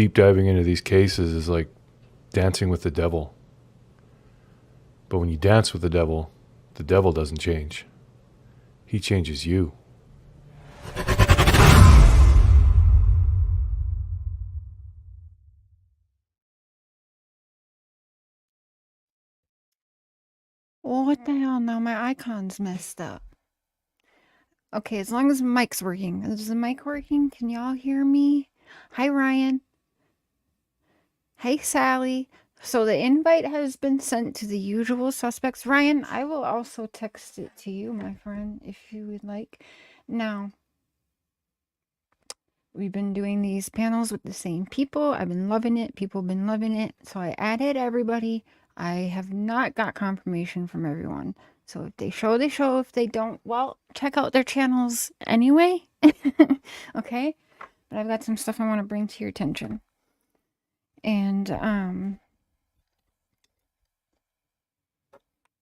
deep diving into these cases is like dancing with the devil. But when you dance with the devil doesn't change. He changes you. Well, what the hell? Now my icon's messed up. Okay, as long as the mic's working. Is the mic working? Can y'all hear me? Hi, Ryan. Hey, Sally. So the invite has been sent to the usual suspects. Ryan, I will also text it to you, my friend, if you would like. Now, we've been doing these panels with the same people. I've been loving it. People have been loving it. So I added everybody. I have not got confirmation from everyone. So if they show, they show. If they don't, well, check out their channels anyway. Okay? But I've got some stuff I want to bring to your attention. And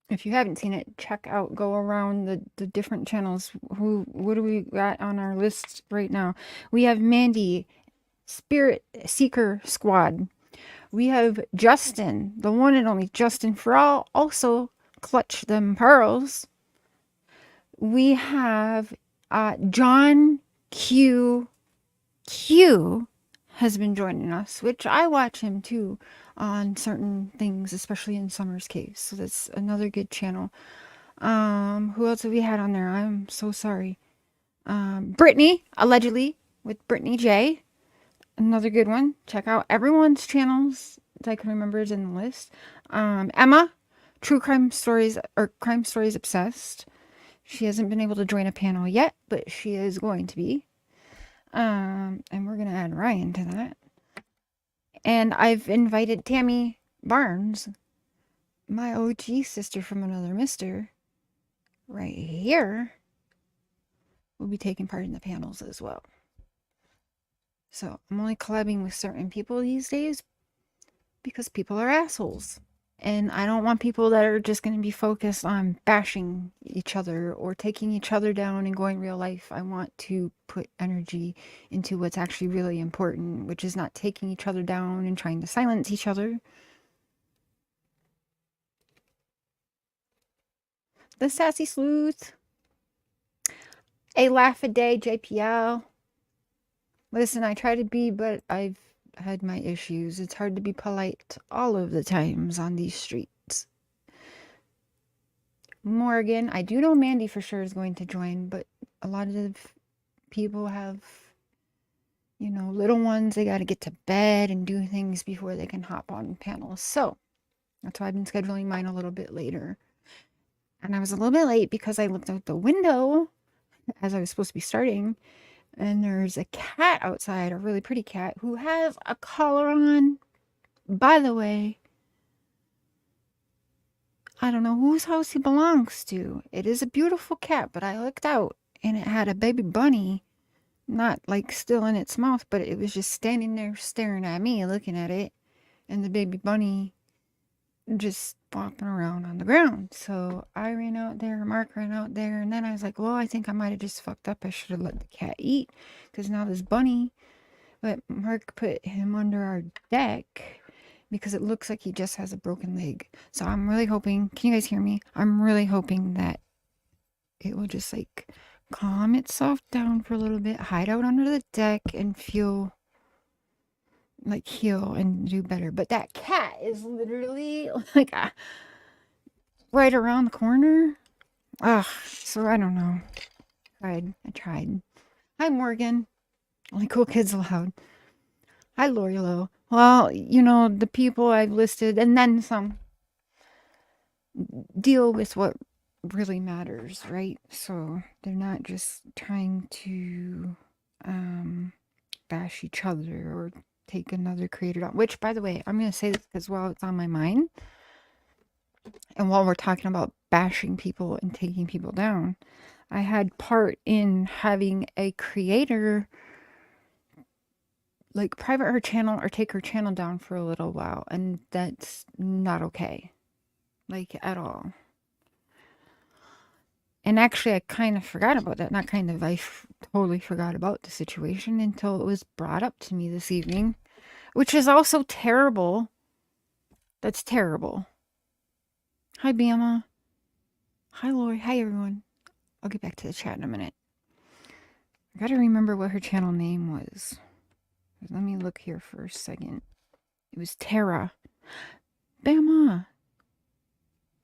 if you haven't seen it, check out, go around the different channels. What do we got on our list right now? We have Mandy, Spirit Seeker Squad. We have Justin, the one and only Justin for all, also Clutch Them Pearls. We have John Q has been joining us, which I watch him too on certain things, especially in Summer's case. So that's another good channel. Who else have we had on there? I'm so sorry. Brittany, allegedly, with Brittany J. Another good one. Check out everyone's channels that I can remember is in the list. Emma, True Crime Stories or Crime Stories Obsessed. She hasn't been able to join a panel yet, but she is going to be. And we're gonna add Ryan to that. And I've invited Tammie Barnes, my OG sister from another mister, right here, will be taking part in the panels as well. So I'm only collabing with certain people these days because people are assholes. And I don't want people that are just going to be focused on bashing each other or taking each other down and going real life. I want to put energy into what's actually really important, which is not taking each other down and trying to silence each other. The Sassy Sleuth. A Laugh a Day, JPL. Listen, I try to be, but I've had my issues. It's hard to be polite all of the times on these streets. Morgan, I do know Mandy for sure is going to join, but a lot of people have, you know, little ones. They got to get to bed and do things before they can hop on panels. So that's why I've been scheduling mine a little bit later. And I was a little bit late because I looked out the window as I was supposed to be starting. And there's a cat outside, a really pretty cat, who has a collar on. By the way, I don't know whose house he belongs to. It is a beautiful cat, but I looked out and it had a baby bunny, not like still in its mouth, but it was just standing there staring at me, looking at it. And the baby bunny just flopping around on the ground. So I ran out there, Mark ran out there, and then I was like, well, I think I might have just fucked up. I should have let the cat eat because now this bunny, but Mark put him under our deck because it looks like he just has a broken leg. So I'm really hoping, can you guys hear me? I'm really hoping that it will just like calm itself down for a little bit, hide out under the deck and feel like heal and do better. But that cat is literally like right around the corner. Ugh, so I don't know. I tried. Hi, Morgan. Only cool kids allowed. Hi, Lorielo. Well, you know, the people I've listed and then some deal with what really matters, right? So they're not just trying to bash each other or take another creator down. Which, by the way, I'm going to say this because while it's on my mind, and while we're talking about bashing people and taking people down, I had part in having a creator like private her channel or take her channel down for a little while, and that's not okay, like at all. And actually, I kind of forgot about that. Not kind of, totally forgot about the situation until it was brought up to me this evening which is also terrible. That's terrible. Hi, Bama. Hi, Lori. Hi, everyone. I'll get back to the chat in a minute. I gotta remember what her channel name was. Let me look here for a second. It was Tara. Bama.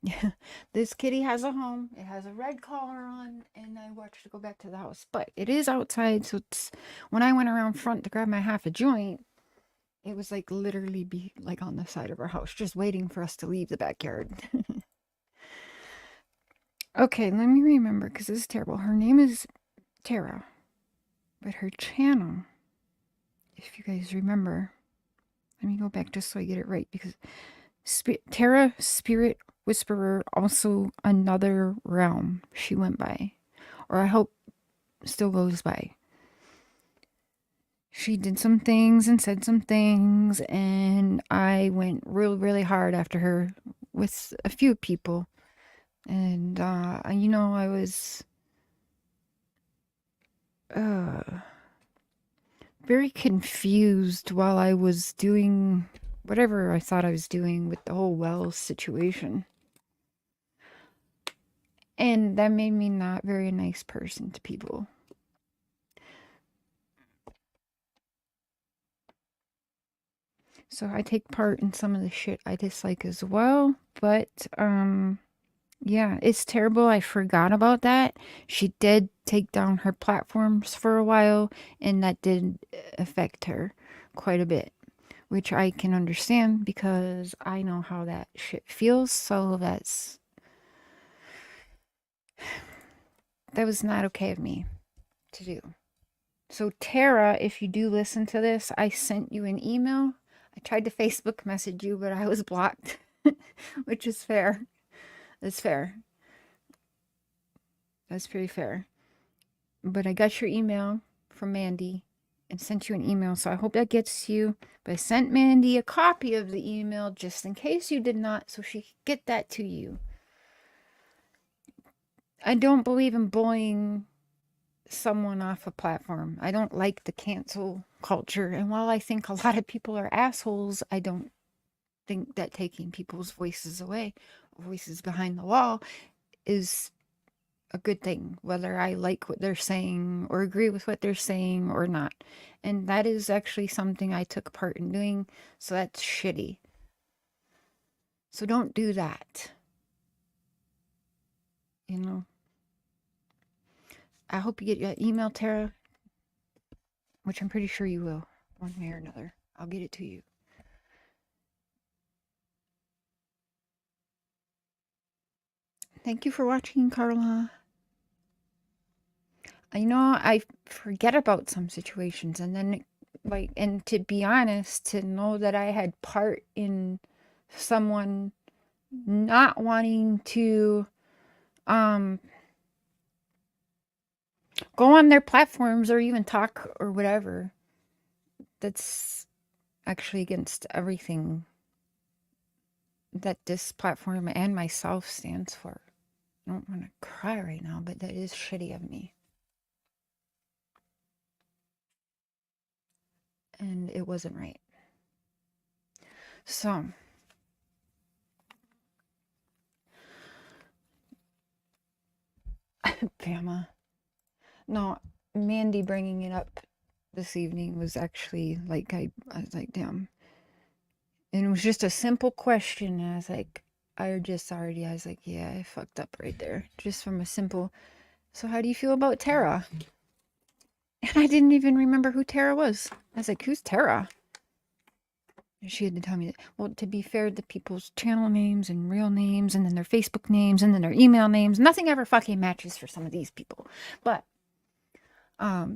Yeah, this kitty has a home. It has a red collar on, and I watched it go back to the house. But it is outside, so it's when I went around front to grab my half a joint, it was like literally be like on the side of our house, just waiting for us to leave the backyard. Okay, let me remember because this is terrible. Her name is Tara, but her channel, if you guys remember, let me go back just so I get it right because Tara Spirit Whisperer, also another realm she went by, or I hope still goes by. She did some things and said some things, and I went really hard after her with a few people. And, you know, I was very confused while I was doing whatever I thought I was doing with the whole Wells situation. And that made me not very nice person to people. So I take part in some of the shit I dislike as well. But, yeah, it's terrible. I forgot about that. She did take down her platforms for a while, and that did affect her quite a bit, which I can understand because I know how that shit feels. So that was not okay of me to do. So Tara, if you do listen to this, I sent you an email. I tried to Facebook message you, but I was blocked, which is fair. That's fair. That's pretty fair. But I got your email from Mandy and sent you an email, so I hope that gets you. But I sent Mandy a copy of the email just in case you did not, so she could get that to you. I don't believe in bullying someone off a platform. I don't like the cancel culture. And while I think a lot of people are assholes, I don't think that taking people's voices away, voices behind the wall, is a good thing, whether I like what they're saying or agree with what they're saying or not. And that is actually something I took part in doing, so that's shitty. So don't do that. You know? I hope you get your email, Tara, which I'm pretty sure you will, one way or another. I'll get it to you. Thank you for watching, Carla. I know I forget about some situations, and then, like, and to be honest, to know that I had part in someone not wanting to go on their platforms or even talk or whatever, that's actually against everything that this platform and myself stands for. I don't want to cry right now, but that is shitty of me. And it wasn't right. So, Bama. No, Mandy bringing it up this evening was actually like, I was like, damn. And it was just a simple question. And I was like, I was like, yeah, I fucked up right there. Just from a simple, so how do you feel about Tara? And I didn't even remember who Tara was. I was like, who's Tara? And she had to tell me that. Well, to be fair, the people's channel names and real names, and then their Facebook names, and then their email names, nothing ever fucking matches for some of these people. But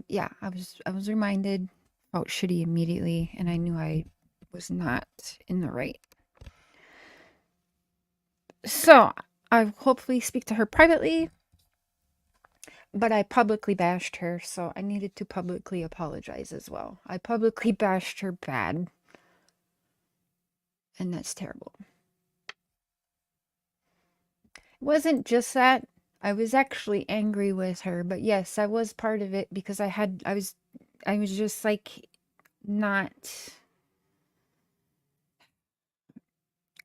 yeah, I was reminded about shitty immediately, and I knew I was not in the right. So I hopefully speak to her privately, but I publicly bashed her, so I needed to publicly apologize as well. I publicly bashed her bad, and that's terrible. It wasn't just that. I was actually angry with her, but yes, I was part of it because I was just like not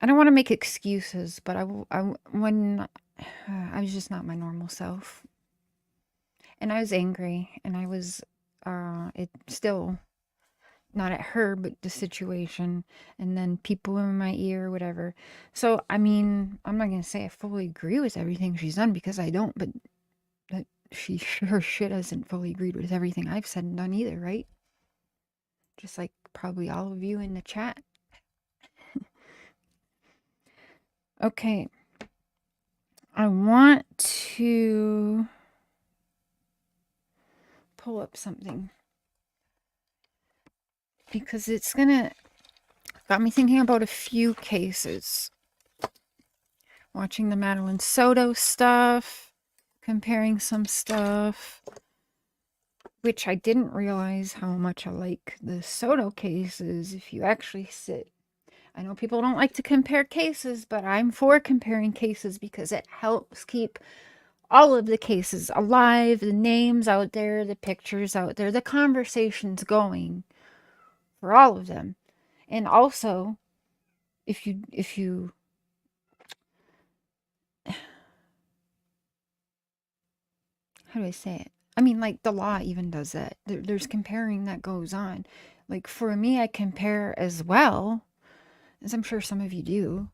I don't want to make excuses, but when I was just not my normal self, and I was angry, and I was it still not at her, but the situation, and then people in my ear, whatever. So I mean, I'm not gonna say I fully agree with everything she's done because I don't, but that her shit hasn't fully agreed with everything I've said and done either, right? Just like probably all of you in the chat. Okay. I want to pull up something because it's gonna got me thinking about a few cases. Watching the Madeline Soto stuff, comparing some stuff, which I didn't realize how much I like the Soto cases if you actually sit. I know people don't like to compare cases, but I'm for comparing cases because it helps keep all of the cases alive, the names out there, the pictures out there, the conversations going for all of them. And also, if you how do I say it? I mean, like the law even does that. There's comparing that goes on. Like for me, I compare as well, as I'm sure some of you do,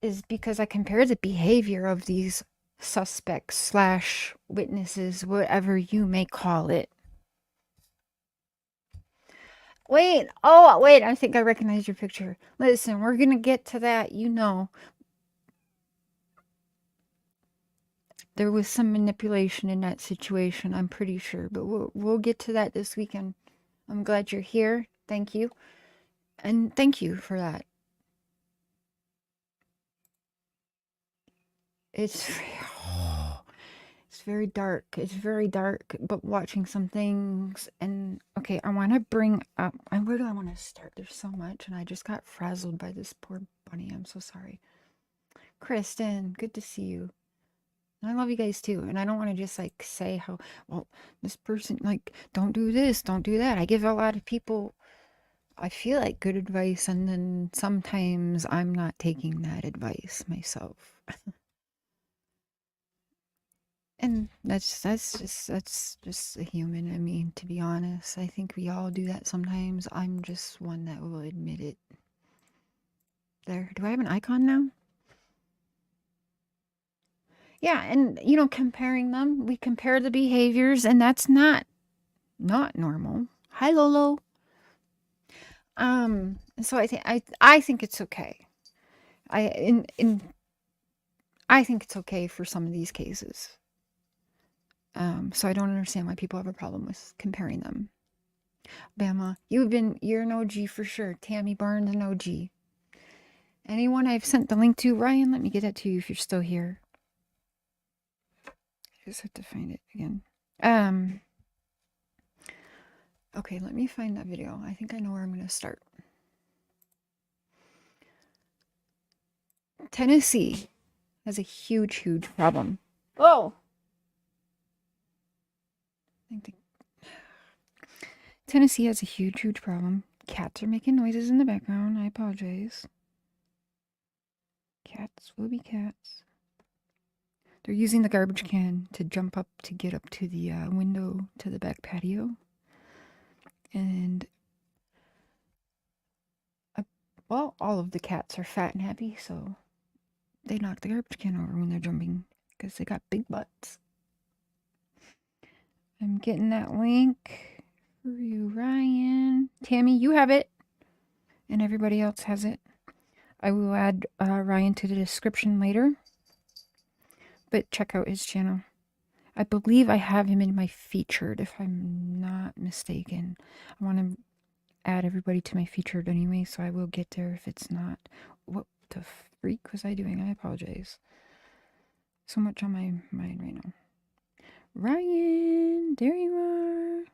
is because I compare the behavior of these suspects slash witnesses, whatever you may call it. Wait, oh, wait, I think I recognize your picture. Listen, we're going to get to that, you know. There was some manipulation in that situation, I'm pretty sure, but we'll get to that this weekend. I'm glad you're here. Thank you. And thank you for that. It's it's very dark. It's very dark, but watching some things and okay, I want to bring up where do I want to start? There's so much and I just got frazzled by this poor bunny. I'm so sorry. Kristen, good to see you. I love you guys too. And I don't want to just like say how, well, this person, like, don't do this, don't do that. I give a lot of people, I feel like good advice. And then sometimes I'm not taking that advice myself. And that's just a human. I mean, to be honest, I think we all do that sometimes. I'm just one that will admit it. There, do I have an icon now? Yeah, and you know, comparing them, we compare the behaviors, and that's not normal. Hi, Lolo. So I think it's okay. I think it's okay for some of these cases. So I don't understand why people have a problem with comparing them. Bama, you're an OG for sure. Tammy Barnes, an OG. Anyone I've sent the link to, Ryan, let me get that to you if you're still here. I just have to find it again. Okay, let me find that video. I think I know where I'm going to start. Tennessee has a huge problem. Oh! Tennessee has a huge problem. Cats are making noises in the background. I apologize. Cats will be cats. They're using the garbage can to jump up to get up to the window to the back patio. And, well, all of the cats are fat and happy, so they knock the garbage can over when they're jumping because they got big butts. I'm getting that link for you, Ryan. Tammy, you have it. And everybody else has it. I will add Ryan to the description later. But check out his channel. I believe I have him in my featured, if I'm not mistaken. I want to add everybody to my featured anyway, so I will get there if it's not. What the freak was I doing? I apologize. So much on my mind right now. Ryan, there you are.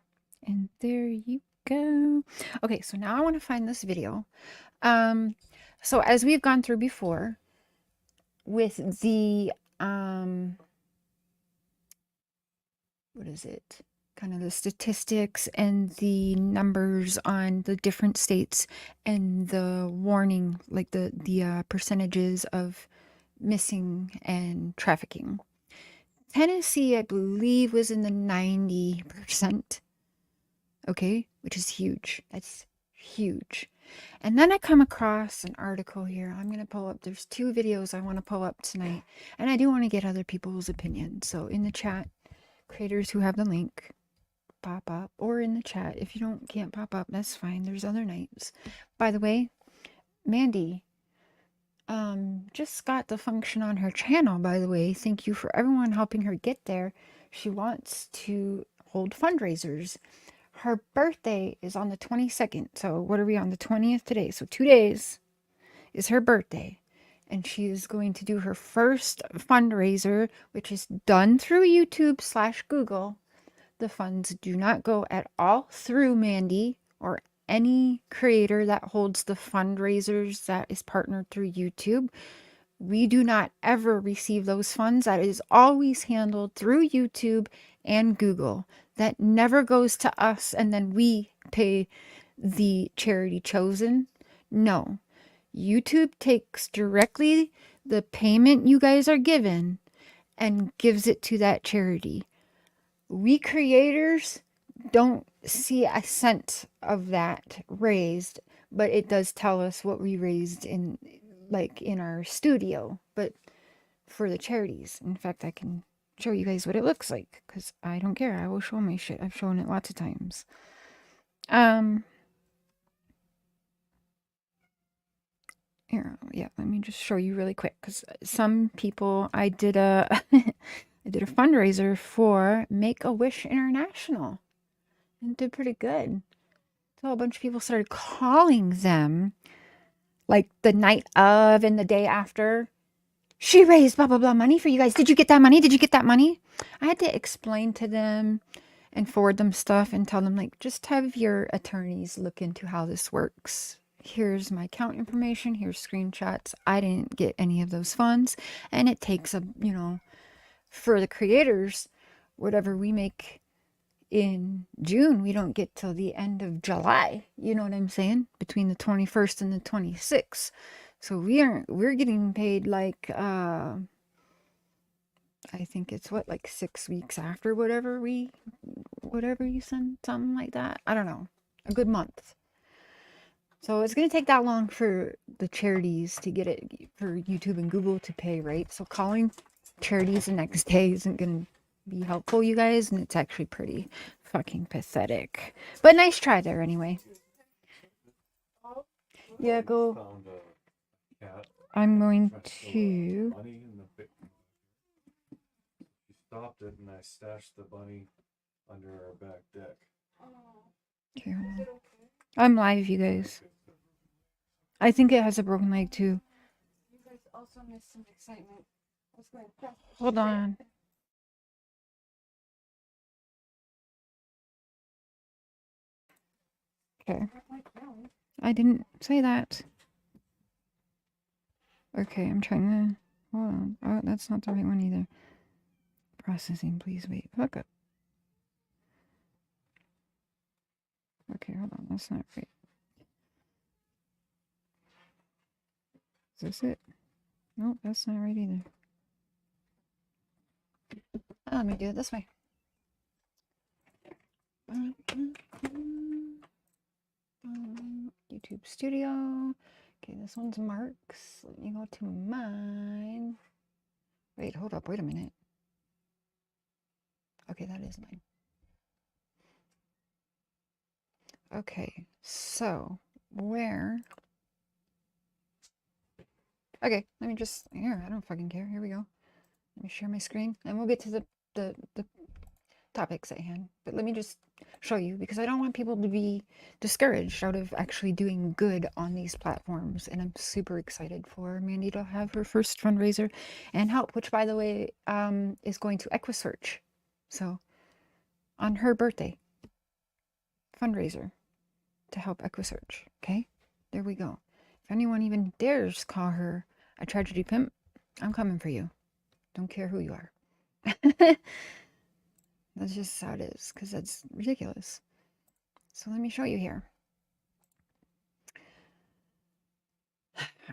And there you go. Okay, so now I want to find this video. So as we've gone through before with the what is it? kind of the statistics and the numbers on the different states and the warning, like the percentages of missing and trafficking. Tennessee, I believe, was in the 90%. Okay, which is huge. That's huge. And then I come across an article here. I'm going to pull up. There's 2 videos I want to pull up tonight. And I do want to get other people's opinions. So in the chat, creators who have the link, pop up. Or in the chat. If you can't pop up, that's fine. There's other nights. By the way, Mandy just got the function on her channel, by the way. Thank you for everyone helping her get there. She wants to hold fundraisers. Her birthday is on the 22nd. So what are we on the 20th today? So 2 days is her birthday. And she is going to do her first fundraiser, which is done through YouTube/Google. The funds do not go at all through Mandy or any creator that holds the fundraisers that is partnered through YouTube. We do not ever receive those funds. That is always handled through YouTube and Google. That never goes to us and then we pay the charity chosen. No. YouTube takes directly the payment you guys are given and gives it to that charity. We creators don't see a cent of that raised, but it does tell us what we raised in our studio, but for the charities. In fact, I can show you guys what it looks like because I don't care. I will show my shit. I've shown it lots of times. Here, yeah, let me just show you really quick because some people, I did a I did a fundraiser for Make-A-Wish International and did pretty good. So a bunch of people started calling them like the night of and the day after. She raised blah, blah, blah money for you guys. Did you get that money? Did you get that money? I had to explain to them and forward them stuff and tell them, like, just have your attorneys look into how this works. Here's my account information. Here's screenshots. I didn't get any of those funds. And it takes for the creators, whatever we make in June, we don't get till the end of July. You know what I'm saying? Between the 21st and the 26th. So we're getting paid like, I think it's like 6 weeks after whatever you send, something like that. I don't know. A good month. So it's going to take that long for the charities to get it, for YouTube and Google to pay, right? So calling charities the next day isn't going to be helpful, you guys, and it's actually pretty fucking pathetic. But nice try there anyway. Yeah, go. I'm going to. She stopped it, and I stashed the bunny under our back deck. Okay, hold on. I'm live, you guys. I think it has a broken leg too. You guys also missed some excitement. Hold on. Okay. I didn't say that. Okay, I'm trying to. Hold on. Oh, that's not the right one either. Processing, please wait. Fuck up. Okay, hold on. That's not right. Is this it? Nope, that's not right either. Oh, let me do it this way. YouTube Studio. Okay, this one's Mark's. Let me go to mine. Wait, hold up. Wait a minute. Okay, that is mine. Okay, so where? Okay, let me just, here, I don't fucking care. Here we go. Let me share my screen and we'll get to the topics at hand. But let me just show you because I don't want people to be discouraged out of actually doing good on these platforms. And I'm super excited for Mandy to have her first fundraiser and help, which by the way, is going to EquiSearch. So on her birthday, fundraiser to help EquiSearch. Okay, there we go. If anyone even dares call her a tragedy pimp, I'm coming for you. Don't care who you are. That's just how it is, because that's ridiculous. So let me show you here.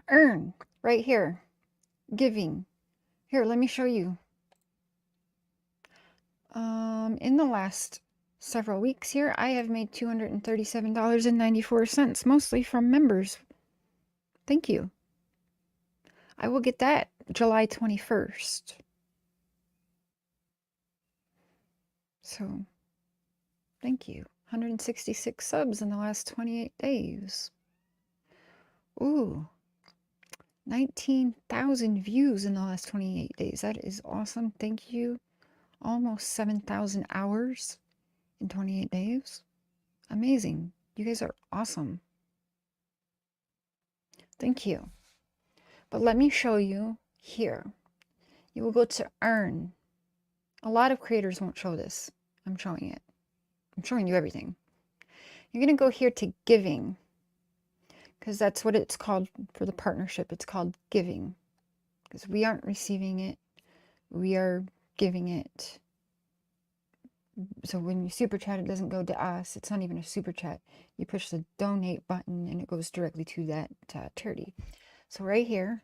Earn, right here. Giving. Here, let me show you. In the last several weeks here, I have made $237.94, mostly from members. Thank you. I will get that July 21st. So, thank you. 166 subs in the last 28 days. Ooh, 19,000 views in the last 28 days. That is awesome. Thank you. Almost 7,000 hours in 28 days. Amazing. You guys are awesome. Thank you. But let me show you here. You will go to earn. A lot of creators won't show this. I'm showing it. I'm showing you everything. You're going to go here to giving, because that's what it's called for the partnership. It's called giving, because we aren't receiving it. We are giving it. So when you super chat, it doesn't go to us. It's not even a super chat. You push the donate button and it goes directly to that charity. So right here,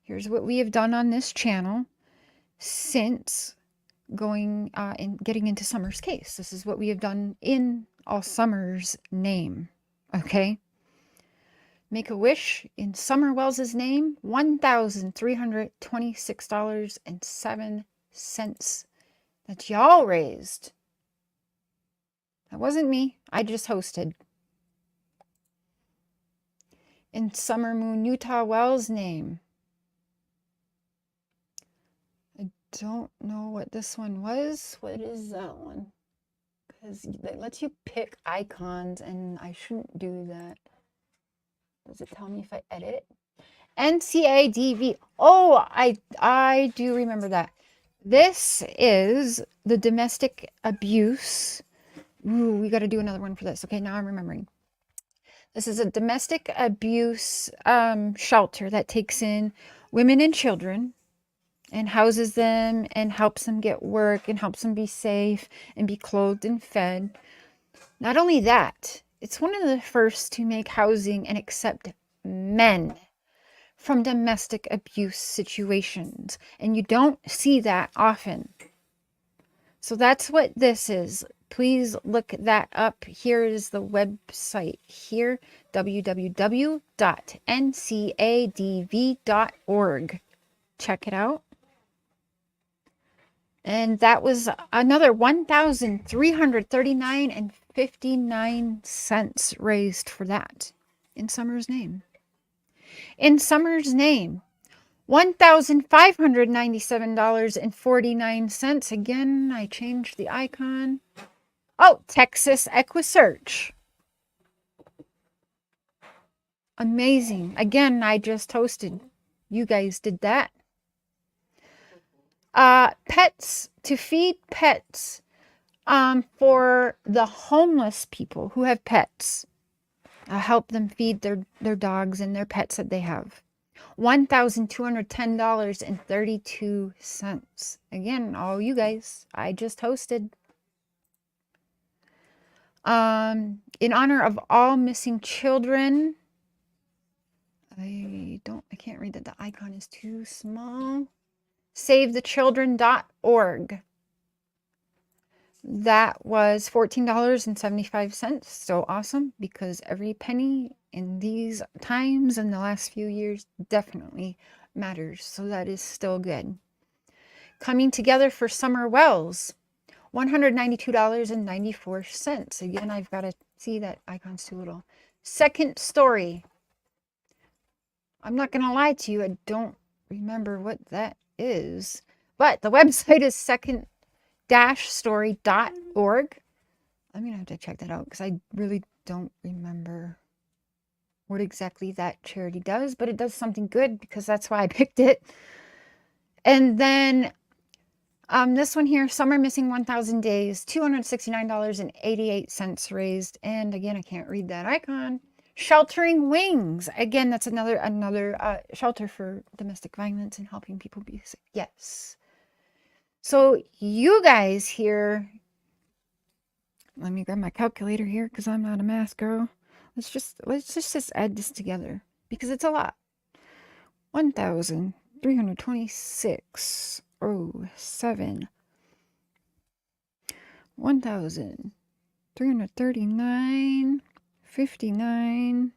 here's what we have done on this channel since going and getting into Summer's case. This is what we have done in all Summer's name. Okay. Make a wish in Summer Wells's name, $1,326.07. That y'all raised. That wasn't me. I just hosted. In Summer Moon Utah Wells' name. I don't know what this one was. What is that one? Because it lets you pick icons, and I shouldn't do that. Does it tell me if I edit? NCADV. Oh, I do remember that. This is the domestic abuse. Ooh, we got to do another one for this. Okay, now I'm remembering. This is a domestic abuse shelter that takes in women and children and houses them and helps them get work and helps them be safe and be clothed and fed. Not only that, it's one of the first to make housing and accept men from domestic abuse situations. And you don't see that often. So that's what this is. Please look that up. Here is the website here, www.ncadv.org. Check it out. And that was another $1,339.59 raised for that in Summer's name. In Summer's name, $1,597.49. Again, I changed the icon. Oh, Texas EquiSearch. Amazing. Again, I just hosted. You guys did that. Pets, to feed pets for the homeless people who have pets. Help them feed their dogs and their pets that they have. $1,210.32. Again, all you guys, I just hosted. In honor of all missing children. I can't read that. The icon is too small. SaveTheChildren.org. That was $14.75. So awesome, because every penny in these times in the last few years definitely matters. So that is still good. Coming Together for Summer Wells, $192.94. Again, I've got to see that icon's too little. Second Story. I'm not going to lie to you. I don't remember what that is. But the website is second-story.org. I'm going to have to check that out because I really don't remember what exactly that charity does. But it does something good because that's why I picked it. And then this one here, Summer Missing 1,000 Days, $269.88 raised. And again, I can't read that icon. Sheltering Wings. Again, that's another shelter for domestic violence and helping people be safe. Yes. So you guys here, let me grab my calculator here because I'm not a math girl. Let's just add this together because it's a lot. 1,326.07. 1,339.59.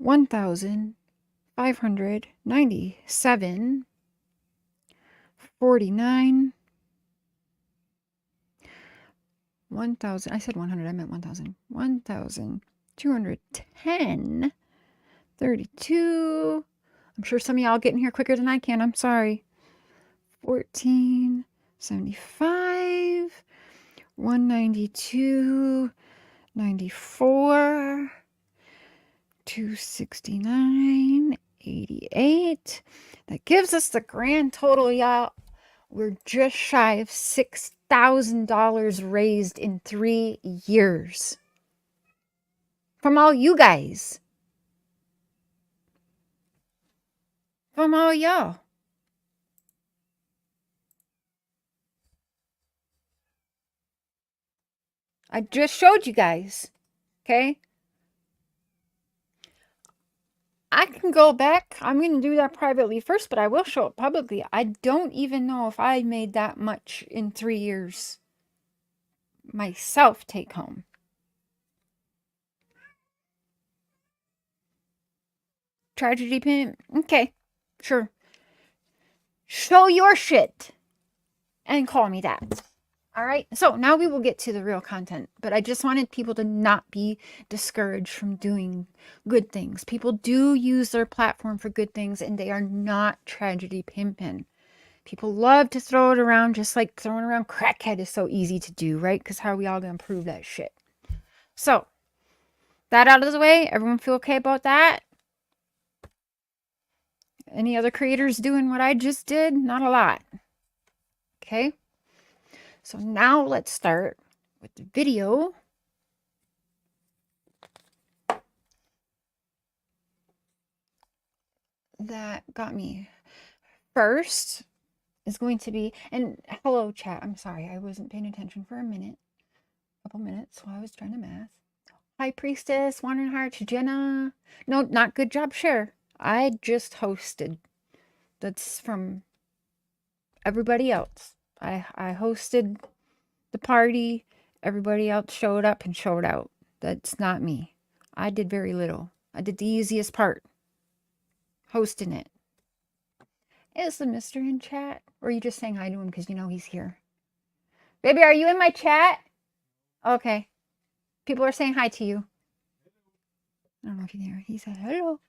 1,597.49. 1,000. I said 100. I meant 1,000. 1,210.32. I'm sure some of y'all getting here quicker than I can. I'm sorry. 14.75. 192.94. 269.88. That gives us the grand total, y'all. We're just shy of $6,000 raised in 3 years. From all you guys. From all y'all. I just showed you guys. Okay? I can go back. I'm going to do that privately first, but I will show it publicly. I don't even know if I made that much in 3 years myself take home. Tragedy pin? Okay. Sure. Show your shit and call me that. All right. So now we will get to the real content, but I just wanted people to not be discouraged from doing good things. People do use their platform for good things and they are not tragedy pimping. People love to throw it around just like throwing around crackhead is so easy to do, right? Because how are we all going to prove that shit? So that out of the way, everyone feel okay about that? Any other creators doing what I just did? Not a lot. Okay. So now let's start with the video. That got me. First is going to be, and hello chat, I'm sorry, I wasn't paying attention for a couple minutes while I was trying to math. Hi Priestess, Wandering Heart, Jenna. No, not good job, share. I just hosted. That's from everybody else. I hosted the party. Everybody else showed up and showed out. That's not me. I did very little. I did the easiest part. Hosting it. Is the mister in chat? Or are you just saying hi to him because you know he's here? Baby, are you in my chat? Okay. People are saying hi to you. I don't know if you can hear. He said hello.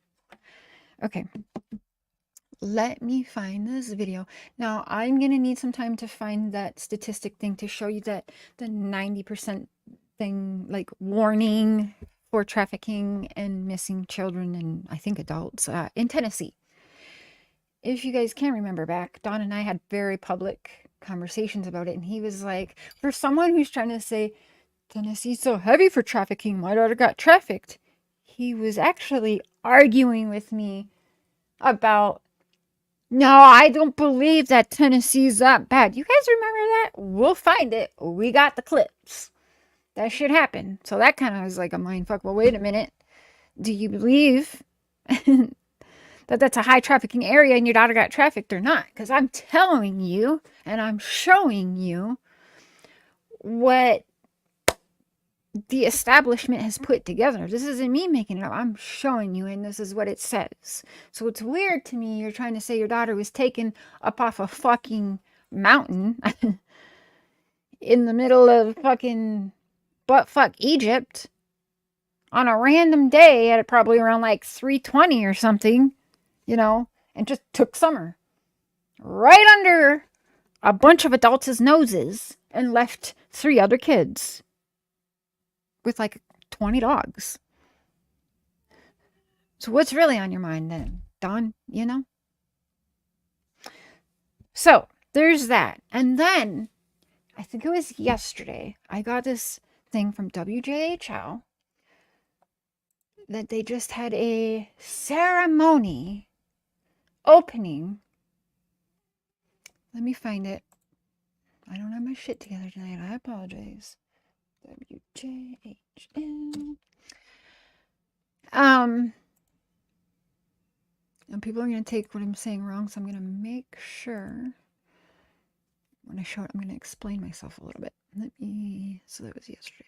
Okay. Let me find this video. Now, I'm going to need some time to find that statistic thing to show you that the 90% thing, like warning for trafficking and missing children and I think adults in Tennessee. If you guys can remember back, Don and I had very public conversations about it. And he was like, for someone who's trying to say, Tennessee's so heavy for trafficking, my daughter got trafficked. He was actually arguing with me about, no, I don't believe that Tennessee's that bad. You guys remember that? We'll find it. We got the clips. That shit happened. So that kind of was like a mind fuck. Well, wait a minute. Do you believe that that's a high trafficking area and your daughter got trafficked or not? Because I'm telling you and I'm showing you what the establishment has put together. This isn't me making it up. I'm showing you, and this is what it says. So it's weird to me you're trying to say your daughter was taken up off a fucking mountain in the middle of fucking buttfuck Egypt on a random day at probably around like 3:20 or something, you know, and just took summer right under a bunch of adults' noses and left 3 other kids with like 20 dogs. So what's really on your mind then, Don, you know? So there's that. And then, I think it was yesterday, I got this thing from WJHL that they just had a ceremony opening Let me find it. I don't have my shit together tonight. I apologize. WJHN. And people are going to take what I'm saying wrong, so I'm going to make sure when I show it, I'm going to explain myself a little bit. So that was yesterday.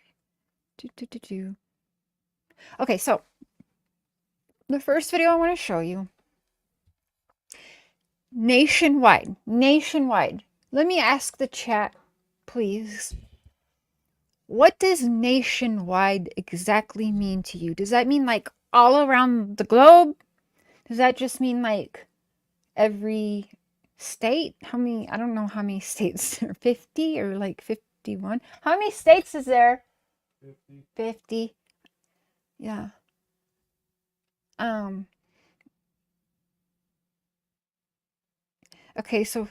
Okay, so the first video I want to show you, nationwide. Let me ask the chat, please. What does nationwide exactly mean to you? Does that mean like all around the globe? Does that just mean like every state? How many? I don't know how many states there are. 50 or like 51? How many states is there? 50. Yeah. Okay, so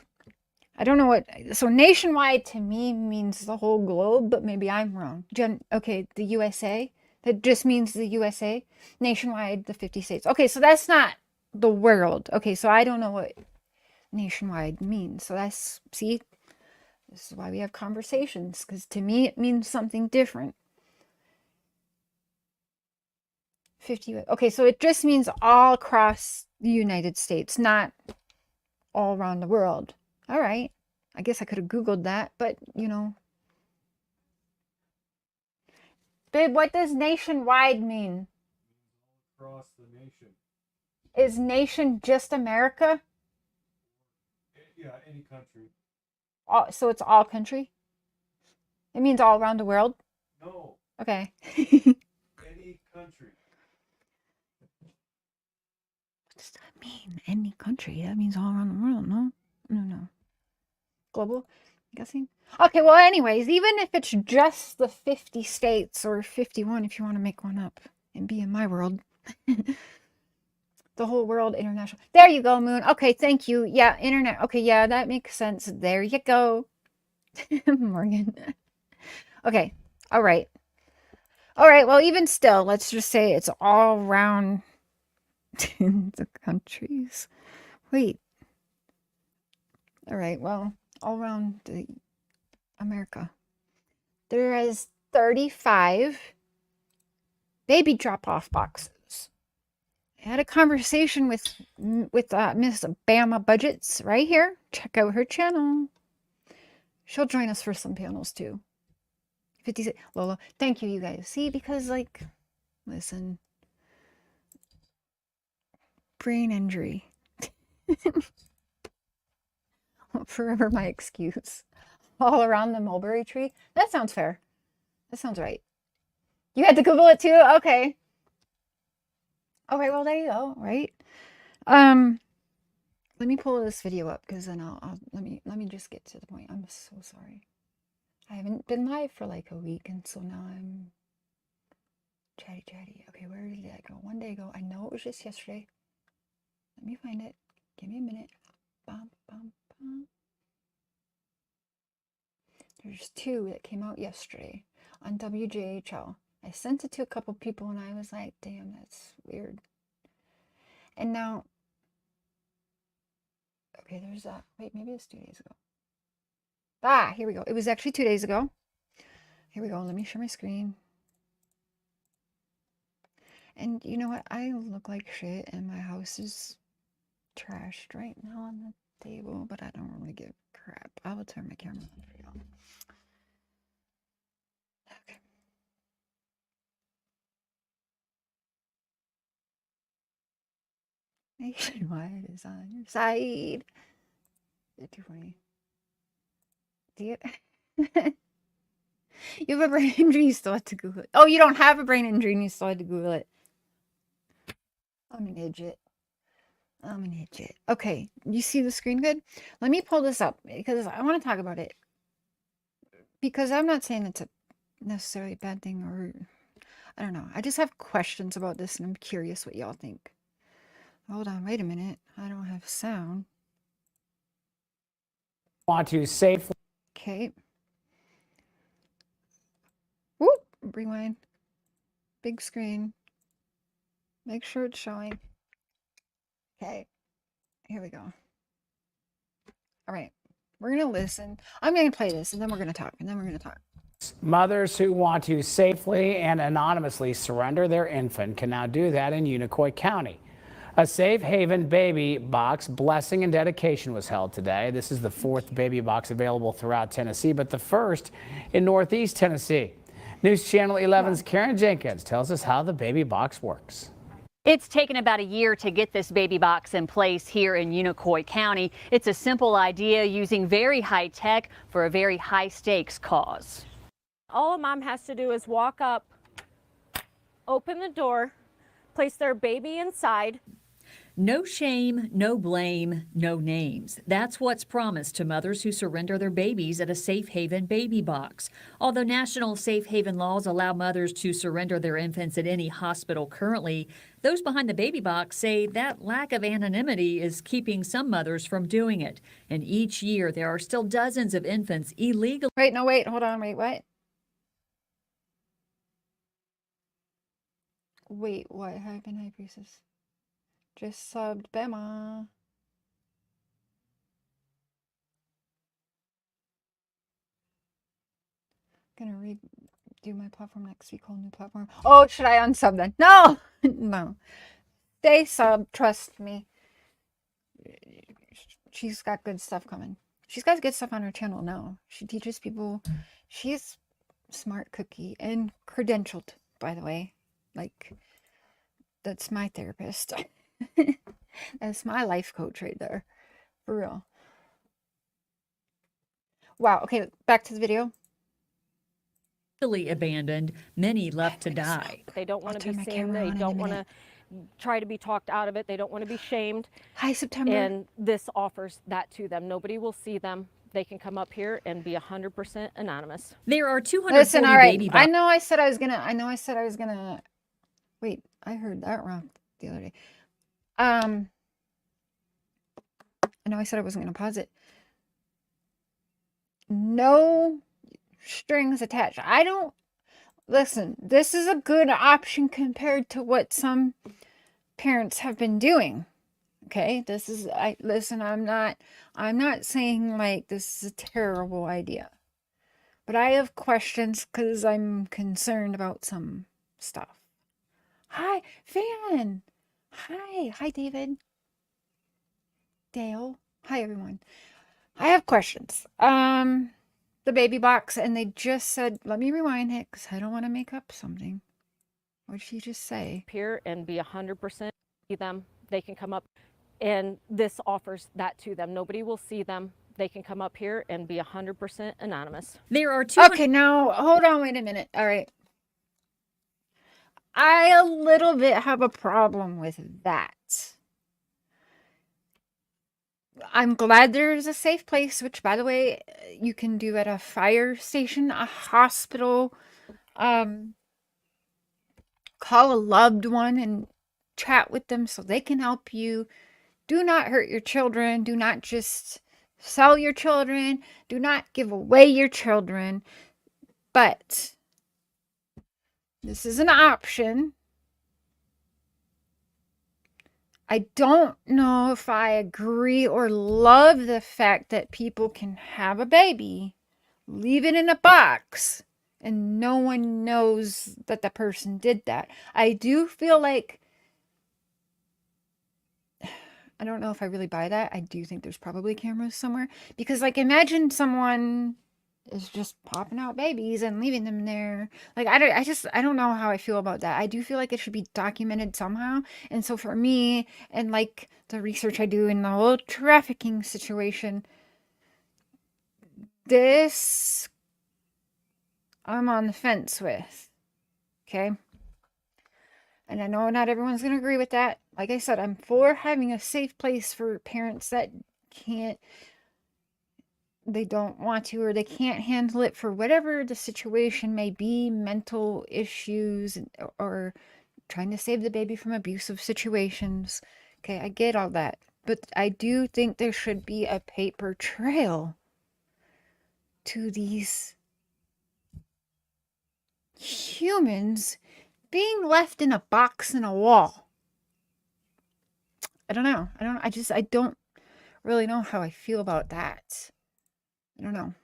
I don't know what. So nationwide to me means the whole globe, but maybe I'm wrong. Okay, the USA. That just means the USA. Nationwide, the 50 states. Okay, so that's not the world. Okay, so I don't know what nationwide means. So that's, see, this is why we have conversations, because to me it means something different. 50. Okay, so it just means all across the United States, not all around the world. All right. I guess I could have Googled that, but you know. Babe, what does nationwide mean? Across the nation. Is nation just America? Yeah, any country. So it's all country? It means all around the world? No. Okay. Any country. What does that mean? Any country? That means all around the world, no? No. Global? I'm guessing? Okay, well, anyways, even if it's just the 50 states or 51, if you want to make one up and be in my world. The whole world, international. There you go, Moon. Okay, thank you. Yeah, internet. Okay, yeah, that makes sense. There you go. Morgan. Okay, all right. All right, well, even still, let's just say it's all around the countries. Wait. All right, well, all around America. There is 35 baby drop-off boxes. I had a conversation with Miss Bama Budgets right here. Check out her channel. She'll join us for some panels too. 56 Lola. Thank you, you guys. See, because like, listen, brain injury. Forever my excuse. All around the mulberry tree. That sounds fair. That sounds right. You had to Google it too? Okay. Okay, well there you go, right? Let me pull this video up because then I'll let me just get to the point. I'm so sorry. I haven't been live for like a week, and so now I'm chatty. Okay, where did I go? One day ago. I know it was just yesterday. Let me find it. Give me a minute. Bum, bum, bum. There's two that came out yesterday on WJHL. I sent it to a couple people and I was like, damn, that's weird. And now, okay, there's that. Wait, maybe it's 2 days ago. Ah, here we go. It was actually 2 days ago. Here we go. Let me share my screen. And you know what? I look like shit and my house is trashed right now on the table, but I don't really give a crap. I will turn my camera on for y'all. Okay. Nationwide is on your side. You're too funny. Do you? You have a brain injury, you still have to Google it. Oh, you don't have a brain injury and you still had to Google it. I'm an idiot. Okay, you see the screen good? Let me pull this up because I want to talk about it. Because I'm not saying it's a necessarily bad thing or I don't know. I just have questions about this and I'm curious what y'all think. Hold on, wait a minute. I don't have sound. Want to safely. Okay. Whoop, rewind. Big screen. Make sure it's showing. Okay. Here we go. All right. We're going to listen. I'm going to play this, and then we're going to talk, Mothers who want to safely and anonymously surrender their infant can now do that in Unicoi County. A safe haven baby box blessing and dedication was held today. This is the 4th baby box available throughout Tennessee, but the first in Northeast Tennessee. News Channel 11's Karen Jenkins tells us how the baby box works. It's taken about a year to get this baby box in place here in Unicoi County. It's a simple idea using very high tech for a very high stakes cause. All a mom has to do is walk up, open the door, place their baby inside. No shame, no blame, no names. That's what's promised to mothers who surrender their babies at a safe haven baby box. Although national safe haven laws allow mothers to surrender their infants at any hospital currently, those behind the baby box say that lack of anonymity is keeping some mothers from doing it. And each year there are still dozens of infants illegally. Wait, hold on, what? Wait, what happened, High Priestess? Just subbed Bema. Gonna redo my platform next week, whole new platform. Oh, should I unsub then? No! No. Stay sub, trust me. She's got good stuff coming. She's got good stuff on her channel now. She teaches people. She's smart cookie and credentialed, by the way. Like, that's my therapist. That's my life coach right there. For real. Wow. Okay, back to the video. Abandoned, many left to die. They don't want to be seen. They don't want to try to be talked out of it. They don't want to be shamed. Hi, September. And this offers that to them. Nobody will see them. They can come up here and be 100% anonymous. There are 240 Listen, all right. baby I know I said I was gonna. Wait, I heard that wrong the other day. I know I said I wasn't gonna pause it. No strings attached. I don't listen. This is a good option compared to what some parents have been doing. Okay, this is listen. I'm not saying like this is a terrible idea, but I have questions because I'm concerned about some stuff. Hi, Fan. Hi, David. Dale. Hi, everyone. I have questions. The baby box, and they just said, let me rewind it because I don't want to make up something. What did she just say? Here and be 100% see them. They can come up, and this offers that to them. Nobody will see them. They can come up here and be 100% anonymous. There are two. Okay, now hold on, wait a minute. All right. I a little bit have a problem with that. I'm glad there's a safe place, which, by the way, you can do at a fire station, a hospital. Call a loved one and chat with them so they can help you. Do not hurt your children. Do not just sell your children. Do not give away your children. But this is an option. I don't know if I agree or love the fact that people can have a baby, leave it in a box, and no one knows that the person did that. I do feel like, I don't know if I really buy that. I do think there's probably cameras somewhere. Because, like, imagine someone is just popping out babies and leaving them there. Like, I don't know how I feel about that. I do feel like it should be documented somehow. And so for me, and like the research I do in the whole trafficking situation, this I'm on the fence with. Okay? And I know not everyone's going to agree with that. Like I said, I'm for having a safe place for parents that they don't want to, or they can't handle it for whatever the situation may be, mental issues, or trying to save the baby from abusive situations. Okay, I get all that. But I do think there should be a paper trail to these humans being left in a box in a wall. I don't know. I don't really know how I feel about that. I don't know.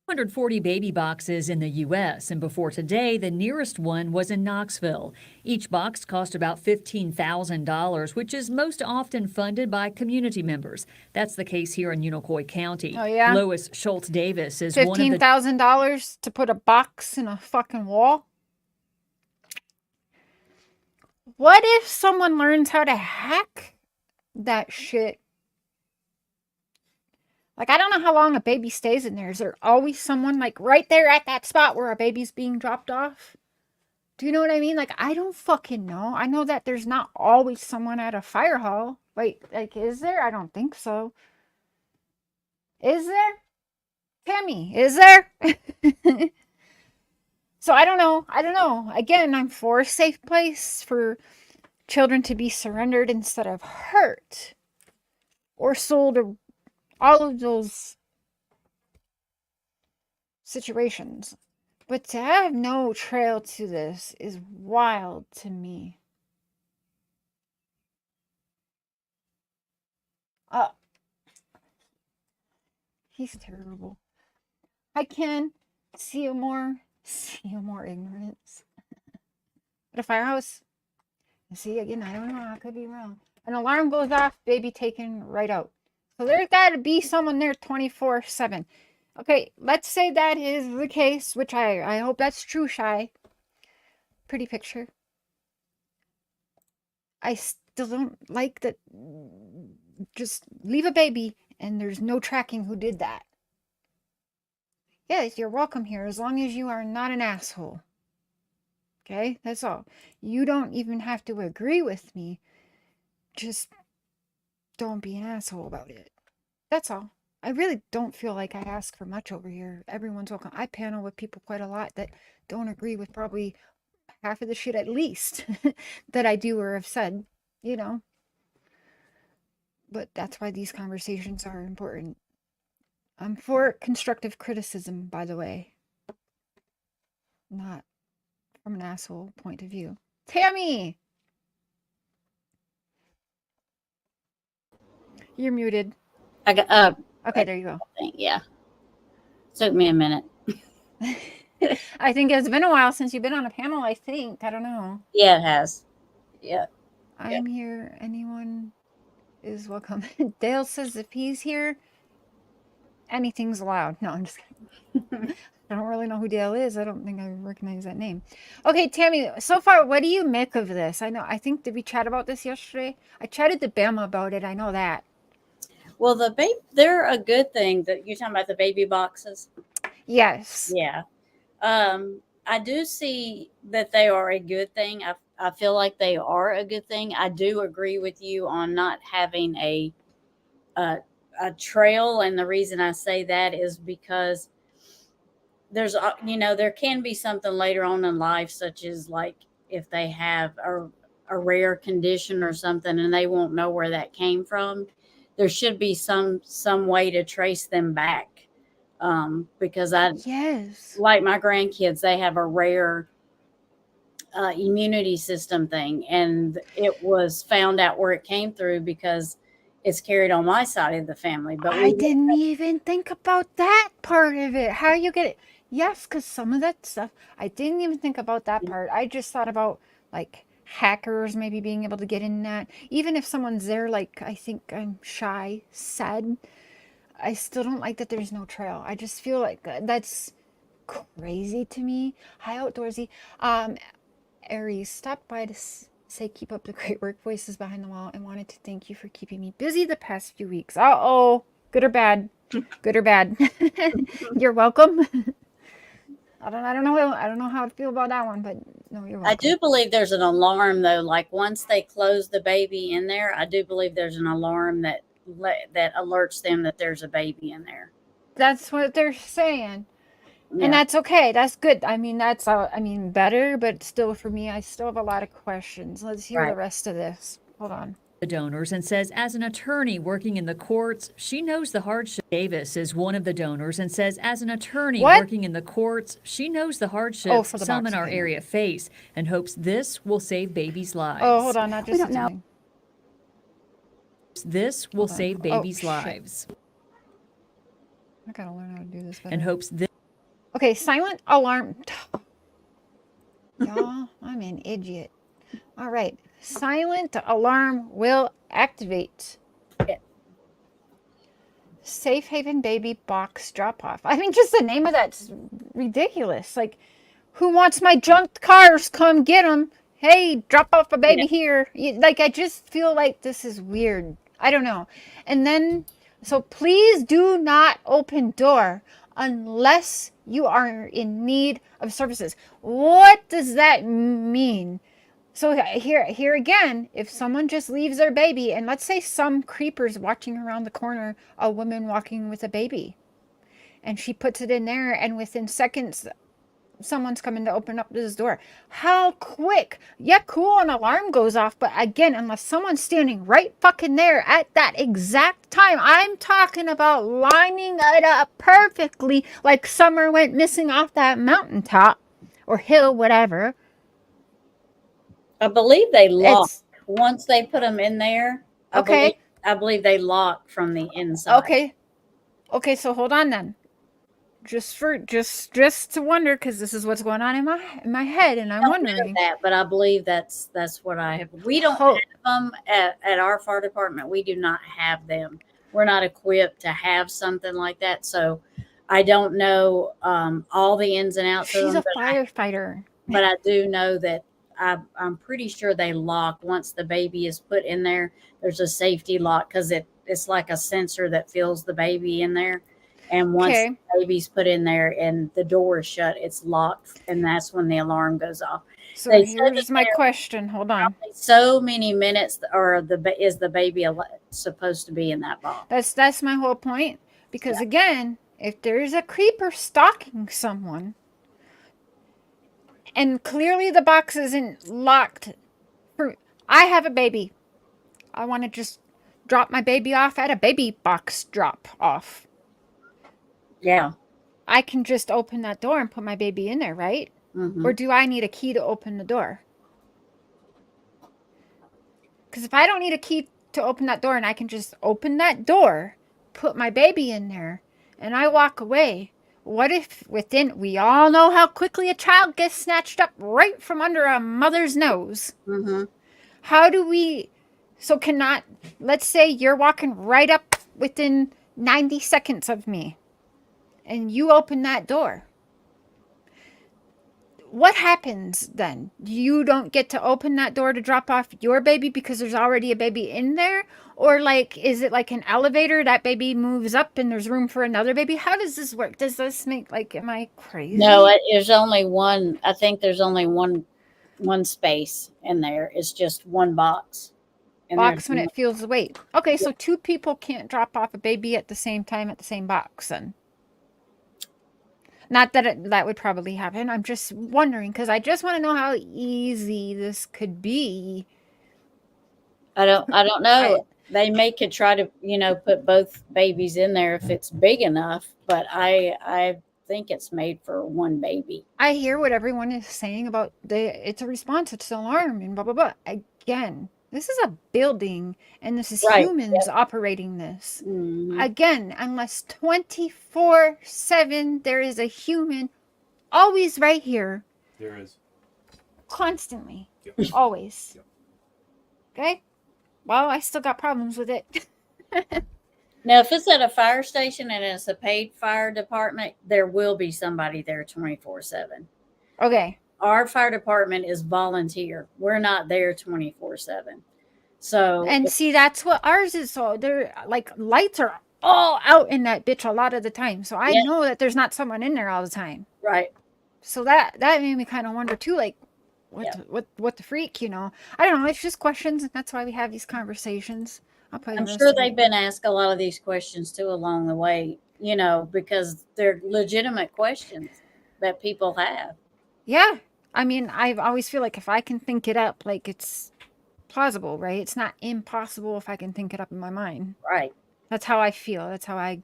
240 baby boxes in the U.S., and before today, the nearest one was in Knoxville. Each box cost about $15,000, which is most often funded by community members. That's the case here in Unicoi County. Oh, yeah? Lois Schultz Davis is one of the $15,000 to put a box in a fucking wall? What if someone learns how to hack that shit? Like, I don't know how long a baby stays in there. Is there always someone, like, right there at that spot where a baby's being dropped off? Do you know what I mean? Like, I don't fucking know. I know that there's not always someone at a fire hall. Wait, like, is there? I don't think so. Is there? Tammy, is there? So, I don't know. I don't know. Again, I'm for a safe place for children to be surrendered instead of hurt or sold, or all of those situations. But to have no trail to this is wild to me. He's terrible. I can see a more ignorance. But a firehouse, see, again, I don't know, I could be wrong. An alarm goes off, baby taken right out. So there's got to be someone there 24/7. Okay, let's say that is the case, which I hope that's true, Shy. Pretty picture. I still don't like that. Just leave a baby and there's no tracking who did that. Yes, you're welcome here as long as you are not an asshole. Okay, that's all. You don't even have to agree with me. Just don't be an asshole about it. That's all. I really don't feel like I ask for much over here. Everyone's welcome. I panel with people quite a lot that don't agree with probably half of the shit at least that I do or have said, you know. But that's why these conversations are important. I'm for constructive criticism, by the way. Not from an asshole point of view. Tammy! You're muted. I got Okay, there you go. yeah. Took me a minute. I think it's been a while since you've been on a panel, I think. I don't know. Yeah, it has. Yeah. I'm here. Anyone is welcome. Dale says if he's here, anything's allowed. No, I'm just kidding. I don't really know who Dale is. I don't think I recognize that name. Okay, Tammy, so far, what do you make of this? I think, did we chat about this yesterday? I chatted to Bama about it. I know that. Well, they're a good thing. That you're talking about the baby boxes. Yes. Yeah. I do see that they are a good thing. I feel like they are a good thing. I do agree with you on not having a trail, and the reason I say that is because there's there can be something later on in life, such as like if they have a rare condition or something and they won't know where that came from. There should be some way to trace them back. Because yes, like my grandkids, they have a rare immunity system thing, and it was found out where it came through because it's carried on my side of the family. But I didn't even think about that part of it. How you get it? Yes, because some of that stuff, I didn't even think about that part. I just thought about like hackers maybe being able to get in that. Even if someone's there, like I think I'm Shy said, I still don't like that there's no trail. I just feel like that's crazy to me. Hi, Outdoorsy. Aries stopped by to say keep up the great work, voices behind the wall, and wanted to thank you for keeping me busy the past few weeks. Uh-oh. Good or bad? Good or bad? You're welcome. I don't know how to feel about that one, but no, you're welcome. I do believe there's an alarm though. Like once they close the baby in there, I do believe there's an alarm that alerts them that there's a baby in there. That's what they're saying. Yeah. And that's okay. That's good. I mean, that's better, but still for me, I still have a lot of questions. Let's hear the rest of this. Hold on. The donors and says as an attorney working in the courts, she knows the hardship. Davis is one of the donors and says as an attorney working in the courts, she knows the hardships some in our area face and hopes this will save babies' lives. Oh, hold on. Not just we don't know. This will save babies' lives. I gotta learn how to do this better. and hopes this Okay, silent alarm. Y'all, I'm an idiot. All right, silent alarm will activate. Safe Haven baby box drop off. I mean, just the name of that's ridiculous. Like, who wants my junked cars? Come get them. Hey, drop off a baby here. Like, I just feel like this is weird. I don't know. And then, so please do not open door unless you are in need of services. What does that mean? So here again, if someone just leaves their baby, and let's say some creeper's watching around the corner, a woman walking with a baby, and she puts it in there, and within seconds, someone's coming to open up this door. How quick? Yeah, cool, an alarm goes off, but again, unless someone's standing right fucking there at that exact time, I'm talking about lining it up perfectly, like Summer went missing off that mountaintop, or hill, whatever. I believe they lock once they put them in there. Okay. I believe they lock from the inside. Okay, so hold on then. Just to wonder, because this is what's going on in my head, and I'm wondering that, but I believe that's what I have. We don't have them at our fire department. We do not have them. We're not equipped to have something like that. So I don't know all the ins and outs. She's a firefighter, but I do know that I'm pretty sure they lock once the baby is put in there. There's a safety lock because it's like a sensor that feels the baby in there. And once the baby's put in there and the door is shut, it's locked, and that's when the alarm goes off. So here's my question. Hold on. So many minutes, is the baby supposed to be in that box? That's my whole point. Because again, if there's a creeper stalking someone, and clearly the box isn't locked, I have a baby. I want to just drop my baby off at a baby box drop off. Yeah. I can just open that door and put my baby in there, right? Mm-hmm. Or do I need a key to open the door? Because if I don't need a key to open that door and I can just open that door, put my baby in there, and I walk away, what if we all know how quickly a child gets snatched up right from under a mother's nose. Mm-hmm. How do we, let's say you're walking right up within 90 seconds of me and you open that door. What happens then? You don't get to open that door to drop off your baby because there's already a baby in there? Or is it like an elevator? That baby moves up and there's room for another baby? How does this work? Does this make, am I crazy? No, there's only one. I think there's only one space in there. It's just one box. Box when it feels the weight. Okay, so two people can't drop off a baby at the same time at the same box then. Not that that would probably happen. I'm just wondering because I just want to know how easy this could be. I don't know. They could try to, put both babies in there if it's big enough, but I think it's made for one baby. I hear what everyone is saying about it's a response, it's an alarm, and blah blah blah. Again, this is a building, and this is humans operating this. Mm-hmm. Again, unless 24/7 there is a human always right here. There is. Constantly. Yep. Always. Yep. Okay? Well, I still got problems with it. Now, if it's at a fire station and it's a paid fire department, there will be somebody there 24/7. Okay. Our fire department is volunteer. We're not there 24/7. So, and see, that's what ours is. So they're lights are all out in that bitch a lot of the time. So I know that there's not someone in there all the time. Right. So that made me kind of wonder too, what the freak, I don't know. It's just questions, and that's why we have these conversations. I'm sure they've been asked a lot of these questions too along the way, because they're legitimate questions that people have. Yeah. I mean, I always feel like if I can think it up, it's plausible, right? It's not impossible if I can think it up in my mind. Right. That's how I feel. That's how I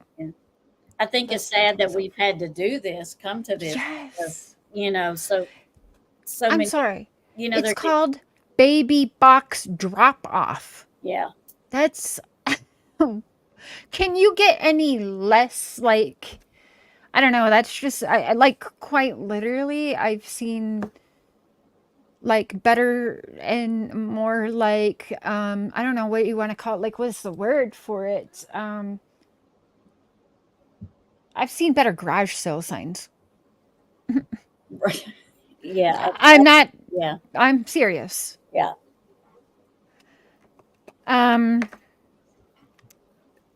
think it's sad that we've had to do this, come to this. Yes. Because, so I'm many, sorry. It's they're called baby box drop off. Yeah. That's Can you get any less, like, I don't know, that's just, I like, quite literally, I've seen, like, better and more, like, I don't know what you want to call it, like, what's the word for it? I've seen better garage sale signs. Yeah. I'm not, Yeah. I'm serious. Yeah.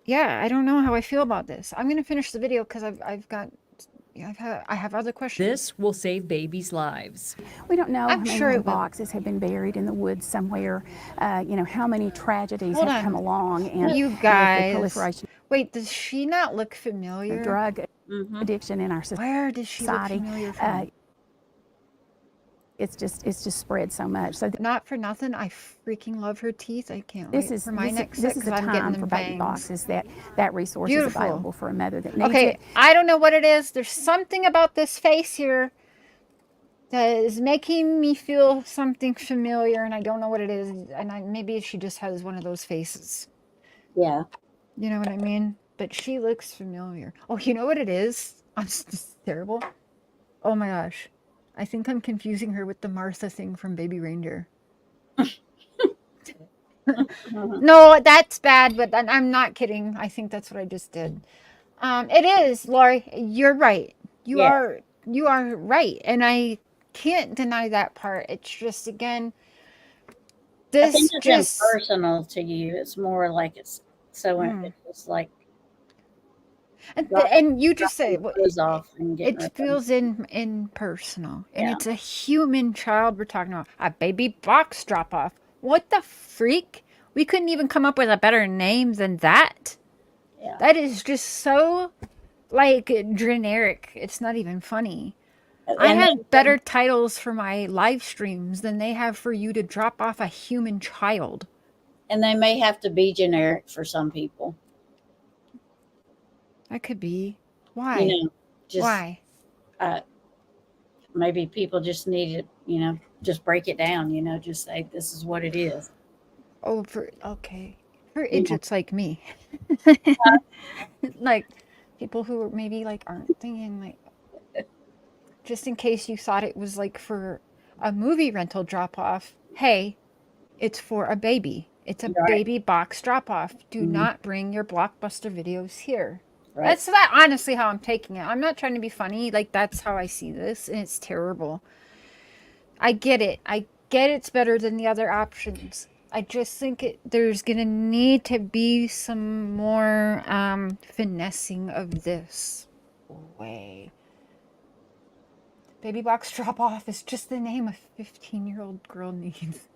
Yeah, I don't know how I feel about this. I'm gonna finish the video because I have other questions. This will save babies' lives. We don't know I'm how many sure little it will. boxes have been buried in the woods somewhere. You know, how many tragedies Hold have on. come along. And You with the guys. proliferation Wait, does she not look of familiar? drug Mm-hmm. addiction in our Where does she look society, familiar from? it's just spread so much. So Not for nothing, I freaking love her teeth. I can't this wait is for my next this set is the because I'm getting time them for baby bangs. boxes that resource Beautiful. is available for a mother that needs Okay, it. I don't know what it is. There's something about this face here that is making me feel something familiar, and I don't know what it is. And maybe she just has one of those faces. Yeah. You know what I mean? But she looks familiar. Oh, you know what it is? This is terrible. Oh my gosh. I think I'm confusing her with the Martha thing from Baby Reindeer. No, that's bad, but I'm not kidding. I think that's what I just did. It is, Lori. You're right. You Yes. are right, and I can't deny that part. It's just, again, I think this it's just impersonal to you. It's more like it's so it's just like and you just say dropping clothes off and getting it rid of feels impersonal, and Yeah. it's a human child we're talking about. A baby box drop off. What the freak? We couldn't even come up with a better name than that. Yeah. That is just so, like, generic. It's not even funny. I And had better titles for my live streams than they have for you to drop off a human child. and they may have to be generic for some people. That could be. Why? You know, just Why? maybe people just need to, just break it down, just say this is what it is. Oh, okay. For You know. idiots like me. Like, people who maybe, like, aren't thinking, like, just in case you thought it was, like, for a movie rental drop-off, hey, it's for a baby. It's a Right. baby box drop-off. Do Mhm. not bring your Blockbuster videos here. Right. That's that honestly how I'm taking it. I'm not trying to be funny. Like, that's how I see this, and it's terrible. I get it. I get it's better than the other options. I just think there's gonna need to be some more finessing of this way. Baby box drop off is just the name a 15-year-old girl needs.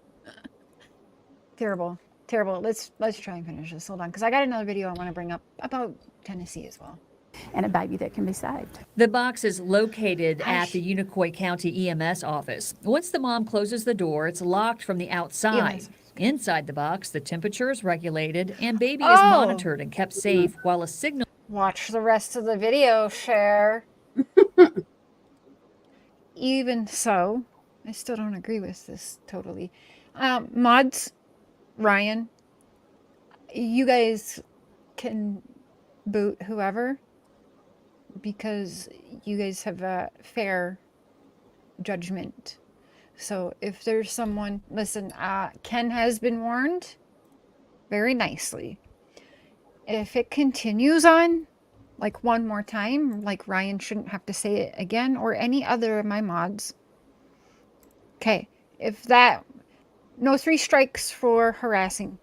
Terrible. Terrible. Let's try and finish this. Hold on, because I got another video I want to bring up about Tennessee as well. And a baby that can be saved. The box is located at the Unicoi County EMS office. Once the mom closes the door, it's locked from the outside. EMS. Inside the box, the temperature is regulated and baby is Oh. monitored and kept safe while a signal Watch the rest of the video, share. Even so, I still don't agree with this totally. Mods, Ryan, you guys can boot whoever because you guys have a fair judgment. So if there's someone, listen, Ken has been warned very nicely. If it continues on, like, one more time, like, Ryan shouldn't have to say it again, or any other of my mods. Okay, if that, no 3 strikes for harassing.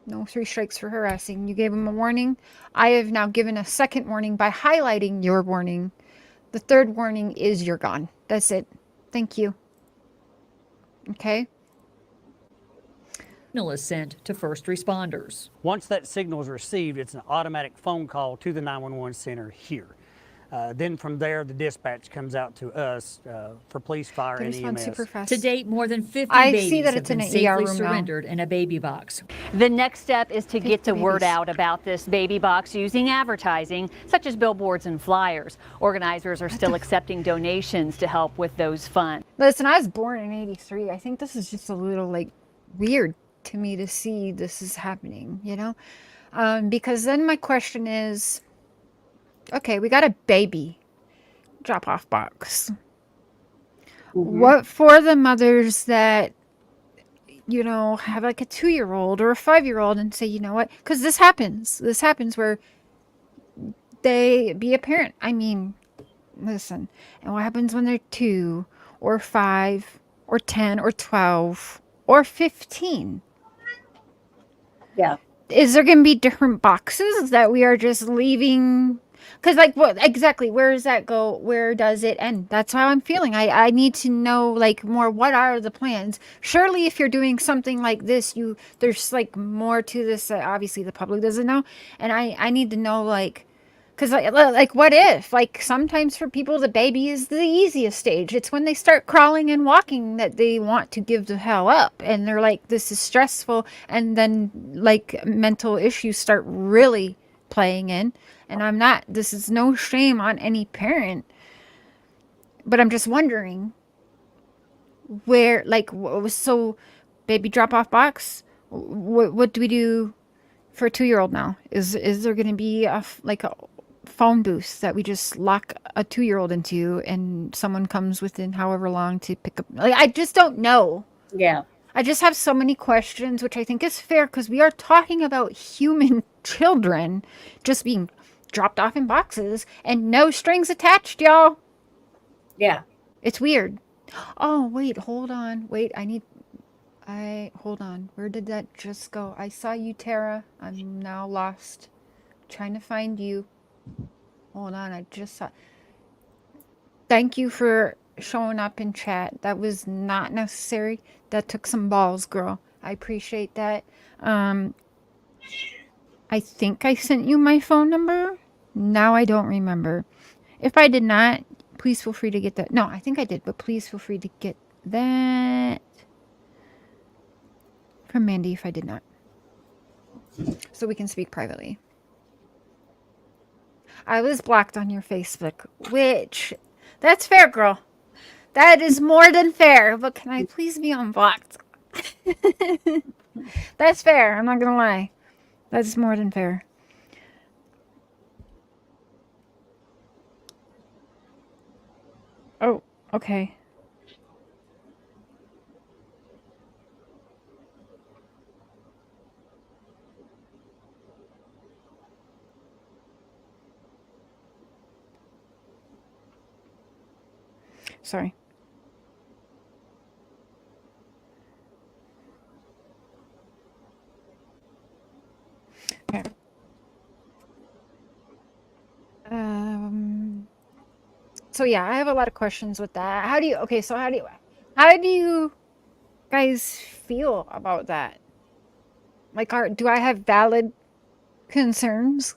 No 3 strikes for harassing. You gave him a warning. I have now given a second warning by highlighting your warning. The third warning is you're gone. That's it. Thank you. Okay? is sent to first responders. Once that signal is received, it's an automatic phone call to the 911 center here. Then from there, the dispatch comes out to us for police, fire, They and respond EMS. super fast. To date, more than 50 I babies see that have it's in been an safely ER room now. surrendered in a baby box. The next step is to get the word babies. out about this baby box using advertising, such as billboards and flyers. Organizers are still accepting donations to help with those funds. Listen, I was born in '83. I think this is just a little, like, weird to me to see this is happening, you know? Because then my question is, okay, we got a baby drop-off box. What for the mothers that, you know, have like a 2-year-old or a 5-year-old and say, you know what? Because this happens. This happens where they be a parent. I mean, listen. And what happens when they're 2 or 5 or 10 or 12 or 15? Yeah. Is there going to be different boxes that we are just leaving? Because, like, what exactly? Where does that go? Where does it end? That's how I'm feeling. I need to know, like, more. What are the plans? Surely, if you're doing something like this, there's like more to this that obviously the public doesn't know, and I need to know, like, because like what if, like, sometimes for people the baby is the easiest stage. It's when they start crawling and walking that they want to give the hell up, and they're like, this is stressful, and then like mental issues start really playing in. And this is no shame on any parent, but I'm just wondering where, like, so baby drop off box, what do we do for a 2-year-old now? Is there going to be like a phone booth that we just lock a 2-year-old into and someone comes within however long to pick up? Like, I just don't know. Yeah. I just have so many questions, which I think is fair because we are talking about human children just being dropped off in boxes and no strings attached, y'all. Yeah. It's weird. Oh, wait, hold on. Wait, hold on. Where did that just go? I saw you, Tara. I'm now lost. Trying to find you. Hold on, I just saw. Thank you for showing up in chat. That was not necessary. That took some balls, girl. I appreciate that. I think I sent you my phone number. Now I don't remember. If I did not, please feel free to get that. No, I think I did, but please feel free to get that from Mandy if I did not. So we can speak privately. I was blocked on your Facebook, which, that's fair, girl. That is more than fair, but can I please be unblocked? That's fair, I'm not gonna lie. That's more than fair. Oh, okay. Sorry. Okay. So yeah, I have a lot of questions with that. How do you guys feel about that? Like, do I have valid concerns?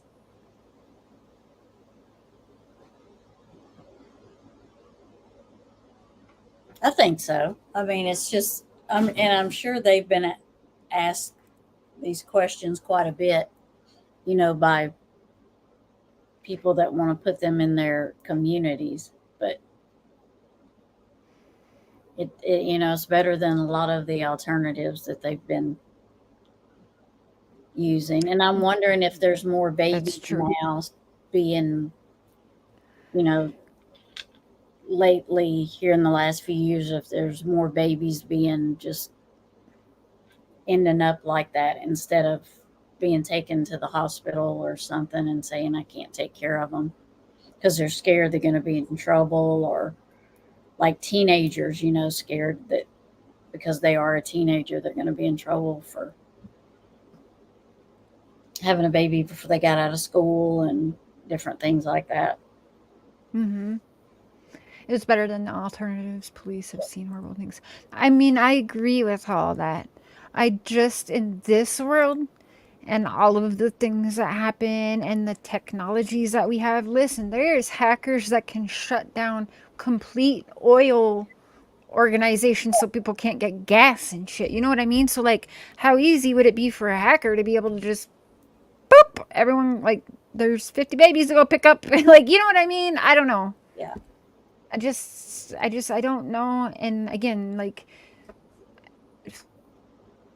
I think so. I mean, it's just, and I'm sure they've been asked these questions quite a bit, you know, by people that want to put them in their communities. But you know, it's better than a lot of the alternatives that they've been using. And I'm wondering if there's more babies now being, you know, lately here in the last few years, if there's more babies being just ending up like that instead of being taken to the hospital or something and saying I can't take care of them because they're scared they're going to be in trouble, or like teenagers, you know, scared that because they are a teenager they're going to be in trouble for having a baby before they got out of school and different things like that. Mm-hmm. It's better than the alternatives. Police have seen horrible things. I mean, I agree with all that. I just, in this world and all of the things that happen and the technologies that we have, listen, there's hackers that can shut down complete oil organizations so people can't get gas and shit. You know what I mean? So, like, how easy would it be for a hacker to be able to just, boop, everyone, like, there's 50 babies to go pick up. Like, you know what I mean? I don't know. Yeah. I don't know. And again, like,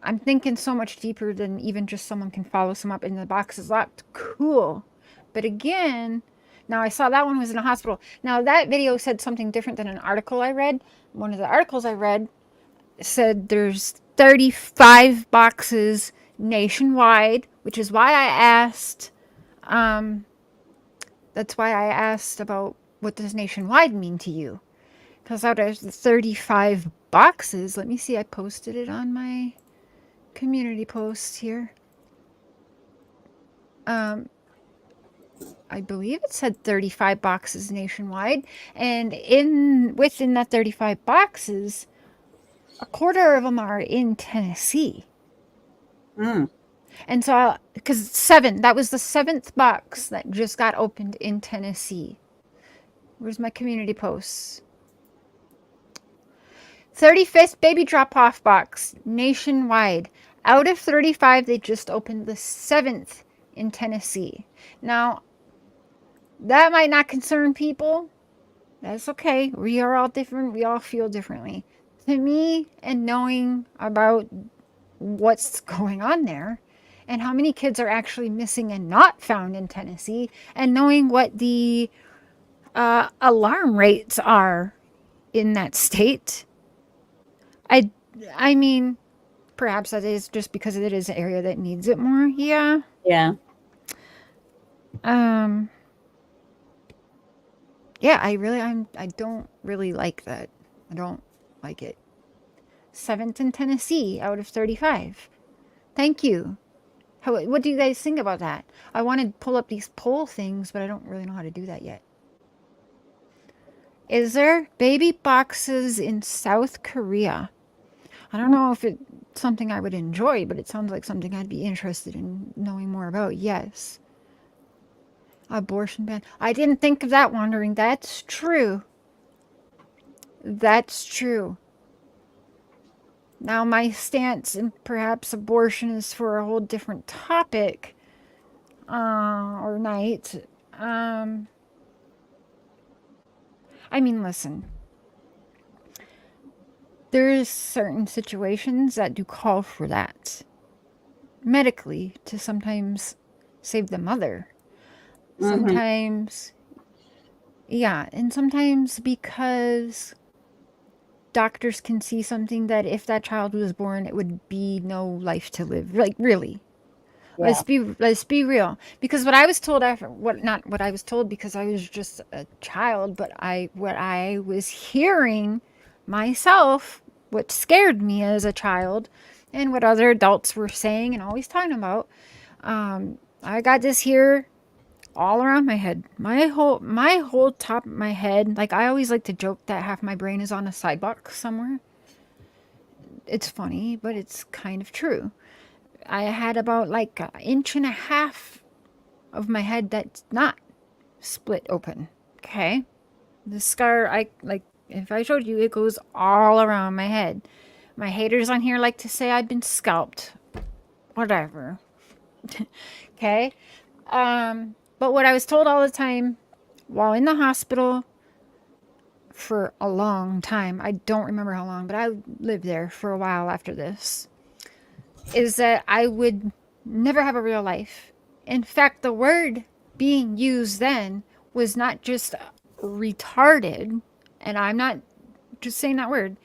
I'm thinking so much deeper than even just someone can follow some up and the box is locked. Cool. But again, now I saw that one was in a hospital. Now that video said something different than an article I read. One of the articles I read said there's 35 boxes nationwide, which is why I asked, that's why I asked about what does nationwide mean to you? Because out of the 35 boxes, let me see, I posted it on my community post here. I believe it said 35 boxes nationwide, and within that 35 boxes, a quarter of them are in Tennessee. And so, because that was the 7th box that just got opened in Tennessee. Where's my community posts? 35th baby drop-off box nationwide. Out of 35, they just opened the 7th in Tennessee. Now, that might not concern people. That's okay. We are all different. We all feel differently. To me, and knowing about what's going on there and how many kids are actually missing and not found in Tennessee, and knowing what the alarm rates are in that state, I mean, perhaps that is just because it is an area that needs it more. Yeah. Yeah. Yeah, I don't really like that. I don't like it. 7th in Tennessee out of 35. Thank you. What do you guys think about that? I want to pull up these poll things, but I don't really know how to do that yet. Is there baby boxes in South Korea? I don't know if it's something I would enjoy, but it sounds like something I'd be interested in knowing more about. Yes. Abortion ban. I didn't think of that, Wandering. That's true. That's true. Now, my stance in perhaps abortion is for a whole different topic or night. I mean, listen. There's certain situations that do call for that medically to sometimes save the mother. Sometimes, yeah, and sometimes because doctors can see something that if that child was born, it would be no life to live. Like, really. Yeah. Let's be real. Because what I was told not what I was told because I was just a child, but what I was hearing myself, what scared me as a child, and what other adults were saying and always talking about, I got this here all around my head, my whole top of my head. Like, I always like to joke that half my brain is on a sidewalk somewhere. It's funny, but it's kind of true. I had about like 1.5 inches of my head that's not split open. Okay, the scar, if I showed you, it goes all around my head. My haters on here like to say I've been scalped. Whatever. Okay. But what I was told all the time while in the hospital for a long time, I don't remember how long, but I lived there for a while after this, is that I would never have a real life. In fact, the word being used then was not just retarded, and I'm not just saying that word.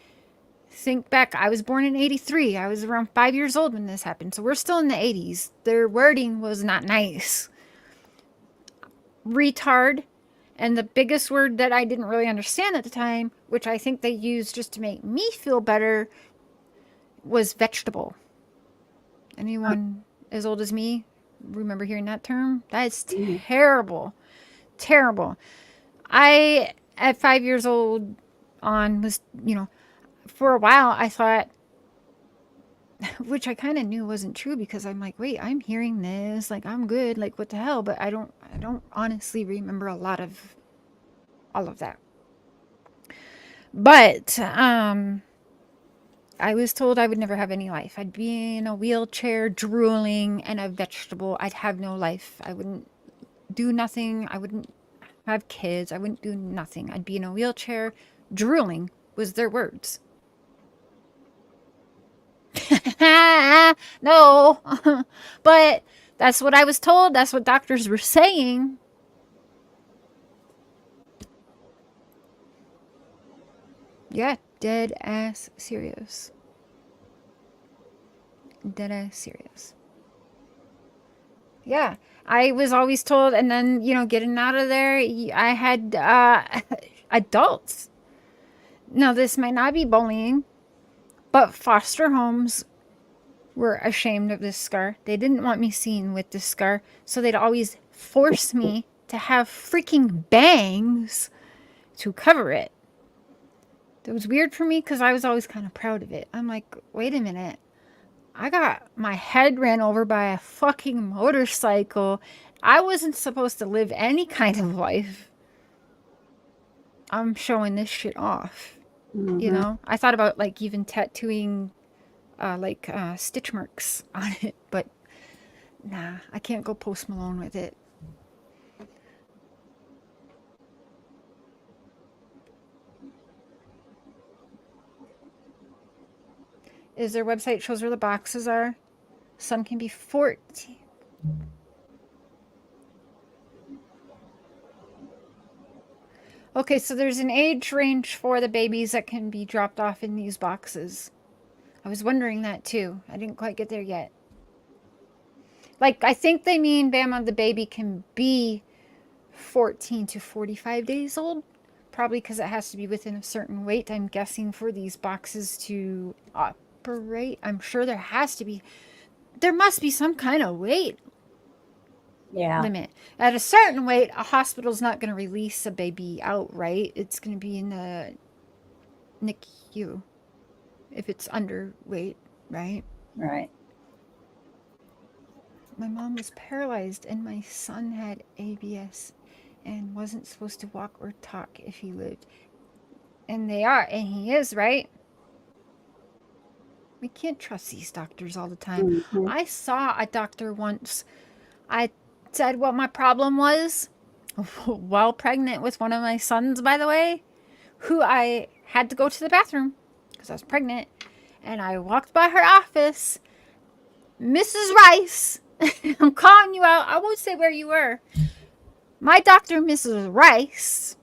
Think back, I was born in 83. I was around 5 years old when this happened, so we're still in the 80s. Their wording was not nice. Retard, and the biggest word that I didn't really understand at the time, which I think they used just to make me feel better, was vegetable. Anyone as old as me remember hearing that term? That's terrible. Terrible. I, at 5 years old on, was, for a while I thought, which I kind of knew wasn't true, because I'm like, wait, I'm hearing this, like, I'm good, like, what the hell? But I don't honestly remember a lot of all of that. But I was told I would never have any life. I'd be in a wheelchair, drooling, and a vegetable. I'd have no life. I wouldn't do nothing. I wouldn't have kids. I wouldn't do nothing. I'd be in a wheelchair, drooling, was their words. No. But that's what I was told. That's what doctors were saying. Yeah, dead ass serious. Dead ass serious. Yeah, I was always told, and then, getting out of there, I had adults. Now, this might not be bullying, but foster homes were ashamed of this scar. They didn't want me seen with this scar, so they'd always force me to have freaking bangs to cover it. It was weird for me because I was always kind of proud of it. I'm like, wait a minute. I got my head ran over by a fucking motorcycle. I wasn't supposed to live any kind of life. I'm showing this shit off. I thought about even tattooing stitch marks on it, but nah, I can't go Post Malone with it. Is their website shows where the boxes are? Some can be 14. Okay, so there's an age range for the babies that can be dropped off in these boxes. I was wondering that too. I didn't quite get there yet. I think they mean, Bama, the baby can be 14 to 45 days old. Probably because it has to be within a certain weight, I'm guessing, for these boxes to operate. I'm sure there must be some kind of weight limit. At a certain weight, a hospital's not going to release a baby outright. It's going to be in the NICU if it's underweight, right? Right. My mom was paralyzed and my son had ABS and wasn't supposed to walk or talk if he lived. And he is, right? We can't trust these doctors all the time. I saw a doctor once. I said what my problem was while pregnant with one of my sons, by the way, who I had to go to the bathroom because I was pregnant. And I walked by her office. Mrs. Rice, I'm calling you out. I won't say where you were. My doctor, Mrs. Rice,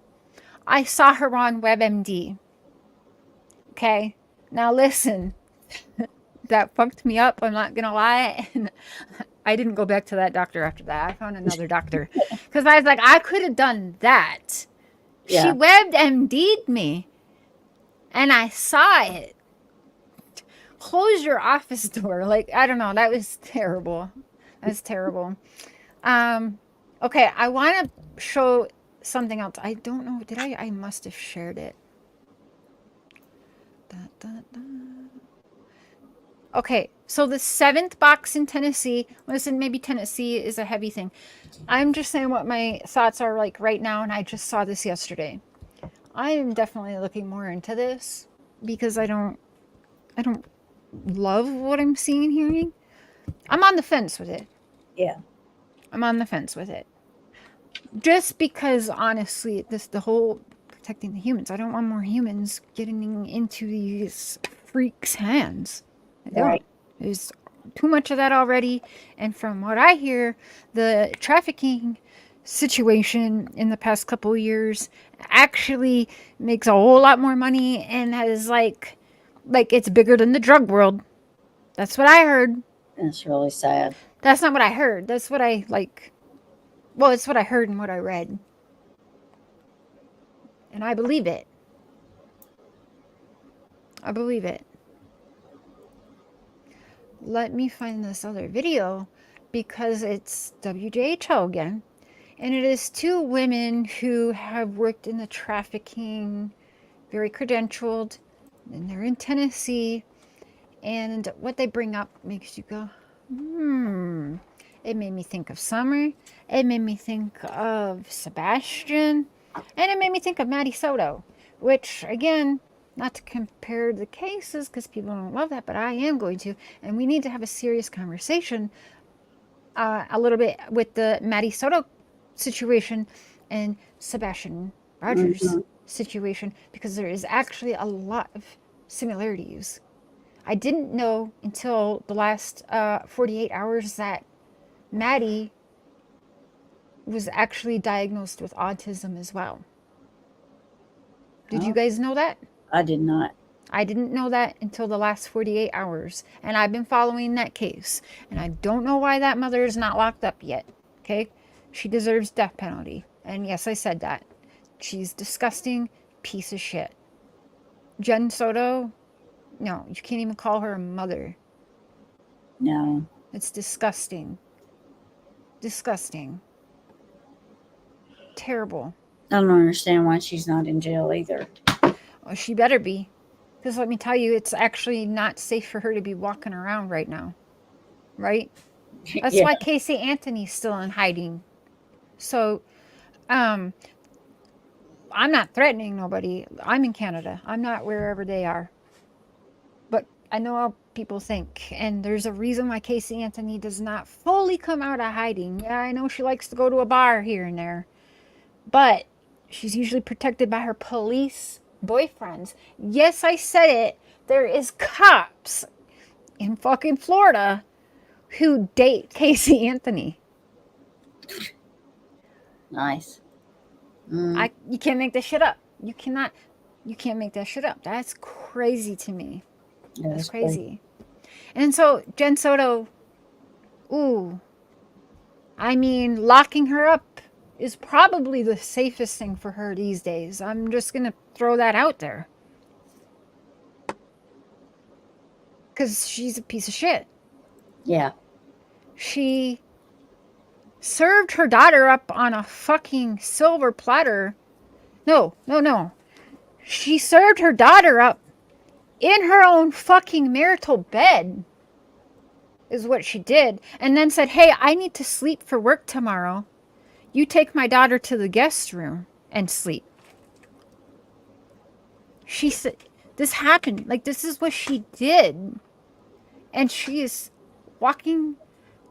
I saw her on WebMD. Okay? Now listen. That fucked me up, I'm not gonna lie. And I didn't go back to that doctor after that. I found another doctor. Because I was like, I could have done that. Yeah. She WebMD'd me. And I saw it. Close your office door. I don't know. That was terrible. That was terrible. Okay, I want to show something else. I don't know. Did I? I must have shared it. Okay, so the 7th box in Tennessee. Listen, maybe Tennessee is a heavy thing. I'm just saying what my thoughts are right now, and I just saw this yesterday. I am definitely looking more into this because I don't love what I'm seeing and hearing. I'm on the fence with it. Yeah. I'm on the fence with it. Just because, honestly, the whole protecting the humans. I don't want more humans getting into these freaks' hands. Right. There's too much of that already. And from what I hear, the trafficking situation in the past couple of years actually makes a whole lot more money and has like it's bigger than the drug world. That's what I heard. That's really sad. That's not what I heard. That's what I well, it's what I heard and what I read. And I believe it. I believe it. Let me find this other video because it's WJHL again. And it is 2 women who have worked in the trafficking, very credentialed, and they're in Tennessee. And what they bring up makes you go, It made me think of Summer. It made me think of Sebastian. And it made me think of Maddie Soto, which, again, not to compare the cases because people don't love that, but I am going to. And we need to have a serious conversation a little bit with the Maddie Soto situation and Sebastian Rogers situation because there is actually a lot of similarities. I didn't know until the last 48 hours that Maddie was actually diagnosed with autism as well. Did you guys know that? I did not. I didn't know that until the last 48 hours, and I've been following that case, and I don't know why that mother is not locked up yet, okay? She deserves death penalty, and yes, I said that. She's disgusting piece of shit. Jen Soto, no, you can't even call her a mother. No. It's disgusting. Disgusting. Terrible. I don't understand why she's not in jail either. Well, she better be. Because let me tell you, it's actually not safe for her to be walking around right now. Right? That's Yeah. why Casey Anthony's still in hiding. So, I'm not threatening nobody. I'm in Canada. I'm not wherever they are. But I know how people think. And there's a reason why Casey Anthony does not fully come out of hiding. Yeah, I know she likes to go to a bar here and there. But she's usually protected by her police boyfriends. Yes, I said it. There is cops in fucking Florida who date Casey Anthony. Nice. You can't make this shit up. You can't make that shit up. That's crazy to me. Yeah, That's crazy. And so Jen Soto, ooh, I mean, locking her up is probably the safest thing for her these days. I'm just gonna throw that out there. Because she's a piece of shit. Yeah. She served her daughter up on a fucking silver platter. No. She served her daughter up in her own fucking marital bed, is what she did. And then said, hey, I need to sleep for work tomorrow. You take my daughter to the guest room and sleep. She said, this happened. Like, this is what she did. And she is walking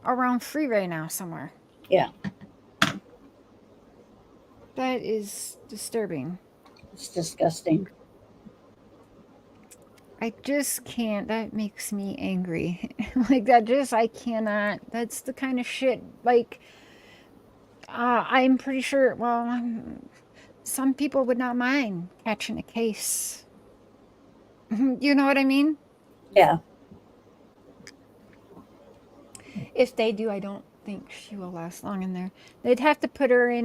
around free right now somewhere. Yeah. That is disturbing. It's disgusting. I just can't. That makes me angry. Like, I cannot. That's the kind of shit, like, I'm pretty sure, well, some people would not mind catching a case. You know what I mean? Yeah. If they do, I don't think she will last long in there. They'd have to put her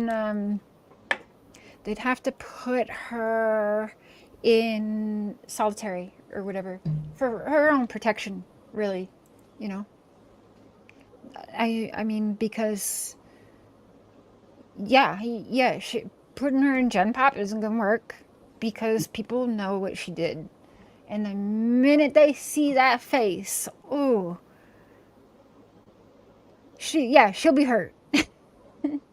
in, solitary or whatever for her own protection, really, you know? I mean, because, yeah, putting her in Gen Pop isn't gonna work because people know what she did. And the minute they see that face, ooh, she'll be hurt.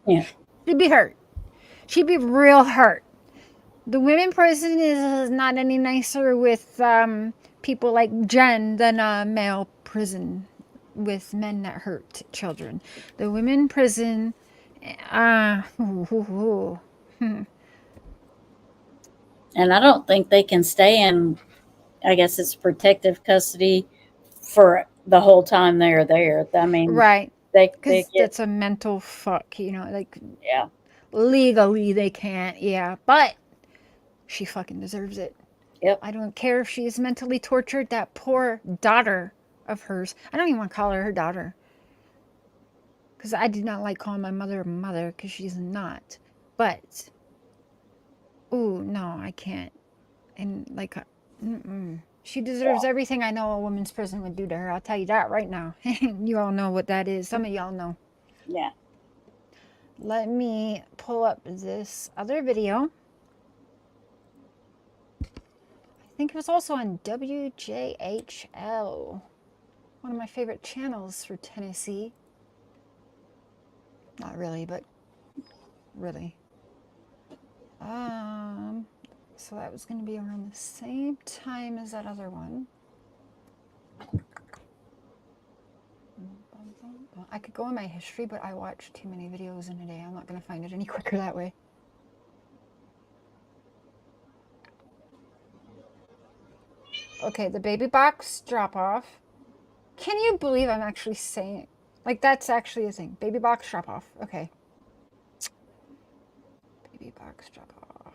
Yeah. She'll be hurt. She'd be real hurt. The women prison is not any nicer with people like Jen than a male prison with men that hurt children. The women prison, And I don't think they can stay in, I guess it's protective custody for the whole time they're there. I mean, right? Because that's a mental fuck, you know, like, yeah. legally they can't, yeah, but she fucking deserves it. Yep. I don't care if she is mentally tortured. That poor daughter of hers. I don't even want to call her daughter. Because I do not like calling my mother a mother because she's not. But, ooh, no, I can't. And, like, she deserves everything I know a woman's prison would do to her. I'll tell you that right now. You all know what that is. Some of y'all know. Yeah. Let me pull up this other video. I think it was also on WJHL, one of my favorite channels for Tennessee. Not really, but really. So that was going to be around the same time as that other one. I could go in my history, but I watch too many videos in a day. I'm not going to find it any quicker that way. Okay, the baby box drop off. Can you believe I'm actually saying it? Like, that's actually a thing. Baby box drop off. Okay. Baby box drop off.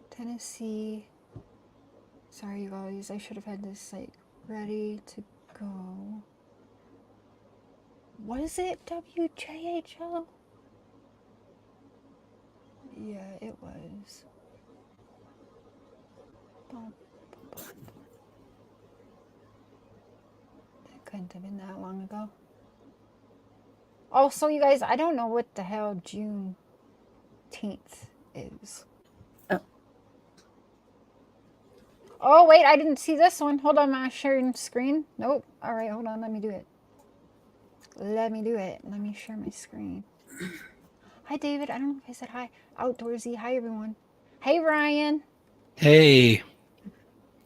Tennessee. Sorry, you guys. I should have had this, like, ready to go. Was it WJHL? Yeah, it was. Bum, bum, bum. That couldn't have been that long ago. Also, you guys, I don't know what the hell Juneteenth is. Oh, wait, I didn't see this one. Hold on, my sharing screen. Nope. All right, hold on. Let me do it. Let me do it. Let me share my screen. Hi, David. I don't know if I said hi. Outdoorsy. Hi, everyone. Hey, Ryan. Hey,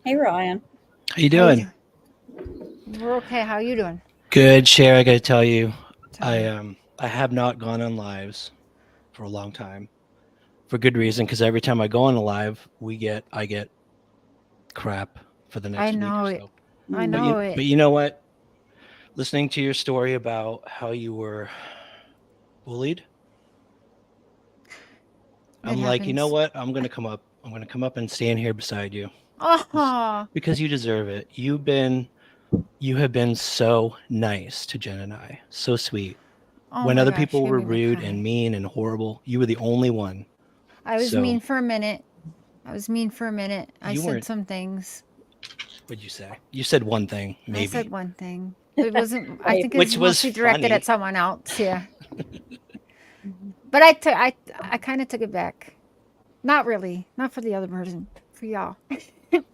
Hey, Ryan. how you doing? We're okay. How you doing? Good, Cher. I got to tell you, I have not gone on lives for a long time, for good reason. Because every time I go on a live, I get crap for the next I know week or it. so. I know it. But you know what? Listening to your story about how you were bullied, I'm like, you know what? I'm gonna come up. I'm gonna come up and stand here beside you because you deserve it. You have been so nice to Jen and I, so sweet. Oh When my other gosh, people you were made me rude cry. and mean and horrible, you were the only one. I was So mean for a minute. I you said weren't. some things. What'd you say? You said one thing, I said maybe, one thing. It wasn't. I think it was which was mostly directed at funny. someone else. Yeah. But I kind of took it back. Not really. Not for the other person. For y'all.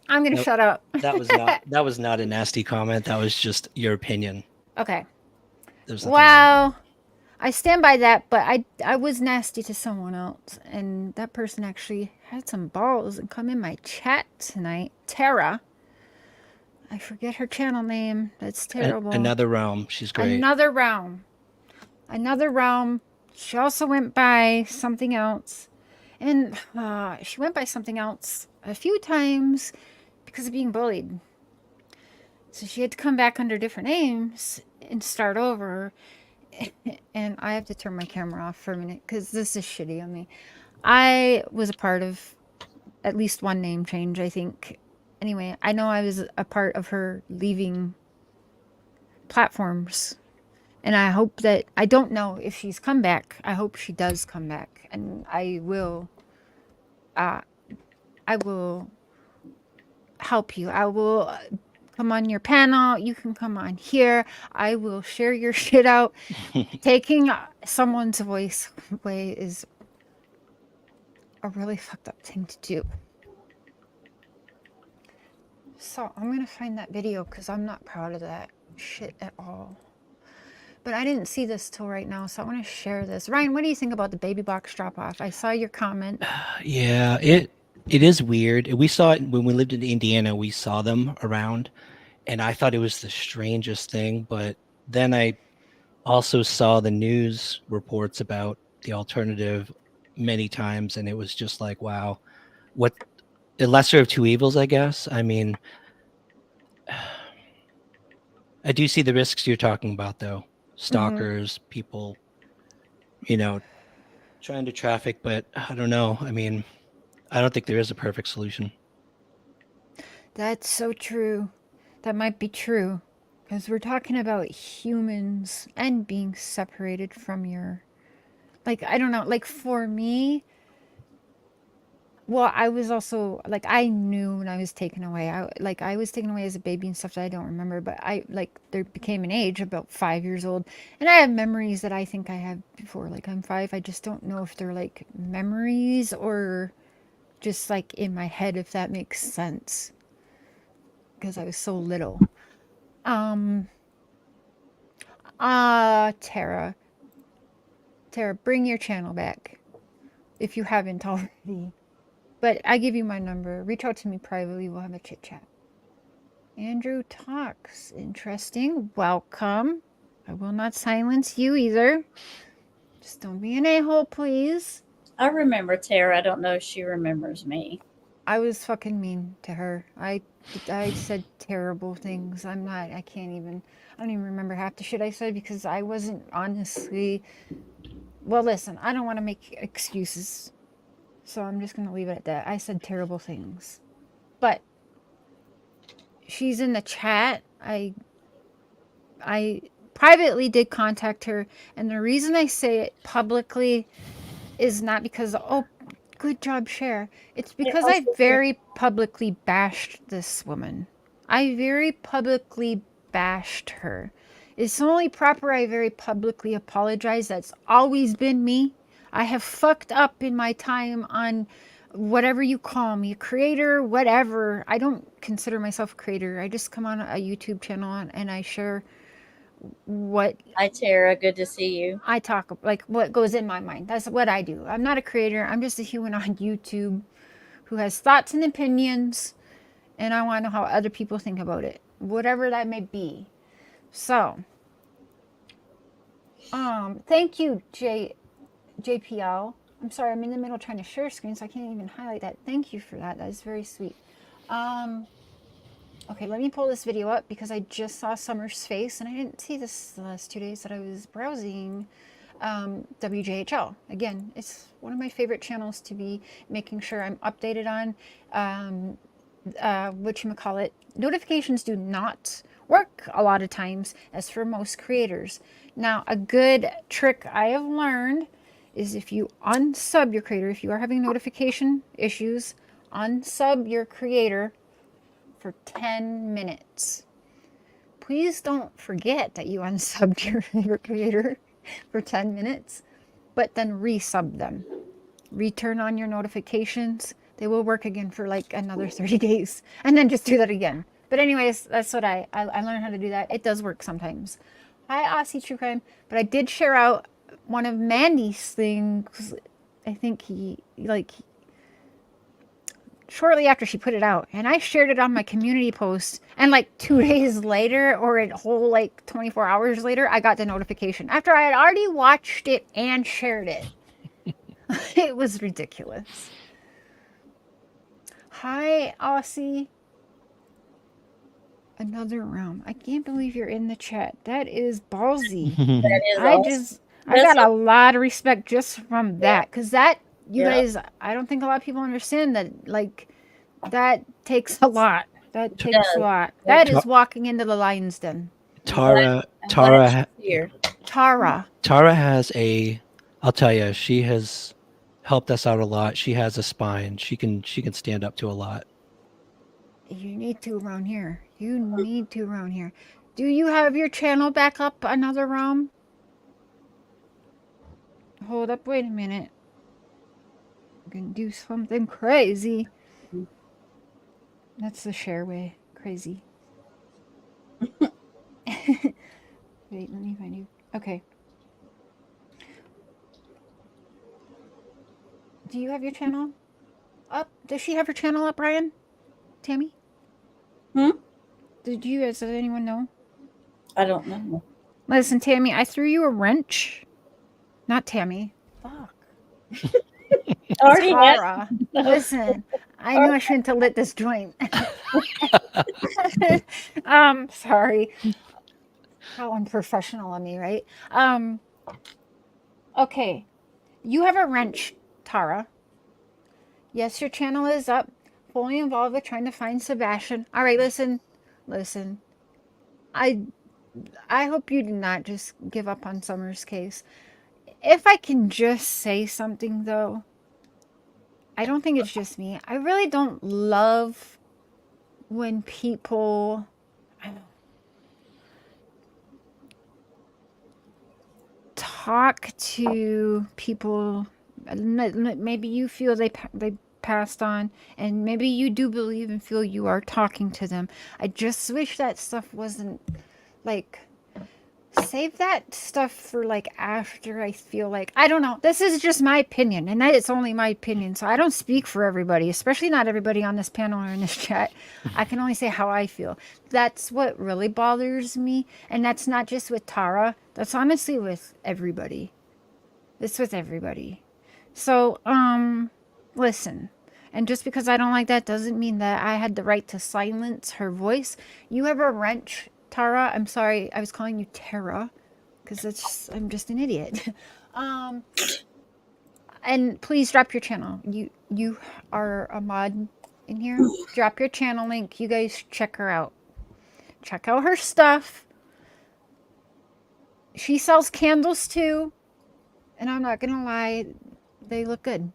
I'm gonna No, shut up. that was not a nasty comment. That was just your opinion. Okay. There's nothing wrong. Well, I stand by that, but I was nasty to someone else, and that person actually had some balls and come in my chat tonight. Tara. I forget her channel name. That's terrible. Another realm. She's great. Another realm. Another realm. She also went by something else. And she went by something else a few times because of being bullied. So she had to come back under different names and start over. And I have to turn my camera off for a minute because this is shitty on me. I was a part of at least one name change, I think. Anyway, I know I was a part of her leaving platforms. And I hope that, I don't know if she's come back. I hope she does come back. And I will help you. I will come on your panel. You can come on here. I will share your shit out. Taking someone's voice away is a really fucked up thing to do. So I'm going to find that video because I'm not proud of that shit at all. But I didn't see this till right now, so I want to share this. Ryan, what do you think about the baby box drop off? I saw your comment. Yeah, it is weird. We saw it when we lived in Indiana. We saw them around, and I thought it was the strangest thing. But then I also saw the news reports about the alternative many times, and it was just like, wow, what the lesser of two evils, I guess. I mean, I do see the risks you're talking about, though. Stalkers, people, trying to traffic, but I don't know. I mean, I don't think there is a perfect solution. That's so true. That might be true. Because we're talking about humans and being separated from your... Like, I don't know. Like, for me... Well, I was also... Like, I knew when I was taken away. I was taken away as a baby and stuff that I don't remember. But there became an age, about 5 years old. And I have memories that I think I have before. Like, I'm 5. I just don't know if they're, like, memories or just, like, in my head, if that makes sense. Because I was so little. Tara. Tara, bring your channel back. If you haven't already. But I give you my number. Reach out to me privately. We'll have a chit chat. Andrew talks. Interesting. Welcome. I will not silence you either. Just don't be an a-hole, please. I remember Tara. I don't know if she remembers me. I was fucking mean to her. I said terrible things. I don't even remember half the shit I said because I wasn't honestly, well, listen, I don't want to make excuses. So I'm just going to leave it at that. I said terrible things. But she's in the chat. I privately did contact her, and the reason I say it publicly is not because, oh, good job, Cher. It's because I very publicly bashed this woman. I very publicly bashed her. It's only proper I very publicly apologize. That's always been me. I have fucked up in my time on whatever you call me, a creator, whatever. I don't consider myself a creator. I just come on a YouTube channel and I share what Hi, Tara. Good to see you. I talk, like what goes in my mind. That's what I do. I'm not a creator. I'm just a human on YouTube who has thoughts and opinions, and I want to know how other people think about it, whatever that may be. So, thank you, JPL. I'm sorry, I'm in the middle trying to share screen, so I can't even highlight that. Thank you for that. That is very sweet. Okay, let me pull this video up because I just saw Summer's face and I didn't see this the last 2 days that I was browsing WJHL. Again, it's one of my favorite channels to be making sure I'm updated on. Whatchamacallit, notifications do not work a lot of times, as for most creators. Now, a good trick I have learned is if you unsub your creator, if you are having notification issues, unsub your creator for 10 minutes. Please don't forget that you unsubbed your creator for 10 minutes, but then resub them. Return on your notifications. They will work again for like another 30 days, and then just do that again. But anyways, that's what I learned how to do that. It does work sometimes. Hi, Aussie True Crime. But I did share out one of Mandy's things. I think shortly after she put it out, and I shared it on my community post, and like 2 days later, or a whole like 24 hours later, I got the notification after I had already watched it and shared it. It was ridiculous. Hi, Aussie. Another round. I can't believe you're in the chat. That is ballsy. That is awesome. I got a lot of respect just from that, because that, you guys, I don't think a lot of people understand that, like, that takes a lot. That takes a lot. That is walking into the lion's den. Tara has I'll tell you, she has helped us out a lot. She has a spine. She can stand up to a lot. You need to around here. You need to around here. Do you have your channel back up another round? Hold up, wait a minute. I'm gonna do something crazy. That's the share way. Crazy. Wait, let me find you. Okay. Do you have your channel up? Does she have her channel up, Brian? Tammy? Does anyone know? I don't know. Listen, Tammy, I threw you a wrench. Not Tammy. Fuck. Tara. Listen, I knew I shouldn't have lit this joint. Sorry. How unprofessional of me, right? Okay. You have a wrench, Tara. Yes, your channel is up. Fully involved with trying to find Sebastian. All right, listen. I hope you do not just give up on Summer's case. If I can just say something, though, I don't think it's just me. I really don't love when people, talk to people. Maybe you feel they passed on, and maybe you do believe and feel you are talking to them. I just wish that stuff wasn't like, save that stuff for like after I feel like, I don't know. This is just my opinion, and that it's only my opinion. So I don't speak for everybody, especially not everybody on this panel or in this chat. I can only say how I feel. That's what really bothers me. And that's not just with Tara. That's honestly with everybody. It's with everybody. So, listen. And just because I don't like that doesn't mean that I had the right to silence her voice. You have a wrench, Tara. I'm sorry, I was calling you Tara because I'm just an idiot. And please drop your channel. You are a mod in here. Drop your channel link. You guys check her out. Check out her stuff. She sells candles too. And I'm not gonna lie, they look good.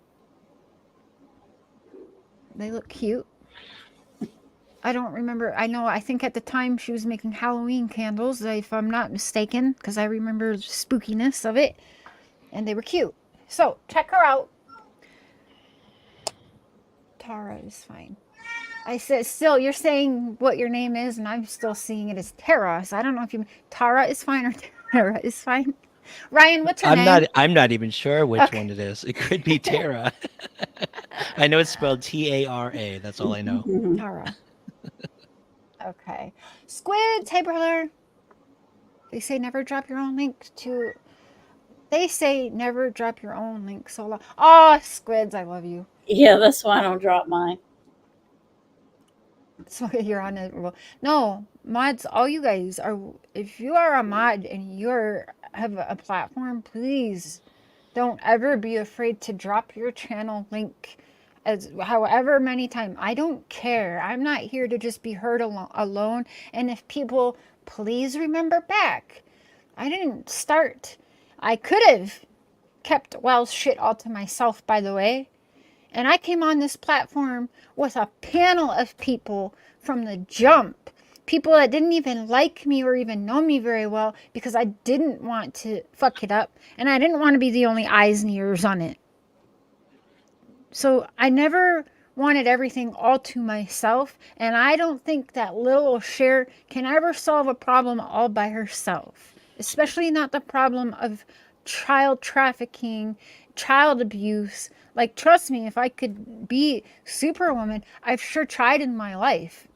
They look cute. I don't remember. I think at the time she was making Halloween candles, if I'm not mistaken, because I remember the spookiness of it. And they were cute. So, check her out. Tara is fine. I said, still, you're saying what your name is, and I'm still seeing it as Tara. So I don't know if you Tara is fine or Tara is fine. Ryan, what's her name? I'm not even sure which one it is. It could be Tara. I know it's spelled T-A-R-A. That's all I know. Tara. Okay. Squids, hey brother. They say never drop your own link to. They say never drop your own link so long. Oh, Squids, I love you. Yeah, that's why I don't drop mine. So you're on a no mods. All you guys are. If you are a mod and have a platform, please don't ever be afraid to drop your channel link, as however many times. I don't care. I'm not here to just be heard alone. And if people, please remember back. I didn't start. I could have kept Wells shit all to myself, by the way. And I came on this platform with a panel of people from the jump. People that didn't even like me or even know me very well because I didn't want to fuck it up. And I didn't want to be the only eyes and ears on it. So I never wanted everything all to myself. And I don't think that little Cher can ever solve a problem all by herself. Especially not the problem of child trafficking, child abuse. Like, trust me, if I could be Superwoman, I've sure tried in my life.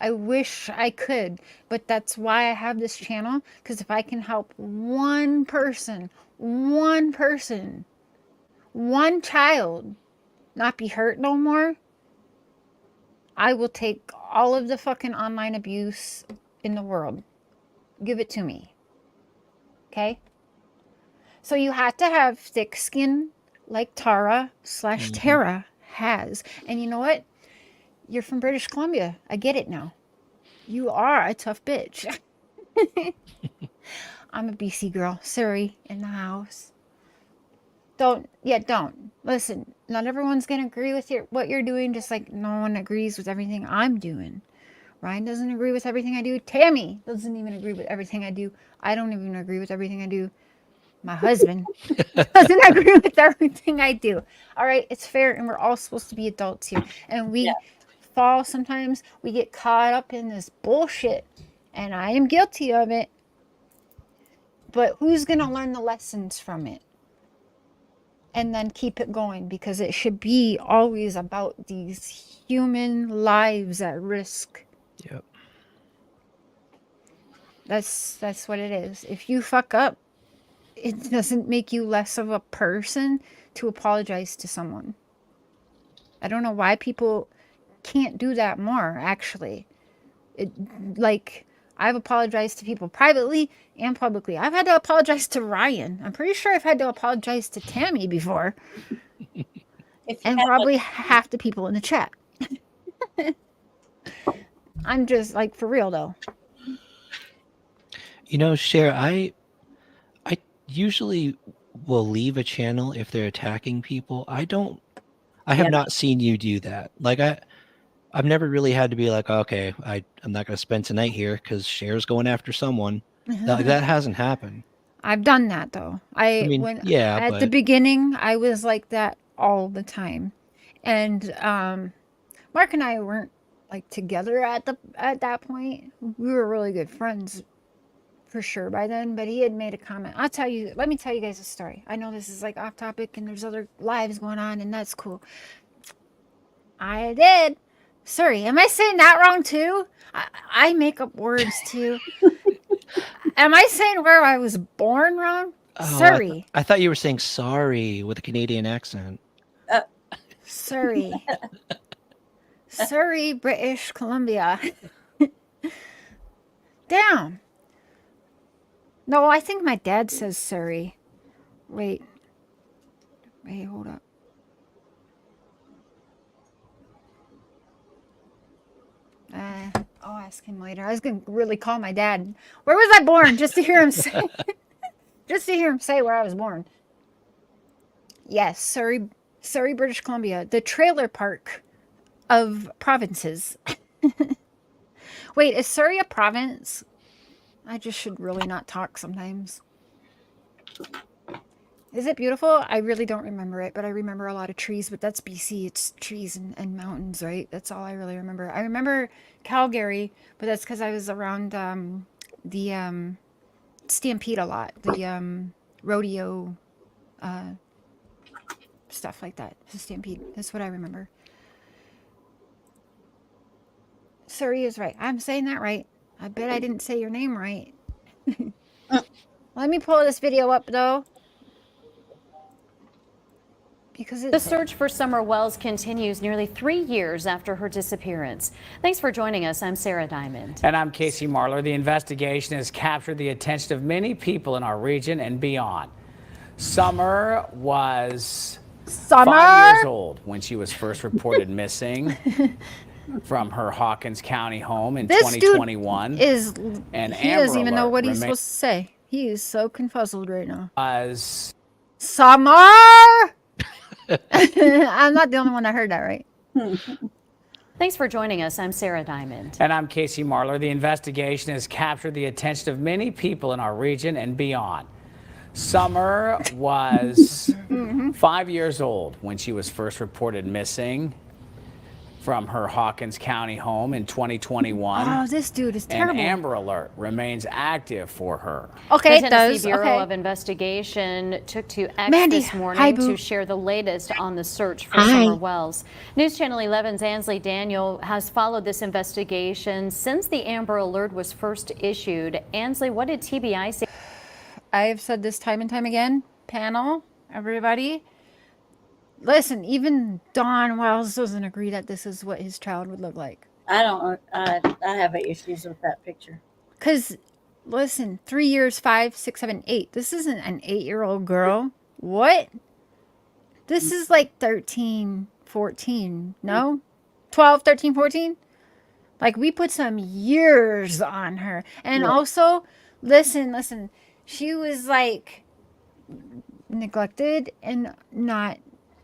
I wish I could, but that's why I have this channel, because if I can help one person, one child not be hurt no more, I will take all of the fucking online abuse in the world. Give it to me. Okay? So you have to have thick skin like Tara/Tara has. And you know what? You're from British Columbia. I get it now. You are a tough bitch. I'm a BC girl. Surrey in the house. Don't. Listen, not everyone's going to agree with what you're doing, just like no one agrees with everything I'm doing. Ryan doesn't agree with everything I do. Tammy doesn't even agree with everything I do. I don't even agree with everything I do. My husband doesn't agree with everything I do. All right, it's fair, and we're all supposed to be adults here. And we fall sometimes. We get caught up in this bullshit, and I am guilty of it. But who's going to learn the lessons from it? And then keep it going, because it should be always about these human lives at risk. Yep. That's what it is. If you fuck up, it doesn't make you less of a person to apologize to someone. I don't know why people can't do that more, actually. I've apologized to people privately and publicly. I've had to apologize to Ryan. I'm pretty sure I've had to apologize to Tammy before. And probably half the people in the chat. I'm just, like, for real, though. You know, Cher, I usually will leave a channel if they're attacking people. I have not seen you do that. Like, I've never really had to be like, okay, I'm not going to spend tonight here because Cher's going after someone. That hasn't happened. I've done that, though. At the beginning, I was like that all the time. And Mark and I weren't, like, together at that point. We were really good friends for sure by then, but he had made a comment. Let me tell you guys a story. I know this is, like, off topic and there's other lives going on, and that's cool. I did. Sorry, am I saying that wrong too? I make up words too. Am I saying where I was born wrong? Oh, Surrey. I thought you were saying sorry with a Canadian accent. Surrey. Surrey, British Columbia. Damn. No, I think my dad says Surrey. Wait, hold up. I'll ask him later. I was gonna really call my dad. Where was I born? Just to hear him say, just to hear him say where I was born. Yes, Surrey, British Columbia, the trailer park of provinces. Wait, is Surrey a province? I just should really not talk sometimes. Is it beautiful? I really don't remember it, but I remember a lot of trees, but that's BC. It's trees and mountains, right? That's all I really remember. I remember Calgary, but that's because I was around the Stampede a lot. The rodeo stuff like that. The Stampede. That's what I remember. Surrey is right. I'm saying that right. I bet I didn't say your name right. Let me pull this video up, though. Because the search for Summer Wells continues nearly 3 years after her disappearance. Thanks for joining us. I'm Sarah Diamond. And I'm Casey Marlar. The investigation has captured the attention of many people in our region and beyond. Summer was 5 years old when she was first reported missing from her Hawkins County home in 2021. He doesn't even know what he's supposed to say. He is so confuzzled right now. Summer! I'm not the only one that heard that, right? Thanks for joining us. I'm Sarah Diamond. And I'm Casey Marlar. The investigation has captured the attention of many people in our region and beyond. Summer was 5 years old when she was first reported missing from her Hawkins County home in 2021. Oh, this dude is terrible. An Amber Alert remains active for her. Okay, the Tennessee Bureau of Investigation took to X this morning to share the latest on the search for Summer Wells. News Channel 11's Ansley Daniel has followed this investigation since the Amber Alert was first issued. Ansley, what did TBI say? I have said this time and time again. Panel, everybody. Listen, even Don Wells doesn't agree that this is what his child would look like. I have issues with that picture. Because, listen, 3 years, 5, 6, 7, 8. This isn't an 8-year-old girl. What? This is like 13, 14. No? 12, 13, 14? Like, we put some years on her. And also, listen. She was, like, neglected and not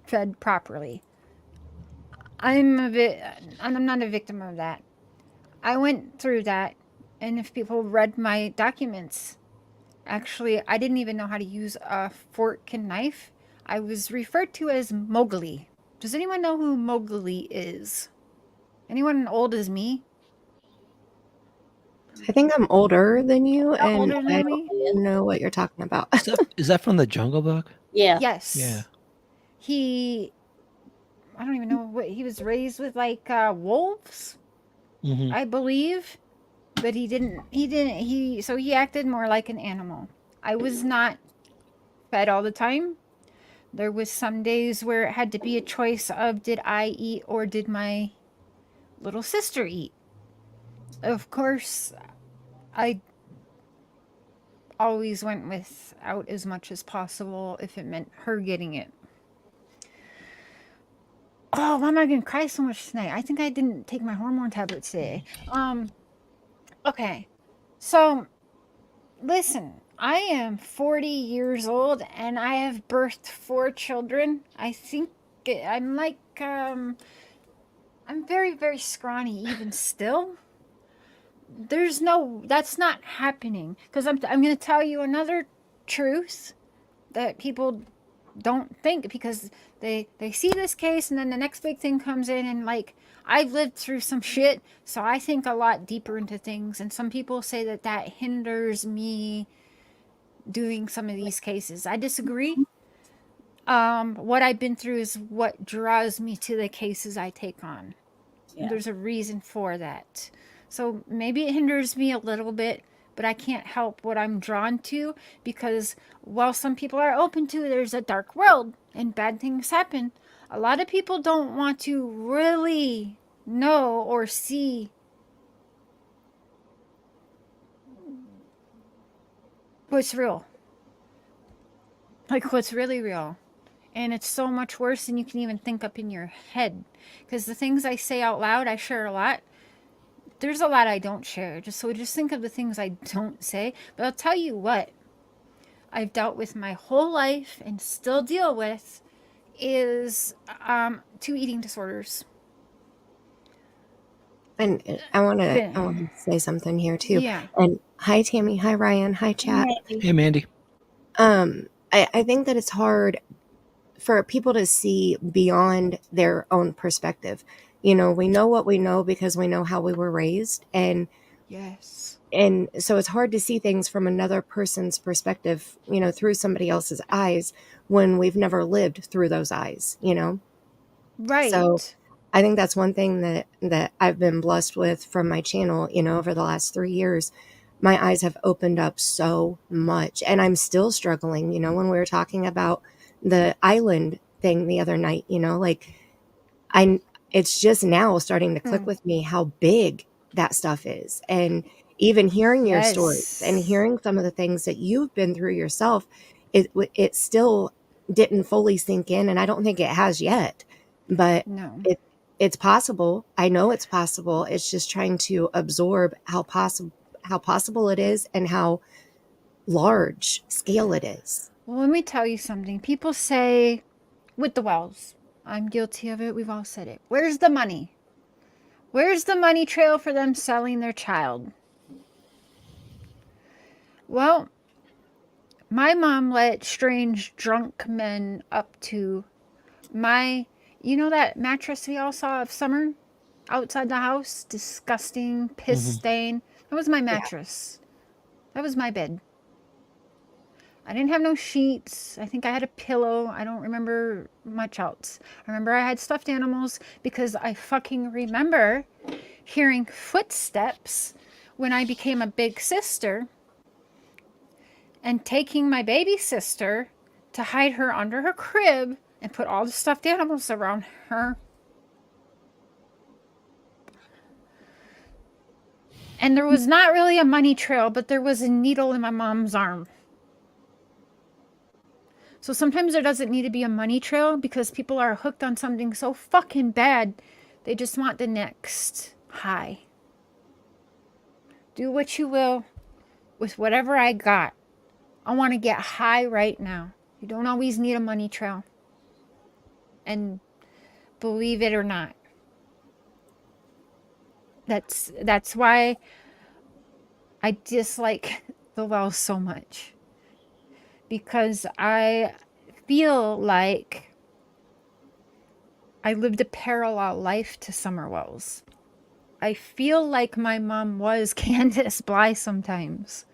fed properly. I'm not a victim of that. I went through that, and if people read my documents, actually, I didn't even know how to use a fork and knife. I was referred to as Mowgli. Does anyone know who Mowgli is? Anyone old as me? I think I'm older than you, and older than I me? don't know what you're talking about. Is that from the Jungle Book? Yeah. Yes. Yeah. I don't even know what he was raised with, like wolves, I believe, but he acted more like an animal. I was not fed all the time. There was some days where it had to be a choice of did I eat or did my little sister eat. Of course, I always went without as much as possible if it meant her getting it. Oh, why am I going to cry so much tonight? I think I didn't take my hormone tablets today. Okay. So, listen, I am 40 years old and I have birthed 4 children. I think I'm like, I'm very, very scrawny even still. That's not happening. Because I'm going to tell you another truth that people don't think, because they see this case and then the next big thing comes in, and like, I've lived through some shit, so I think a lot deeper into things, and some people say that hinders me doing some of these cases. I disagree. What I've been through is what draws me to the cases I take on. Yeah. There's a reason for that. So maybe it hinders me a little bit, but I can't help what I'm drawn to, because while some people are open to there's a dark world and bad things happen, A lot of people don't want to really know or see what's real. Like what's really real. And it's so much worse than you can even think up in your head. Because the things I say out loud, I share a lot. There's a lot I don't share. Just think of the things I don't say. But I'll tell you what I've dealt with my whole life and still deal with is 2 eating disorders. And I want to say something here too. Yeah. And hi, Tammy. Hi, Ryan. Hi, chat. Hey, Mandy. I think that it's hard for people to see beyond their own perspective. You know, we know what we know because we know how we were raised. And yes. And so it's hard to see things from another person's perspective, you know, through somebody else's eyes when we've never lived through those eyes, you know? Right. So I think that's one thing that I've been blessed with from my channel, you know, over the last 3 years. My eyes have opened up so much, and I'm still struggling, you know, when we were talking about the island thing the other night, you know, like it's just now starting to click with me how big that stuff is. And even hearing your stories and hearing some of the things that you've been through yourself, it still didn't fully sink in, and I don't think it has yet. But it's possible. I know it's possible. It's just trying to absorb how possible it is and how large scale it is. Well, let me tell you something. People say with the wells, I'm guilty of it. We've all said it. Where's the money? Where's the money trail for them selling their child? Well, my mom let strange drunk men up to you know that mattress we all saw of Summer outside the house? Disgusting, piss stain. That was my mattress. That was my bed. I didn't have no sheets. I think I had a pillow. I don't remember much else. I remember I had stuffed animals because I fucking remember hearing footsteps when I became a big sister and taking my baby sister to hide her under her crib and put all the stuffed animals around her. And there was not really a money trail, but there was a needle in my mom's arm. So sometimes there doesn't need to be a money trail because people are hooked on something so fucking bad, they just want the next high. Do what you will with whatever I got. I want to get high right now. You don't always need a money trail. And believe it or not, that's why I dislike the well so much. Because I feel like I lived a parallel life to Summer Wells. I feel like my mom was Candace Bly sometimes.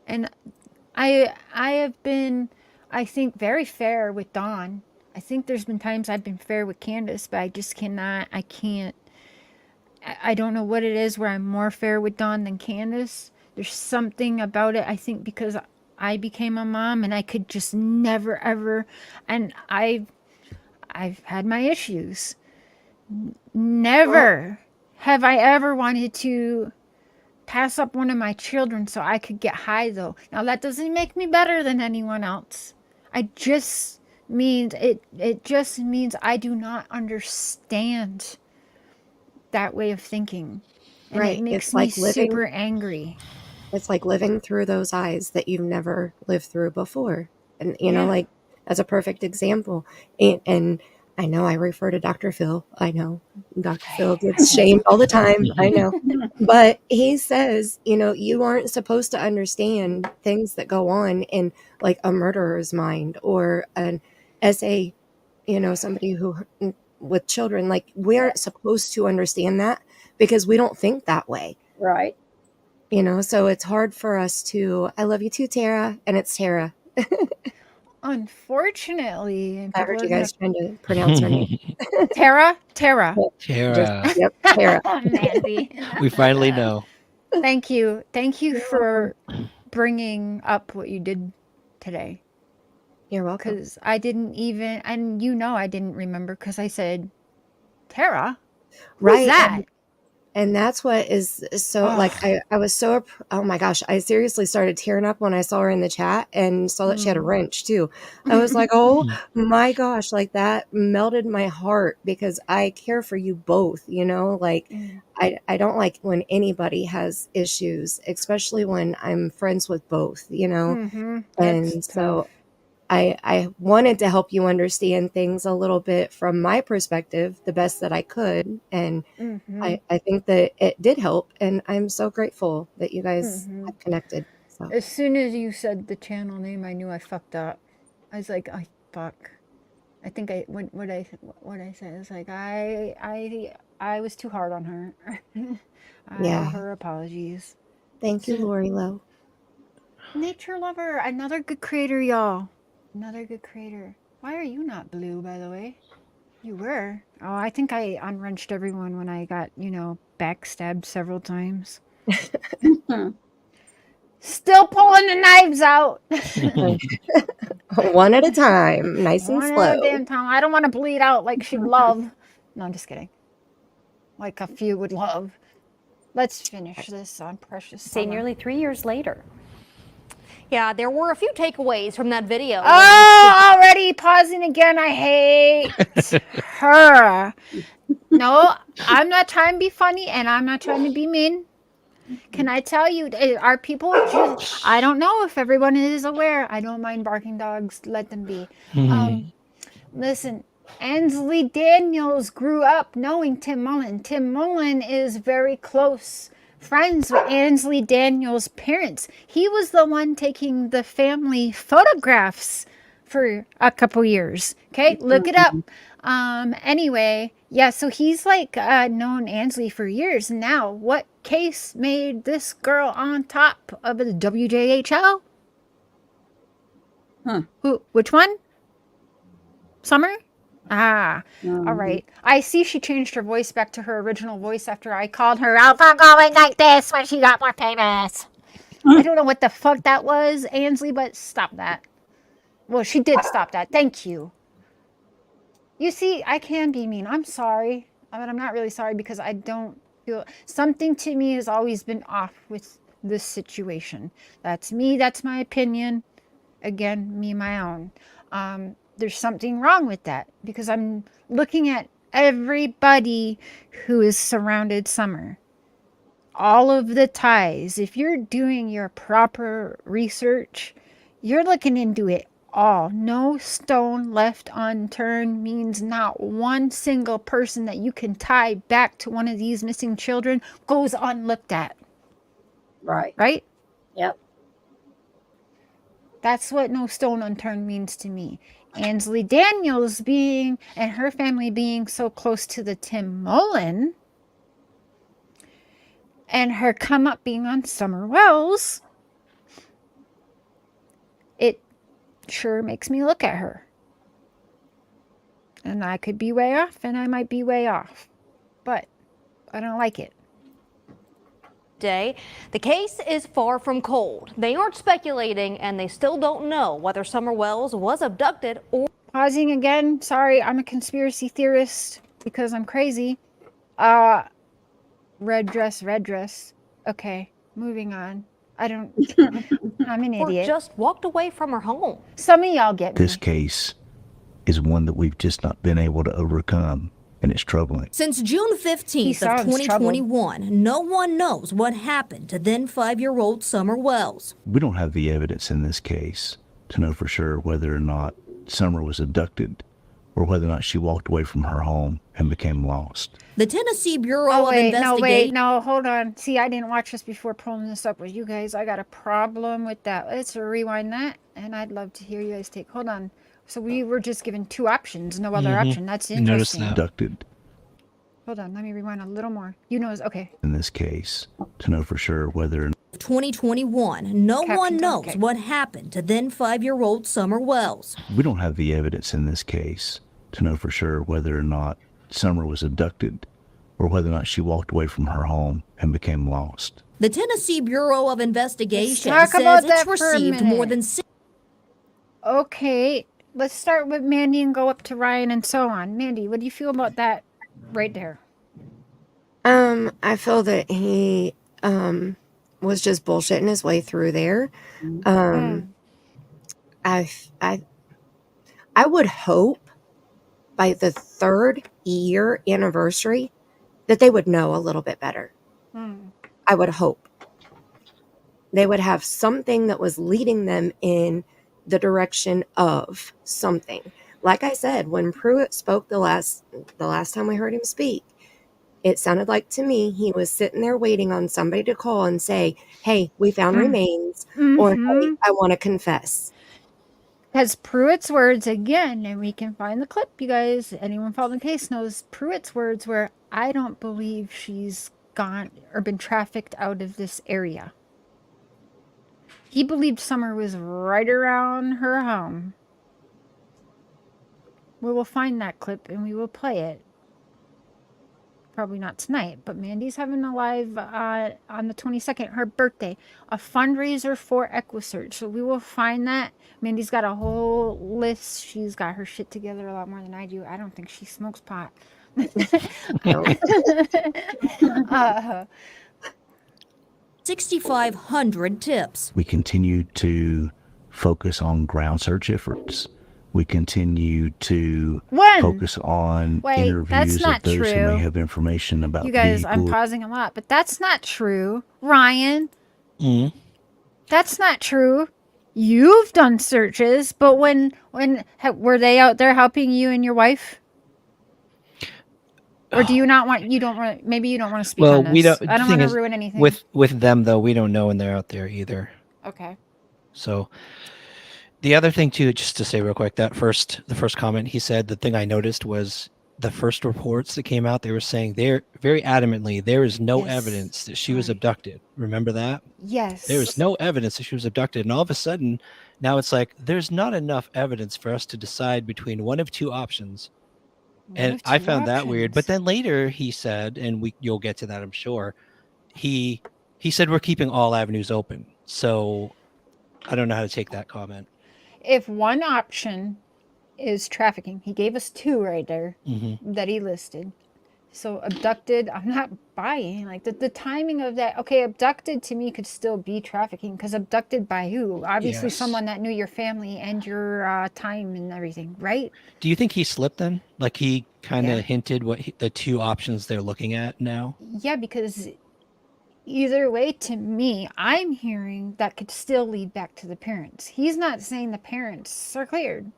And I have been, I think, very fair with Dawn. I think there's been times I've been fair with Candace, but I just cannot, I can't. I don't know what it is where I'm more fair with Dawn than Candace. There's something about it, I think, because I became a mom and I could just never ever, and I've had my issues. Never have I ever wanted to pass up one of my children so I could get high though. Now that doesn't make me better than anyone else. It just means I do not understand that way of thinking. And right. It makes me super angry. It's like living through those eyes that you've never lived through before. And, you know, like, that's a perfect example. And I know I refer to Dr. Phil. I know Dr. Phil gets shamed all the time. I know. But he says, you know, you aren't supposed to understand things that go on in, like, a murderer's mind or an SA, you know, somebody who, with children. Like, we aren't supposed to understand that because we don't think that way. Right. You know, so it's hard for us to, I love you too, Tara. And it's Tara. Unfortunately. I heard you guys trying to pronounce her name. Tara? Tara. Yep, Tara. Mandy. We finally know. Thank you. Thank you for bringing up what you did today. You're welcome. Because I didn't even, and you know I didn't remember because I said, Tara? Who's that? And that's what is so, like, I was so, oh my gosh, I seriously started tearing up when I saw her in the chat and saw that she had a wrench too. I was like, oh my gosh, like that melted my heart because I care for you both, you know, like I don't like when anybody has issues, especially when I'm friends with both, you know, and so I wanted to help you understand things a little bit from my perspective, the best that I could. And I think that it did help. And I'm so grateful that you guys have connected. So As soon as you said the channel name, I knew I fucked up. I was like, I fuck. I think what I said is like, I was too hard on her. I owe her apologies. Thank you, Lori Lowe. Nature lover, another good creator, y'all. Another good creator. Why are you not blue, by the way? You were. Oh, I think I unwrenched everyone when I got, you know, backstabbed several times. Still pulling the knives out. One at a time. Nice and slow. One at a damn time. I don't want to bleed out like she'd love. No, I'm just kidding. Like a few would love. Let's finish this on Precious Summer. Say nearly 3 years later. Yeah, there were a few takeaways from that video. Oh, already pausing again. I hate her. No, I'm not trying to be funny and I'm not trying to be mean. Can I tell you, are people just, I don't know if everyone is aware. I don't mind barking dogs. Let them be. Listen, Ansley Daniels grew up knowing Tim Mullen. Tim Mullen is very close friends with Ansley Daniels' parents. He was the one taking the family photographs for a couple years. Okay, look it up. Anyway, yeah, so he's like known Ansley for years. Now, what case made this girl on top of the WJHL? Which one? Summer? All right. I see she changed her voice back to her original voice after I called her out for going like this when she got more famous. I don't know what the fuck that was, Ansley, but stop that. Well, she did stop that. Thank you. You see, I can be mean. I'm sorry. I mean, I'm not really sorry because I don't feel... Something to me has always been off with this situation. That's me. That's my opinion. Again, me, my own. There's something wrong with that because I'm looking at everybody who is surrounded Summer. All of the ties. If you're doing your proper research, you're looking into it all. No stone left unturned means not one single person that you can tie back to one of these missing children goes unlooked at. Right. Right? Yep. That's what no stone unturned means to me. Ansley Daniels being, and her family being so close to the Tim Mullen, and her come up being on Summer Wells, it sure makes me look at her. And I could be way off, and I might be way off. But I don't like it. Day. The case is far from cold. They aren't speculating and they still don't know whether Summer Wells was abducted or... Pausing again. Sorry, I'm a conspiracy theorist because I'm crazy. Red dress. Okay, moving on. I'm an idiot. Or just walked away from her home. Some of y'all get me. This case is one that we've just not been able to overcome. And it's troubling. Since June 15th of 2021, no one knows what happened to then 5-year-old Summer Wells. We don't have the evidence in this case to know for sure whether or not Summer was abducted or whether or not she walked away from her home and became lost. The Tennessee Bureau of Investigation... No, hold on. See, I didn't watch this before pulling this up with you guys. I got a problem with that. Let's rewind that, and I'd love to hear you guys take... Hold on. So we were just given two options, no other option. That's interesting. Abducted. Hold on, let me rewind a little more. You know, okay. In this case, to know for sure whether... 2021, no one knows what happened to then 5-year-old Summer Wells. We don't have the evidence in this case to know for sure whether or not Summer was abducted or whether or not she walked away from her home and became lost. The Tennessee Bureau of Investigation says it's received more than... Okay, let's start with Mandy and go up to Ryan and so on. Mandy, what do you feel about that right there? I feel that he was just bullshitting his way through there. I would hope by the 3rd year anniversary that they would know a little bit better. I would hope they would have something that was leading them in the direction of something. Like I said, when Pruitt spoke the last time we heard him speak, it sounded like to me he was sitting there waiting on somebody to call and say, hey, we found remains, or hey, I want to confess. Because Pruitt's words again, and we can find the clip, you guys, anyone following the case knows Pruitt's words were, I don't believe she's gone or been trafficked out of this area. He believed Summer was right around her home. We will find that clip and we will play it. Probably not tonight, but Mandy's having a live on the 22nd, her birthday, a fundraiser for Equisearch. So we will find that. Mandy's got a whole list. She's got her shit together a lot more than I do. I don't think she smokes pot. 6,500 tips. We continue to focus on ground search efforts. We continue to focus on interviews of those who may have information about you guys. vehicles. I'm pausing a lot, but that's not true, Ryan. That's not true. You've done searches, but when were they out there helping you and your wife? Or do you not want? You don't want. Maybe you don't want to speak on this. We don't. I don't want to ruin anything. With them though, we don't know when they're out there either. Okay. So. The other thing too, just to say real quick, the first comment he said, the thing I noticed was the first reports that came out, they were saying they're very adamantly, there is no evidence that she was abducted. Remember that? Yes. There is no evidence that she was abducted. And all of a sudden, now it's like, there's not enough evidence for us to decide between one of two options. And I found that weird. But then later he said, and you'll get to that, I'm sure, he said we're keeping all avenues open. So I don't know how to take that comment. If one option is trafficking, he gave us two right there that he listed. So abducted, I'm not buying. Like the timing of that. Okay, abducted to me could still be trafficking because abducted by who? Obviously someone that knew your family and your time and everything, right? Do you think he slipped then? Like he kind of hinted what the two options they're looking at now? Yeah, because either way, to me, I'm hearing that could still lead back to the parents. He's not saying the parents are cleared.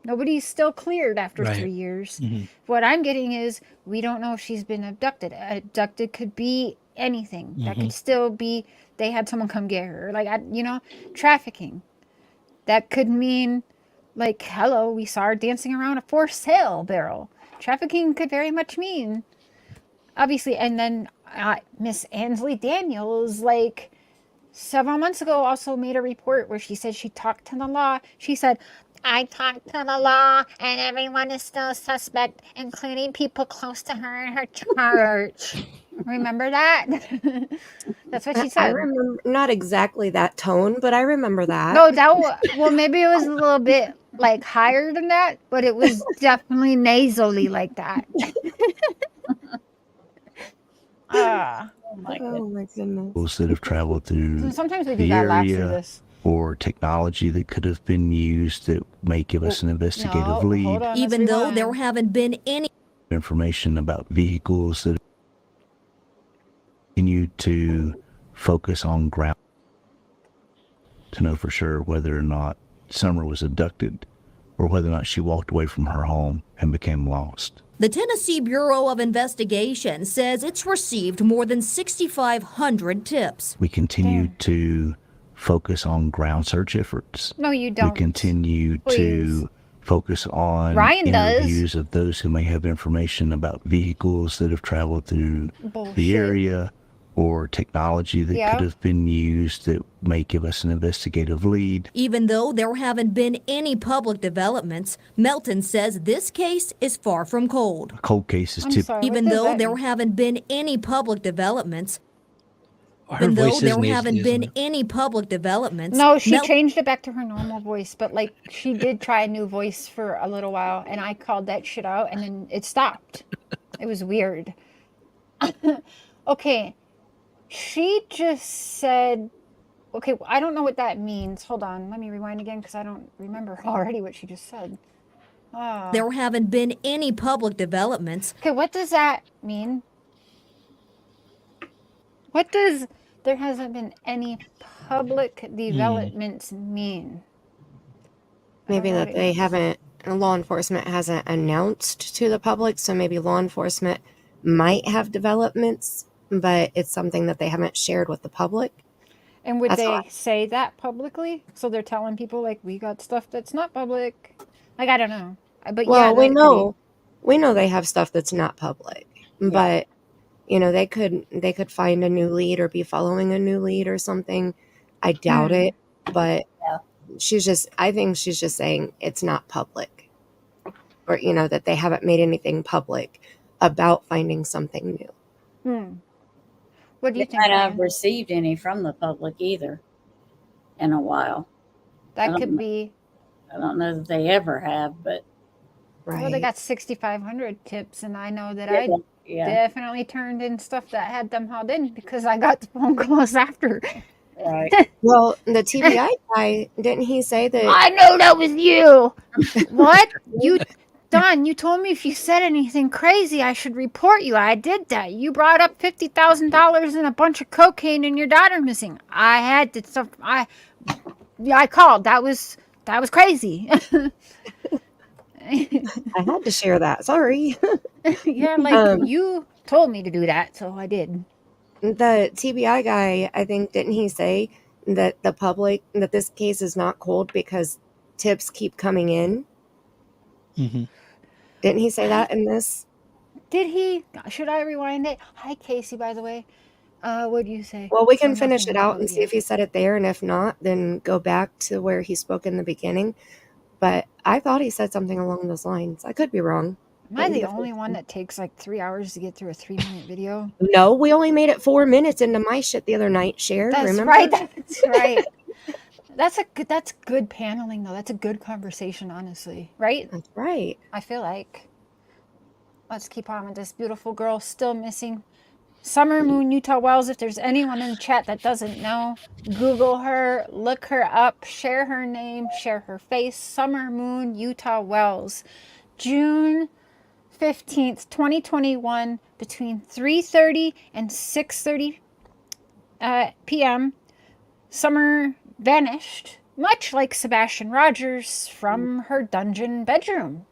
Nobody's still cleared after 3 years. What I'm getting is we don't know if she's been abducted. Abducted could be anything. That could still be they had someone come get her. Like, trafficking. That could mean, like, hello, we saw her dancing around a for sale barrel. Trafficking could very much mean, obviously, and then Miss Ansley Daniels, like several months ago, also made a report where she said she talked to the law. She said, I talked to the law and everyone is still suspect, including people close to her and her church. Remember that? That's what she said. I remember, not exactly that tone, but I remember that. No, well, maybe it was a little bit like higher than that, but it was definitely nasally like that. Oh my goodness. Those that have traveled through sometimes we do the that area or technology that could have been used that may give us an investigative lead. Even though there haven't been any information about vehicles that continue to focus on ground to know for sure whether or not Summer was abducted or whether or not she walked away from her home and became lost. The Tennessee Bureau of Investigation says it's received more than 6,500 tips. We continue to focus on ground search efforts. No, you don't. We continue to focus on interviews of those who may have information about vehicles that have traveled through the area or technology that could have been used that may give us an investigative lead. Even though there haven't been any public developments, Melton says this case is far from cold. Cold cases typically. Even though there haven't been any public developments. Even though voice there is nasally, haven't isn't been it? any public developments. No, she changed it back to her normal voice, but like she did try a new voice for a little while, and I called that shit out, and then it stopped. It was weird. Okay, she just said, okay, I don't know what that means. Hold on, let me rewind again because I don't remember already what she just said. There haven't been any public developments. Okay, what does that mean? What does there hasn't been any public developments mean? Maybe that they haven't, law enforcement hasn't announced to the public, so maybe law enforcement might have developments, but it's something that they haven't shared with the public. And would they say that publicly? So they're telling people like we got stuff that's not public. Like I don't know. But well, yeah, we know they have stuff that's not public, but you know, they could find a new lead or be following a new lead or something. I doubt it, but I think she's just saying it's not public, or you know, that they haven't made anything public about finding something new. What do you think? Might not have received any from the public either in a while. That could be. I don't know that they ever have, but well, they got 6,500 tips, and I know that I definitely turned in stuff that had them hauled in because I got the phone calls after. Right. Well, the TBI guy, didn't he say that? I know that was you. What? Don, you told me if you said anything crazy, I should report you. I did that. You brought up $50,000 and a bunch of cocaine and your daughter missing. I had to stuff. I called. That was crazy. I had to share that. Sorry. Yeah, like you told me to do that, so I did. The TBI guy, I think, didn't he say that that this case is not cold because tips keep coming in? Mm-hmm. Didn't he say that in this? Did he? Should I rewind it? Hi, Casey, by the way. What do you say? Well, we can finish it out and see if he said it there, and if not, then go back to where he spoke in the beginning. But I thought he said something along those lines. I could be wrong. Am I the only one that takes like 3 hours to get through a 3-minute video? No, we only made it 4 minutes into my shit the other night, Cher. That's remember? right. That's right. That's good paneling though. That's a good conversation, honestly. Right? That's right. I feel like. Let's keep on with this beautiful girl still missing. Summer Moon Utah Wells. If there's anyone in the chat that doesn't know, Google her, look her up, share her name, share her face. Summer Moon Utah Wells. June 15th, 2021, between 3:30 and 6:30 p.m. Summer vanished, much like Sebastian Rogers, from her dungeon bedroom.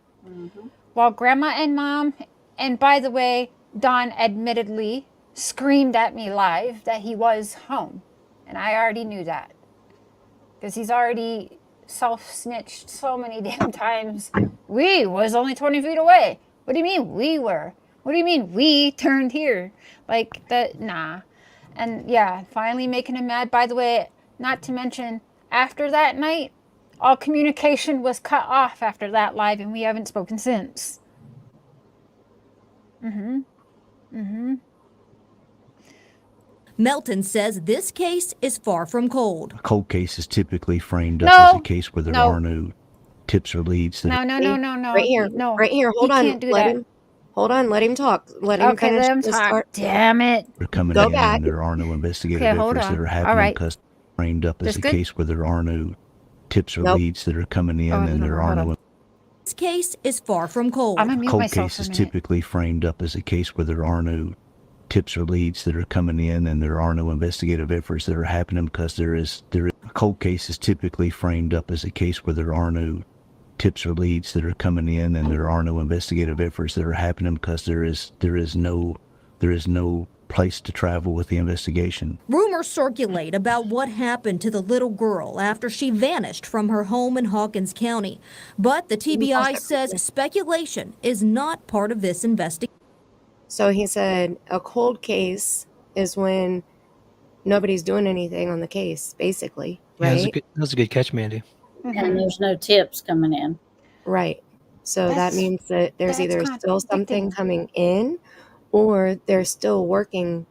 While Grandma and Mom, and by the way, Don admittedly screamed at me live that he was home. And I already knew that. Because he's already self-snitched so many damn times. We was only 20 feet away. What do you mean we were? What do you mean we turned here? Like that, nah. And yeah, finally making him mad. By the way, not to mention, after that night, all communication was cut off after that live, and we haven't spoken since. Melton says this case is far from cold. A cold case is typically framed up as a case where there are no tips or leads. No. Right here. No. Right here. Hold on. Can't do that. Hold on. Let him talk. Let him finish. Let him talk. Damn it. They're coming Go in back. and there are no investigative Okay, hold efforts on. that are All happening right. because framed up as That's a good? case where there are no tips or leads that are coming in and there are no. This case is far from cold. I'm gonna mute Cold myself case for a is minute. typically framed up as a case where there are no tips or leads that are coming in and there are no investigative efforts that are happening because there is a cold case is typically framed up as a case where there are no tips or leads that are coming in and there are no investigative efforts that are happening because there is no place to travel with the investigation. Rumors circulate about what happened to the little girl after she vanished from her home in Hawkins County. But the TBI says speculation is not part of this investigation. So he said a cold case is when nobody's doing anything on the case, basically, right? Yeah, that was a good catch, Mandy. And there's no tips coming in. Right. So that means that there's that's either still something coming in or they're still working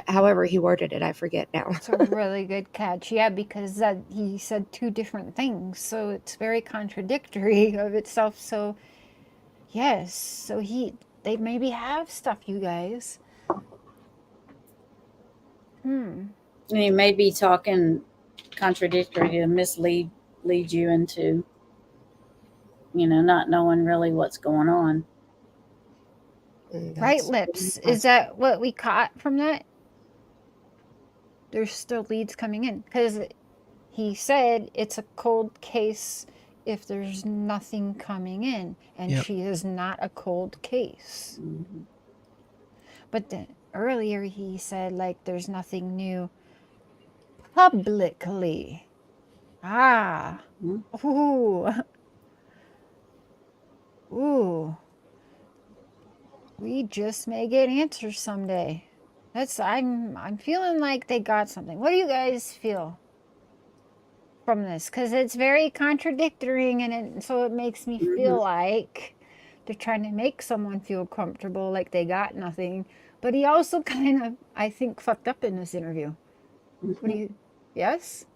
However he worded it, I forget now. It's a really good catch. Yeah, because he said two different things, so it's very contradictory of itself. So yes, so they maybe have stuff, you guys. And he may be talking contradictory to lead you into, not knowing really what's going on. Right, Lips. Is that what we caught from that? There's still leads coming in because he said it's a cold case if there's nothing coming in, and she is not a cold case. But then earlier he said like there's nothing new publicly. Ooh. We just may get answers someday. I'm feeling like they got something. What do you guys feel from this? Because it's very contradictory, and so it makes me feel like they're trying to make someone feel comfortable, like they got nothing. But he also kind of, I think, fucked up in this interview. What do you? Yes.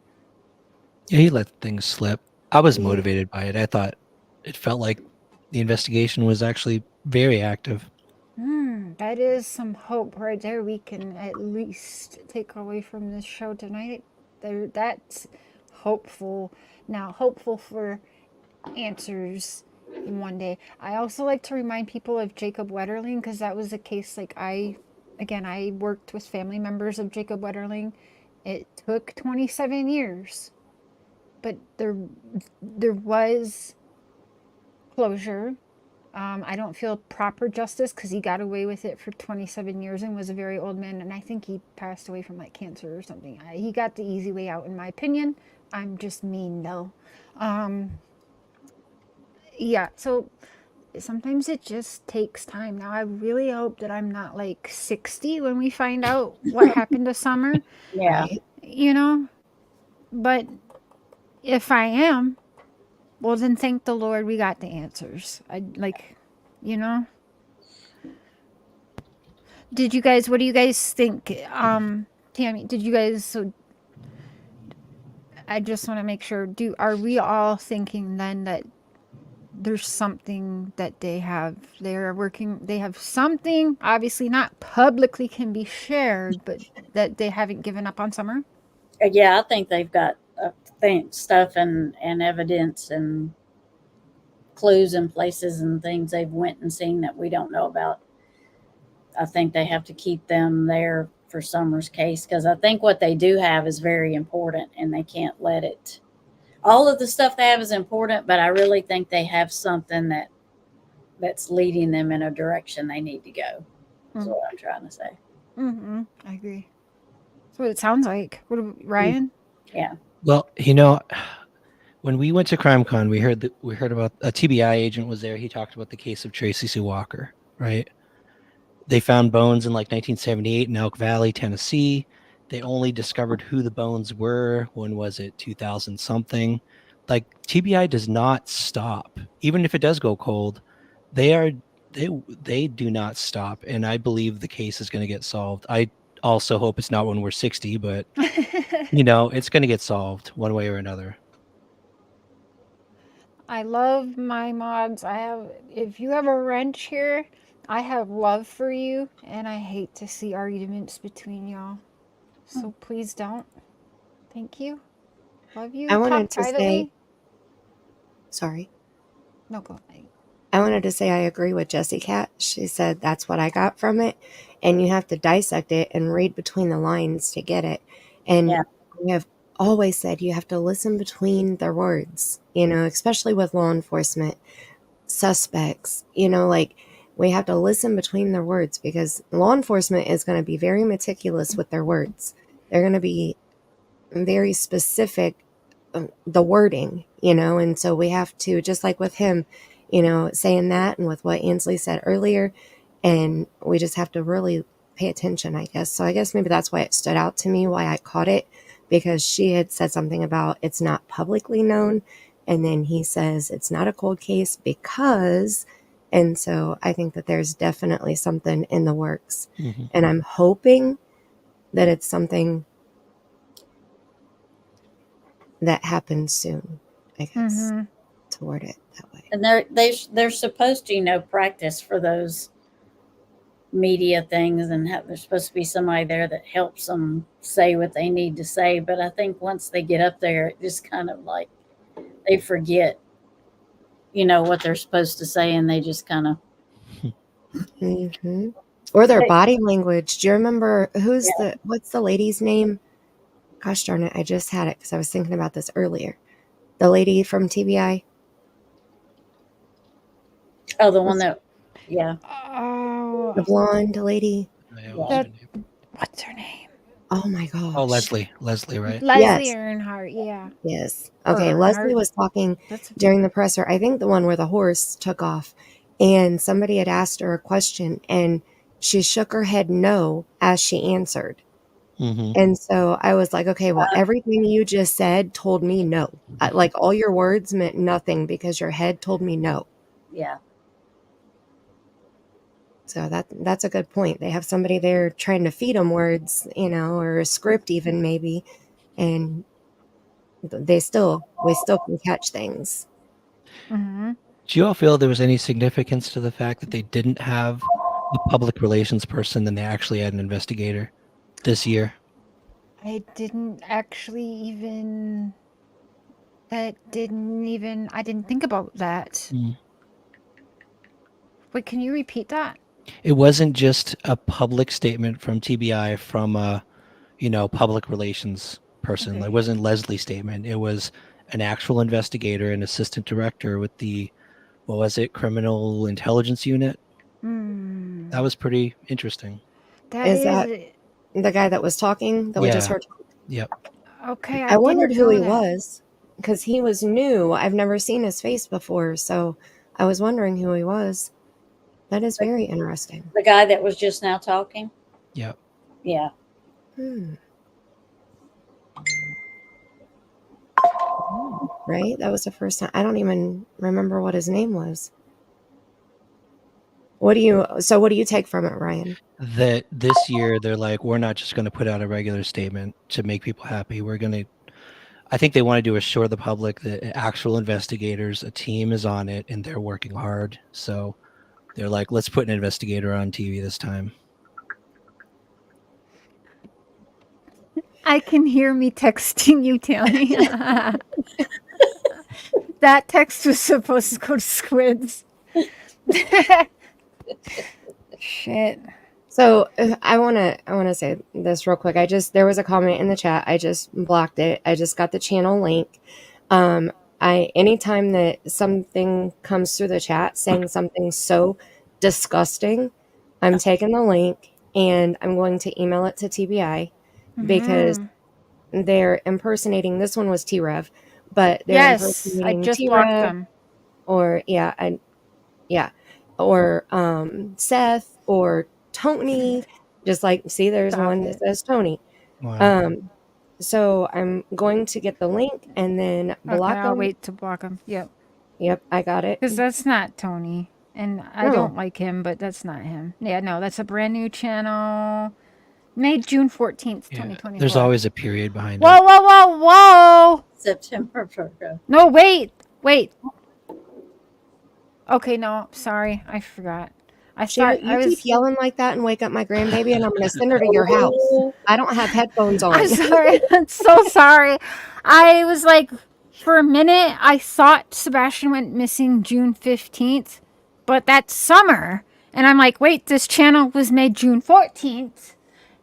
Yeah, he let things slip. I was motivated by it. I thought it felt like the investigation was actually very active. That is some hope right there. We can at least take away from this show tonight. That's hopeful. Now, hopeful for answers one day. I also like to remind people of Jacob Wetterling, because that was a case like I worked with family members of Jacob Wetterling. It took 27 years, but there was closure. I don't feel proper justice because he got away with it for 27 years and was a very old man, and I think he passed away from like cancer or something. He got the easy way out, in my opinion. I'm just mean though. Yeah, so sometimes it just takes time. Now I really hope that I'm not like 60 when we find out what happened to Summer. Yeah. But if I am, well, then thank the Lord we got the answers. Did you guys, what do you guys think? Tammy, did you guys, so I just want to make sure, are we all thinking then that there's something that they have something, obviously not publicly can be shared, but that they haven't given up on Summer? Yeah, I think they've got stuff and evidence and clues and places and things they've went and seen that we don't know about. I think they have to keep them there for Summer's case, because I think what they do have is very important and they can't let it. All of the stuff they have is important, but I really think they have something that's leading them in a direction they need to go. That's what I'm trying to say. I agree. That's what it sounds like. Ryan? Yeah. Well, when we went to CrimeCon, we heard about a TBI agent was there. He talked about the case of Tracy Sue Walker, right? They found bones in like 1978 in Elk Valley, Tennessee. They only discovered who the bones were. When was it? 2000 something. Like, TBI does not stop. Even if it does go cold, they do not stop. And I believe the case is going to get solved. I also hope it's not when we're 60, but it's going to get solved one way or another. I love my mods. If you have a wrench here, I have love for you, and I hate to see arguments between y'all. So please don't. Thank you. Love you. I wanted to privately. say, sorry. No, go. I wanted to say I agree with Jessie Cat. She said that's what I got from it, and you have to dissect it and read between the lines to get it. And we have always said you have to listen between their words, especially with law enforcement suspects, we have to listen between their words, because law enforcement is going to be very meticulous with their words. They're going to be very specific, the wording, and so we have to, just like with him, saying that, and with what Ansley said earlier, and we just have to really pay attention, I guess. So I guess maybe that's why it stood out to me, why I caught it, because she had said something about it's not publicly known, and then he says it's not a cold case because... And so I think that there's definitely something in the works. And I'm hoping that it's something that happens soon, I guess, to word it that way. And they're supposed to, practice for those media things, and there's supposed to be somebody there that helps them say what they need to say. But I think once they get up there, it just kind of like they forget, what they're supposed to say, and they just kind of. Or their body language. Do you remember what's the lady's name? Gosh darn it, I just had it because I was thinking about this earlier. The lady from TBI. Oh, the one that, yeah. Oh, the blonde lady. What's her name? Oh my gosh. Oh, Leslie, right? Leslie Earnhardt, yeah. Yes. Okay, Leslie was talking during the presser. I think the one where the horse took off, and somebody had asked her a question, and she shook her head no as she answered. And so I was like, okay, well, everything you just said told me no. Like all your words meant nothing because your head told me no. Yeah. So that's a good point. They have somebody there trying to feed them words, or a script even maybe, and we still can catch things. Do you all feel there was any significance to the fact that they didn't have a public relations person and they actually had an investigator this year? I didn't think about that. Wait, can you repeat that? It wasn't just a public statement from TBI from a, public relations person. Okay. It wasn't Leslie's statement. It was an actual investigator, an assistant director with the, Criminal Intelligence Unit. That was pretty interesting. Is that the guy that was talking that we just heard? Yep. Okay. I wondered who he was because he was new. I've never seen his face before, so I was wondering who he was. That is very interesting. The guy that was just now talking? Yep. Yeah. Right? That was the first time. I don't even remember what his name was. What do you take from it, Ryan? That this year they're like, we're not just going to put out a regular statement to make people happy. I think they want to do assure the public that actual investigators, a team is on it and they're working hard. So they're like, let's put an investigator on TV this time. I can hear me texting you, Tammy. That text was supposed to go to Squids. Shit. So I want to say this real quick. There was a comment in the chat. I just blocked it. I just got the channel link. Anytime that something comes through the chat saying something so disgusting, I'm taking the link and I'm going to email it to TBI because they're impersonating. This one was T-Rev, but they're impersonating I just T-Rev, blocked them. or Seth or Tony. Just like, see, there's one that says Tony. Wow. So I'm going to get the link and then block them. I'll wait to block them. Yep, I got it. Because that's not Tony. And I don't like him, but that's not him. Yeah, no, that's a brand new channel. Made June 14th, 2024. There's always a period behind it. Whoa. September. No, wait. Okay, no, sorry. I forgot. You keep yelling like that and wake up my grandbaby, and I'm going to send her to your house. I don't have headphones on. I'm sorry. I'm so sorry. I was like, for a minute, I thought Sebastian went missing June 15th, but that's summer. And I'm like, wait, this channel was made June 14th.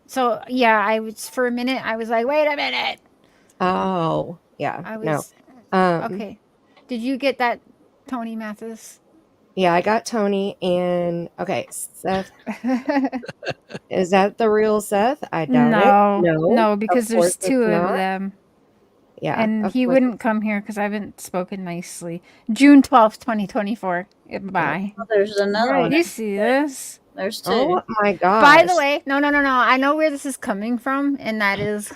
So, yeah, for a minute, I was like, wait a minute. Oh, yeah. No. Okay. Did you get that, Tony Mathis? Yeah, I got Tony and Seth. Is that the real Seth? I doubt it. No, because there's two of them. Yeah. And he wouldn't come here because I haven't spoken nicely. June 12th, 2024. Bye. Oh, there's another one. You see this? There's two. Oh my gosh. By the way, no. I know where this is coming from, and that is,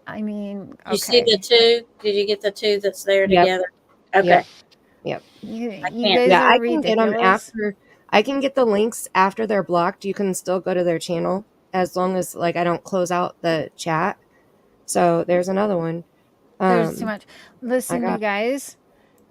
I mean, okay. You see the two? Did you get the two that's there together? Okay. Yep. You guys I are can get them after. I can get the links after they're blocked. You can still go to their channel as long as like I don't close out the chat. So there's another one. There's too much. Listen, you guys,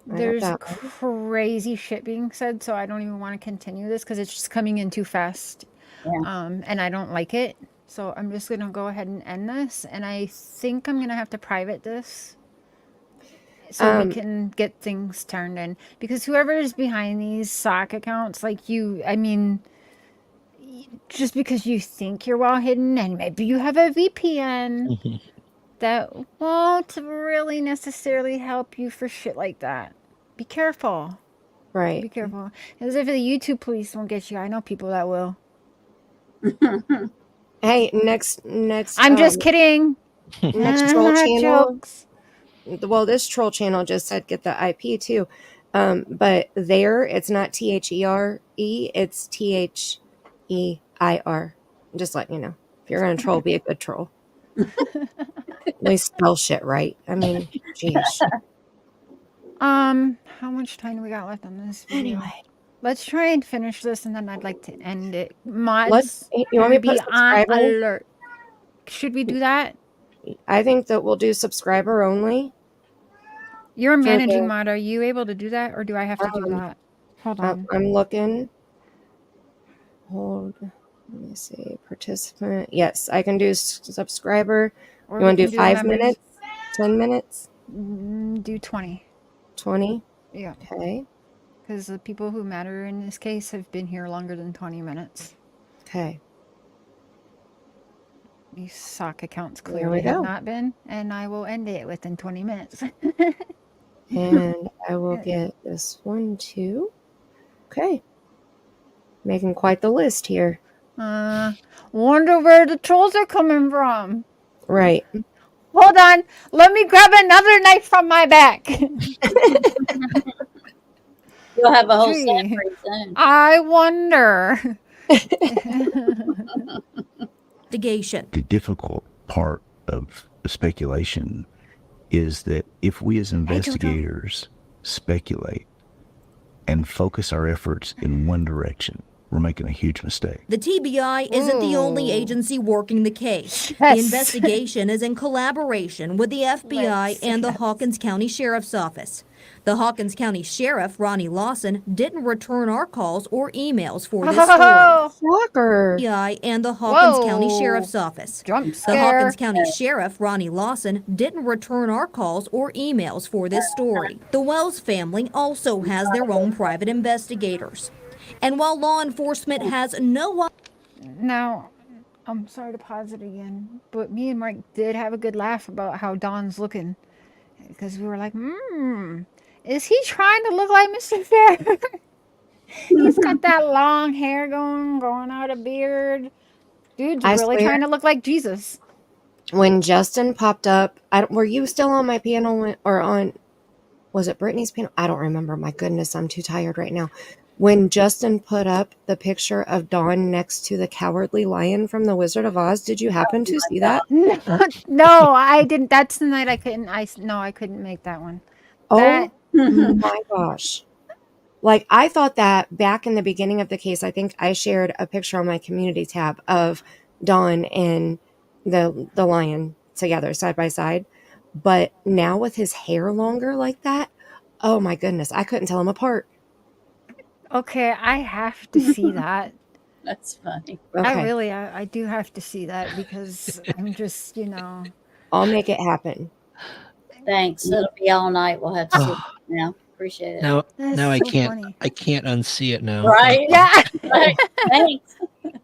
I got there's that one. crazy shit being said, so I don't even want to continue this because it's just coming in too fast. Yeah. And I don't like it. So I'm just going to go ahead and end this. And I think I'm going to have to private this so we can get things turned in. Because whoever is behind these sock accounts, like you, I mean, just because you think you're well hidden and maybe you have a VPN that won't really necessarily help you for shit like that. Be careful. Right. Be careful. As if the YouTube police won't get you. I know people that will. Hey, next. I'm just kidding. Next troll channel. Jokes. Well, this troll channel just said get the IP too, but there it's not THERE, it's THEIR. Just letting you know, if you're gonna troll, be a good troll. At least spell shit right. I mean, geez. How much time do we got left on this video? Anyway. Let's try and finish this, and then I'd like to end it. Mods, you want me to be put on subscriber? alert. Should we do that? I think that we'll do subscriber only. You're a managing mod. Are you able to do that, or do I have to do that? Hold on. I'm looking. Hold. Let me see. Participant. Yes, I can do subscriber. Or you want to do 5 members. minutes? 10 minutes? Do 20. 20? Yeah. Okay. Because the people who matter in this case have been here longer than 20 minutes. Okay. These sock accounts clearly have not been, and I will end it within 20 minutes. And I will get this one too. Okay. Making quite the list here. Wonder where the trolls are coming from. Right. Hold on. Let me grab another knife from my back. You'll have a whole set pretty soon. I wonder. The difficult part of the speculation is that if we as investigators speculate and focus our efforts in one direction, we're making a huge mistake. The TBI isn't the only agency working the case. Yes. The investigation is in collaboration with the FBI and the Hawkins County Sheriff's Office. The Hawkins County Sheriff, Ronnie Lawson, didn't return our calls or emails for this story. Shocker. FBI and the Hawkins County Sheriff's Office. Jump The scare. Hawkins County Sheriff, Ronnie Lawson, didn't return our calls or emails for this story. The Wells family also has their own private investigators. And while law enforcement has no... Now, I'm sorry to pause it again, but me and Mike did have a good laugh about how Don's looking. Because we were like, is he trying to look like Mr. Fair? He's got that long hair growing out a beard. Dude's really trying to look like Jesus. When Justin popped up, were you still on my panel or on, was it Brittany's panel? I don't remember. My goodness, I'm too tired right now. When Justin put up the picture of Dawn next to the cowardly lion from The Wizard of Oz, did you happen to see that? No, I didn't. That's the night I couldn't make that one. Oh my gosh. Like, I thought that back in the beginning of the case, I think I shared a picture on my community tab of Dawn and the lion together side by side. But now with his hair longer like that, oh my goodness, I couldn't tell them apart. Okay, I have to see that. That's funny. Okay. I do have to see that because I'm just, I'll make it happen. Thanks. It'll be all night. We'll have to see it now. Appreciate it. Now That's I so can't funny. I can't unsee it now. Right? Yeah. Right. Thanks.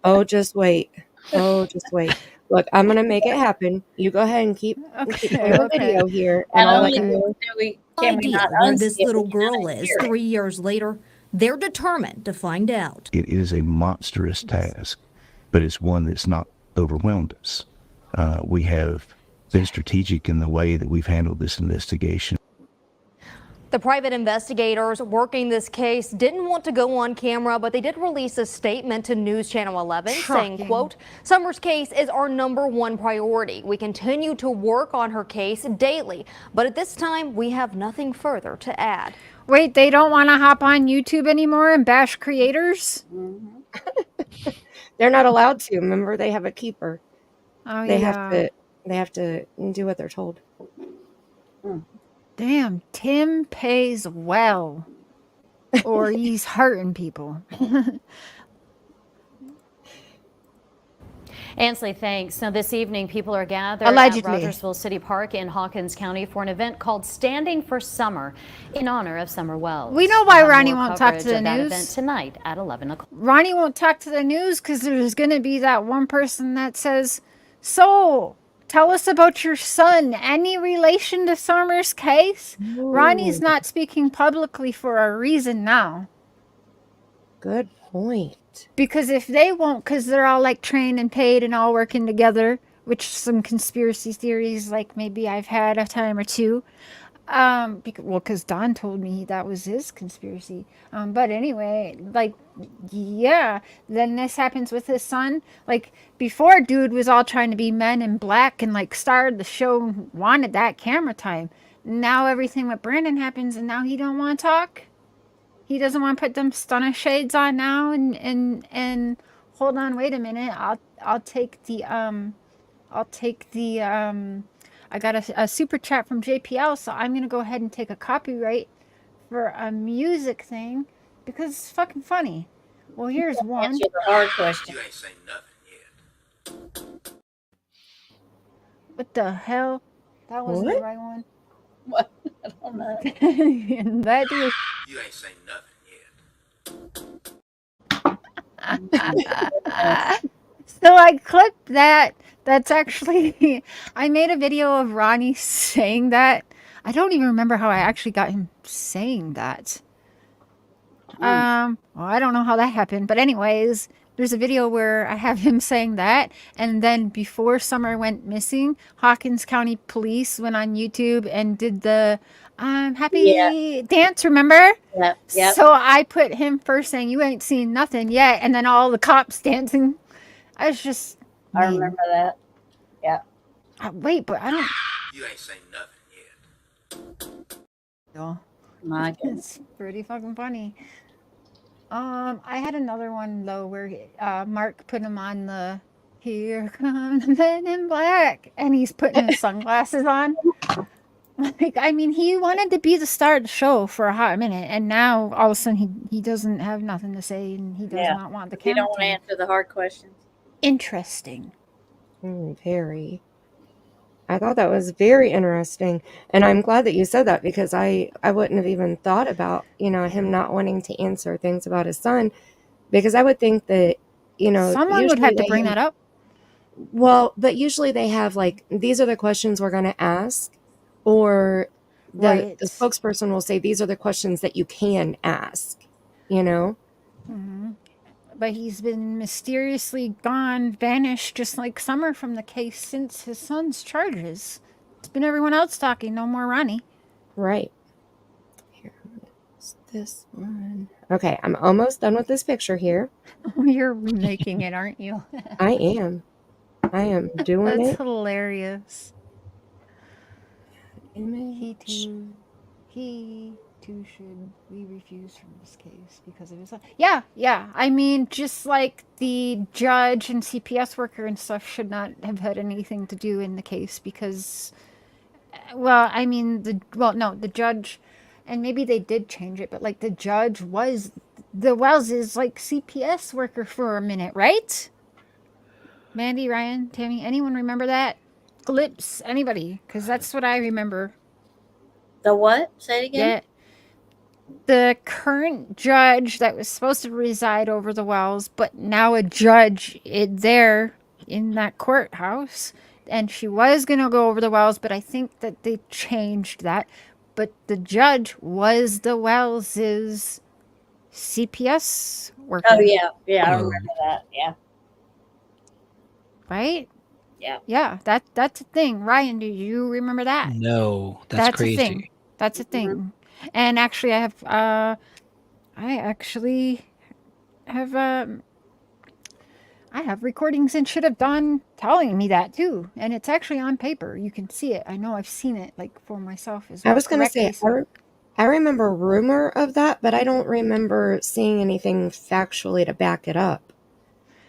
Oh, just wait. Look, I'm gonna make it happen. You go ahead and keep the video here, and I'll let you know. Can we not where unsee this it? little We cannot girl is hear it. 3 years later, they're determined to find out. It is a monstrous task, but it's one that's not overwhelmed us. We have been strategic in the way that we've handled this investigation. The private investigators working this case didn't want to go on camera, but they did release a statement to News Channel 11 saying, quote, Summer's case is our #1 priority. We continue to work on her case daily, but at this time we have nothing further to add. Wait, they don't want to hop on YouTube anymore and bash creators? They're not allowed to. Remember, they have a keeper. Oh, They yeah. have to do what they're told. Damn, Tim pays well. Or he's hurting people. Ansley, thanks. Now, this evening, people are gathered Allegedly. at Rogersville City Park in Hawkins County for an event called Standing for Summer in honor of Summer Wells. We know why Ronnie won't talk to the that news. event tonight at 11 o'clock. Ronnie won't talk to the news because there's going to be that one person that says, so, tell us about your son. Any relation to Summer's case? Ooh. Ronnie's not speaking publicly for a reason now. Good point. Because if they won't, because they're all like trained and paid and all working together, which some conspiracy theories, like maybe I've had a time or two. Because Don told me that was his conspiracy. But anyway, like, yeah, then this happens with his son. Like, before, dude was all trying to be Men in Black and like started the show and wanted that camera time. Now everything with Brandon happens and now he don't want to talk. He doesn't want to put them stunner shades on now and hold on, wait a minute. I'll take the I got a super chat from JPL, so I'm gonna go ahead and take a copyright for a music thing because it's fucking funny. Well, here's one. Answer the hard question. You ain't seen nothing yet. What the hell? That wasn't the right one. What? I don't know. And that is. You ain't seen nothing yet. So I clipped that. That's actually, I made a video of Ronnie saying that. I don't even remember how I actually got him saying that. Well, I don't know how that happened, but anyways, there's a video where I have him saying that, and then before Summer went missing, Hawkins County Police went on YouTube and did the happy dance, remember? Yep. So I put him first saying, you ain't seen nothing yet, and then all the cops dancing. I was just I remember that. Yeah. Wait, but I don't. You ain't seen nothing yet. No. My goodness. It's pretty fucking funny. I had another one though where Mark put him on the "Here Come the Men in Black" and he's putting his sunglasses on. Like, I mean, he wanted to be the star of the show for a hot minute, and now all of a sudden he doesn't have nothing to say, and he does not want the camera. You don't want to answer the hard questions. Interesting. Very. I thought that was very interesting, and I'm glad that you said that because I wouldn't have even thought about, him not wanting to answer things about his son, because I would think that, someone would have to bring that up. Well, but usually they have like, these are the questions we're going to ask, or the spokesperson will say these are the questions that you can ask, Mm-hmm. But he's been mysteriously vanished, just like Summer from the case since his son's charges. It's been everyone else talking, no more Ronnie. Right. Here's this one. Okay, I'm almost done with this picture here. You're remaking it, aren't you? I am doing it. That's hilarious. Image. He too should be refused from this case because of his son. Yeah. I mean, just like the judge and CPS worker and stuff should not have had anything to do in the case because, well, I mean, the judge, and maybe they did change it, but like the judge was the Wells's like CPS worker for a minute, right? Mandy, Ryan, Tammy, anyone remember that? Glimpse, anybody? Because that's what I remember. The what? Say it again. Yeah. The current judge that was supposed to reside over the Wells, but now a judge there in that courthouse, and she was going to go over the Wells, but I think that they changed that. But the judge was the Wells's CPS worker. Oh, yeah. I remember that. Yeah. Right? Yeah. Yeah, that's a thing. Ryan, do you remember that? No, that's crazy. A thing. That's a thing. Mm-hmm. And actually, I have recordings and shit of Don telling me that too, and it's actually on paper. You can see it. I know I've seen it, like for myself as well. I was gonna say I remember rumor of that, but I don't remember seeing anything factually to back it up.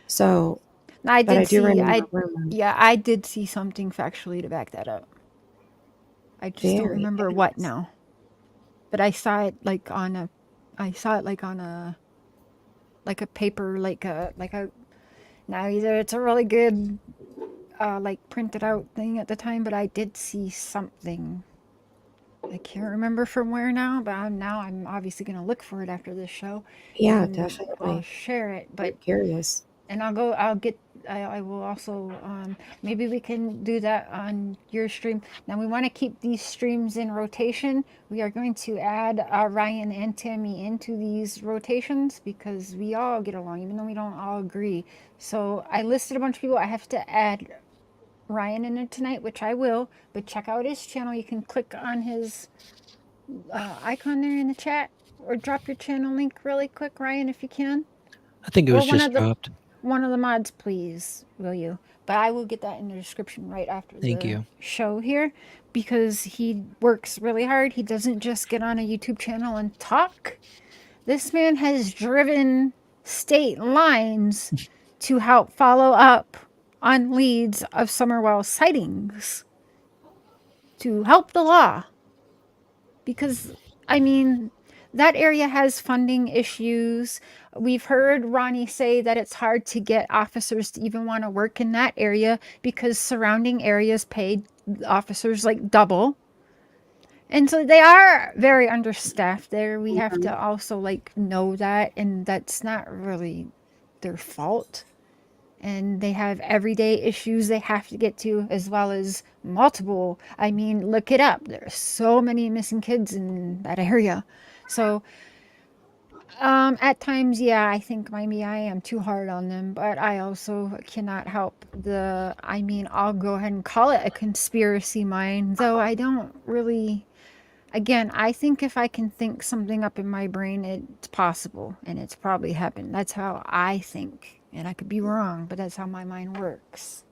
So, I but I did do see, remember rumors. I did see something factually to back that up. I just don't Very remember what now. But I saw it like on a paper, now either it's a really good, like printed out thing at the time, but I did see something. I can't remember from where now, but I'm obviously going to look for it after this show. Yeah, and I'll definitely. share it. But I'm curious. And I will also, maybe we can do that on your stream. Now we want to keep these streams in rotation. We are going to add Ryan and Tammy into these rotations because we all get along, even though we don't all agree. So I listed a bunch of people. I have to add Ryan in it tonight, which I will, but check out his channel. You can click on his icon there in the chat or drop your channel link really quick, Ryan, if you can. I think it was just dropped. One of the mods, please, will you? But I will get that in the description right after the show here because he works really hard. He doesn't just get on a YouTube channel and talk. This man has driven state lines to help follow up on leads of Summerwell sightings to help the law. Because, I mean, that area has funding issues. We've heard Ronnie say that it's hard to get officers to even want to work in that area because surrounding areas pay officers like double. And so they are very understaffed there. We have to also like know that, and that's not really their fault. And they have everyday issues they have to get to, as well as multiple. I mean, look it up. There are so many missing kids in that area. So at times, yeah, I think maybe I am too hard on them, but I also cannot help I'll go ahead and call it a conspiracy mind, though I don't really. Again, I think if I can think something up in my brain, it's possible, and it's probably happened. That's how I think, and I could be wrong, but that's how my mind works.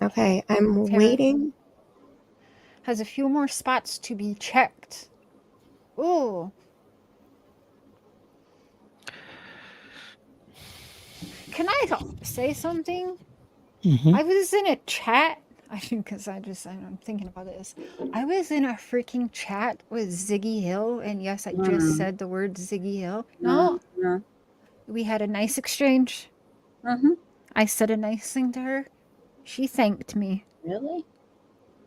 Okay, I'm waiting. Has a few more spots to be checked. Ooh. Can I say something? I was in a chat. I think because I'm thinking about this. I was in a freaking chat with Ziggy Hill, and yes, I just said the word Ziggy Hill. No. We had a nice exchange. I said a nice thing to her. She thanked me. Really?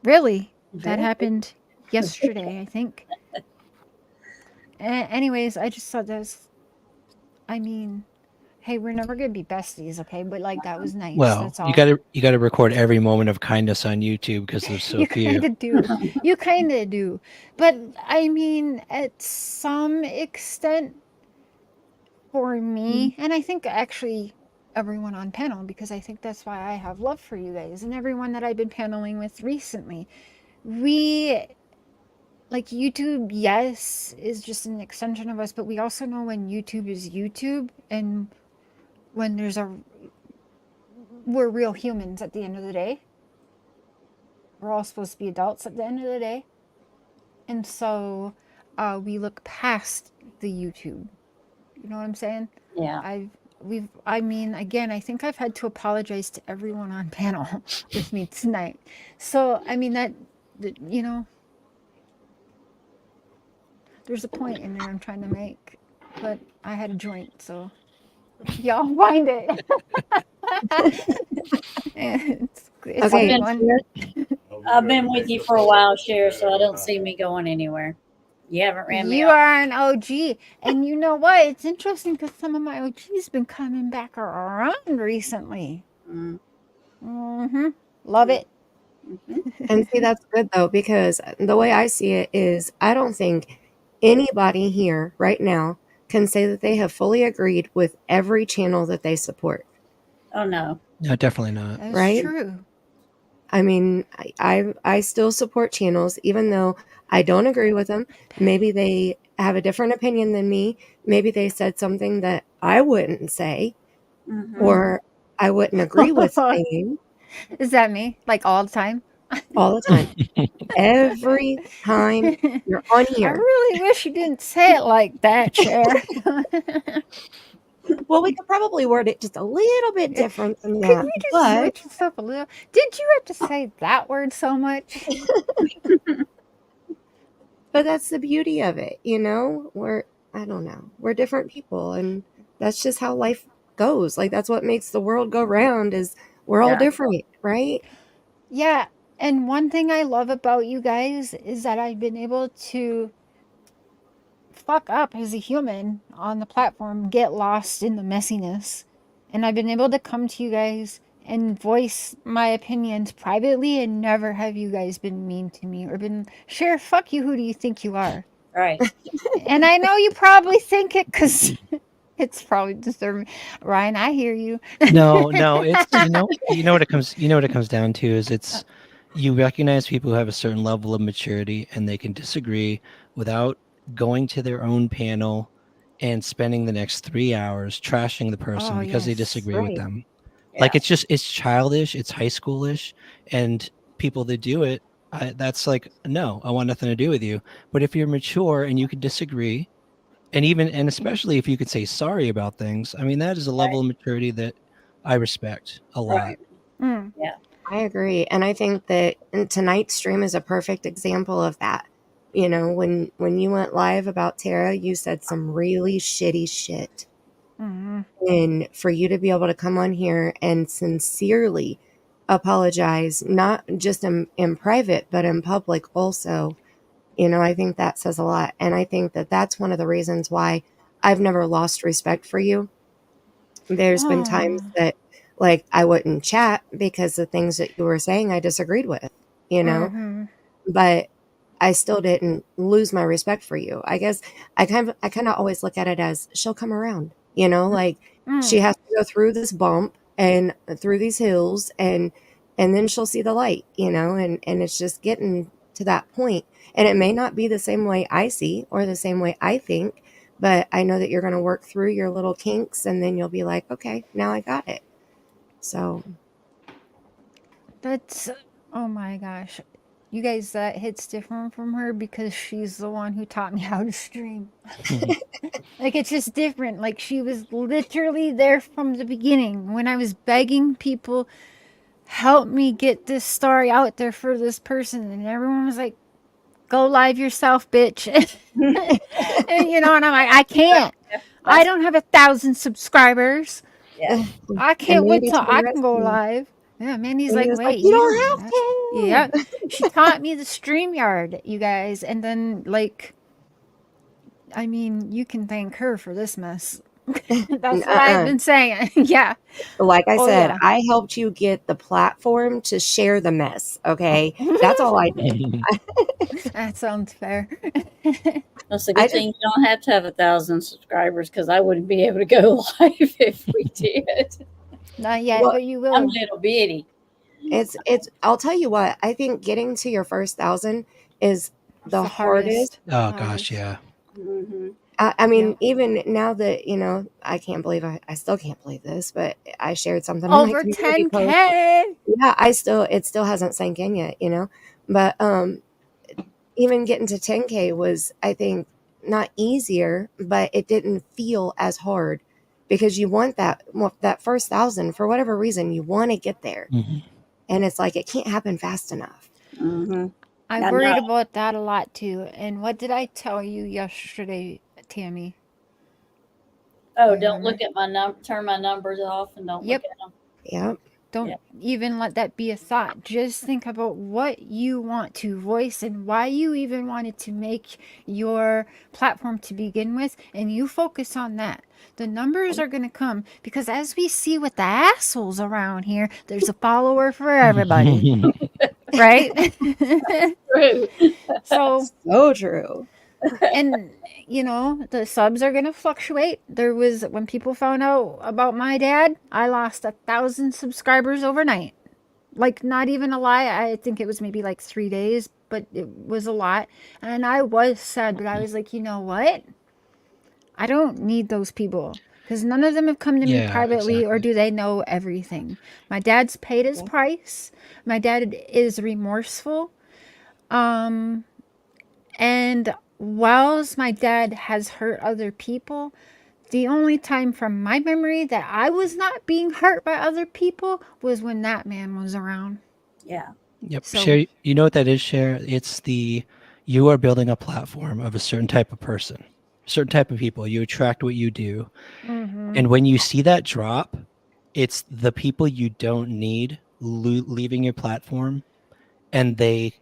Really? That happened yesterday, I think. Anyways, I just thought hey, we're never gonna be besties, okay? But like that was nice. Well, that's all. you gotta record every moment of kindness on YouTube because there's so few. You kind of do. But I mean, at some extent, for me, and I think actually everyone on panel, because I think that's why I have love for you guys and everyone that I've been paneling with recently. YouTube, yes, is just an extension of us, but we also know when YouTube is YouTube and when we're real humans at the end of the day. We're all supposed to be adults at the end of the day. And so we look past the YouTube. You know what I'm saying? Yeah. Again, I think I've had to apologize to everyone on panel with me tonight. So, I mean, there's a point in there I'm trying to make, but I had a joint, so y'all find it. I've been with you for a while, Cher, so I don't see me going anywhere. You haven't ran me You off. are an OG. And you know what? It's interesting because some of my OGs been coming back around recently. Love it. And see, that's good though, because the way I see it is I don't think anybody here right now can say that they have fully agreed with every channel that they support. Oh no. No, definitely not. That's right? True. I mean, I still support channels, even though I don't agree with them. Maybe they have a different opinion than me. Maybe they said something that I wouldn't say or I wouldn't agree with saying. Is that me? Like all the time? all the time. Every time you're on I here. really wish you didn't say it like that, Cher. Well, we could probably word it just a little bit different than Can that, you just but switch this up a little? Did you have to say that word so much? but that's the beauty of it, you know? I don't know. We're different people, and that's just how life goes. Like, that's what makes the world go round is we're all different, right? Yeah, and one thing I love about you guys is that I've been able to fuck up as a human on the platform, get lost in the messiness. And I've been able to come to you guys and voice my opinions privately, and never have you guys been mean to me or been, Cher, fuck you, who do you think you are? Right. And I know you probably think it because it's probably disturbing. Ryan, I hear you. No, it's you know what it comes down to is it's you recognize people who have a certain level of maturity and they can disagree without going to their own panel and spending the next 3 hours trashing the person because they disagree with them. Like it's childish, it's high schoolish, and people that do it, that's like, no, I want nothing to do with you. But if you're mature and you can disagree, and especially if you could say sorry about things, I mean, that is a level of maturity that I respect a lot. Yeah, I agree. And I think that tonight's stream is a perfect example of that. You know, when you went live about Tara, you said some really shitty shit. And for you to be able to come on here and sincerely apologize, not just in private, but in public also, you know, I think that says a lot. And I think that that's one of the reasons why I've never lost respect for you. There's been times that, like, I wouldn't chat because the things that you were saying I disagreed with, you know, but I still didn't lose my respect for you. I guess I kind of always look at it as she'll come around, you know, like she has to go through this bump and through these hills and then she'll see the light, you know, and it's just getting to that point. And it may not be the same way I see or the same way I think, but I know that you're going to work through your little kinks and then you'll be like, okay, now I got it. So That's, oh my gosh. You guys, that hits different from her because she's the one who taught me how to stream. Like, it's just different. Like, she was literally there from the beginning when I was begging people, help me get this story out there for this person. And everyone was like, go live yourself, bitch. And, you know, and I'm like, I can't. I don't have 1,000 subscribers. Yeah. I can't wait till I can go live. Yeah, Mandy's like, wait, you don't have to. Yeah, she taught me the StreamYard, you guys, and then, like, I mean, you can thank her for this mess. That's what I've been saying. Yeah. Like I said, I helped you get the platform to share the mess. Okay, that's all I did. That sounds fair. That's a good thing you don't have to have 1,000 subscribers because I wouldn't be able to go live if we did. Not yet, but you will. I'm little bitty. It's. I'll tell you what. I think getting to your first 1,000 is the hardest. Oh gosh, yeah. I mean, even now that, you know, I can't believe I still can't believe this, but I shared something on my over community 10K. post. Yeah, it still hasn't sank in yet, you know. But even getting to 10K was, I think, not easier, but it didn't feel as hard because you want that first 1,000 for whatever reason. You want to get there, and it's like it can't happen fast enough. I worried about that a lot too. And what did I tell you yesterday, Tammy? Oh, don't look at my turn my numbers off and don't look at them. Yep. Don't even let that be a thought. Just think about what you want to voice and why you even wanted to make your platform to begin with, and you focus on that. The numbers are going to come because, as we see with the assholes around here, there's a follower for everybody. Right? True. So true. And, you know, the subs are going to fluctuate. There was, when people found out about my dad, I lost 1,000 subscribers overnight. Like, not even a lie. I think it was maybe like 3 days, but it was a lot. And I was sad, but I was like, you know what? I don't need those people. Because none of them have come to me Yeah, privately, or exactly. do they know everything. My dad's paid his price. My dad is remorseful. And whilst my dad has hurt other people, the only time from my memory that I was not being hurt by other people was when that man was around. Yeah. Yep. So, Cher, you know what that is, Cher? It's you are building a platform of a certain type of person, certain type of people. You attract what you do. And when you see that drop, it's the people you don't need leaving your platform, and the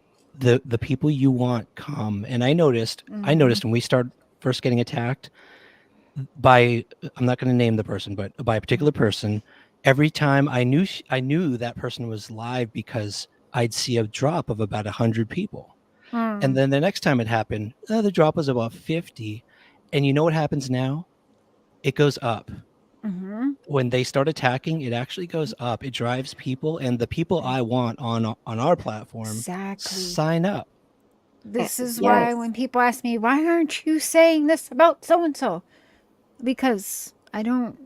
people you want come. And I noticed when we started first getting attacked by, I'm not going to name the person, but by a particular person, every time I knew that person was live because I'd see a drop of about 100 people. And then the next time it happened, the drop was about 50. And you know what happens now? It goes up. When they start attacking, it actually goes up. It drives people, and the people I want on our platform sign up. This is why Yes. when people ask me, why aren't you saying this about so-and-so? Because I don't,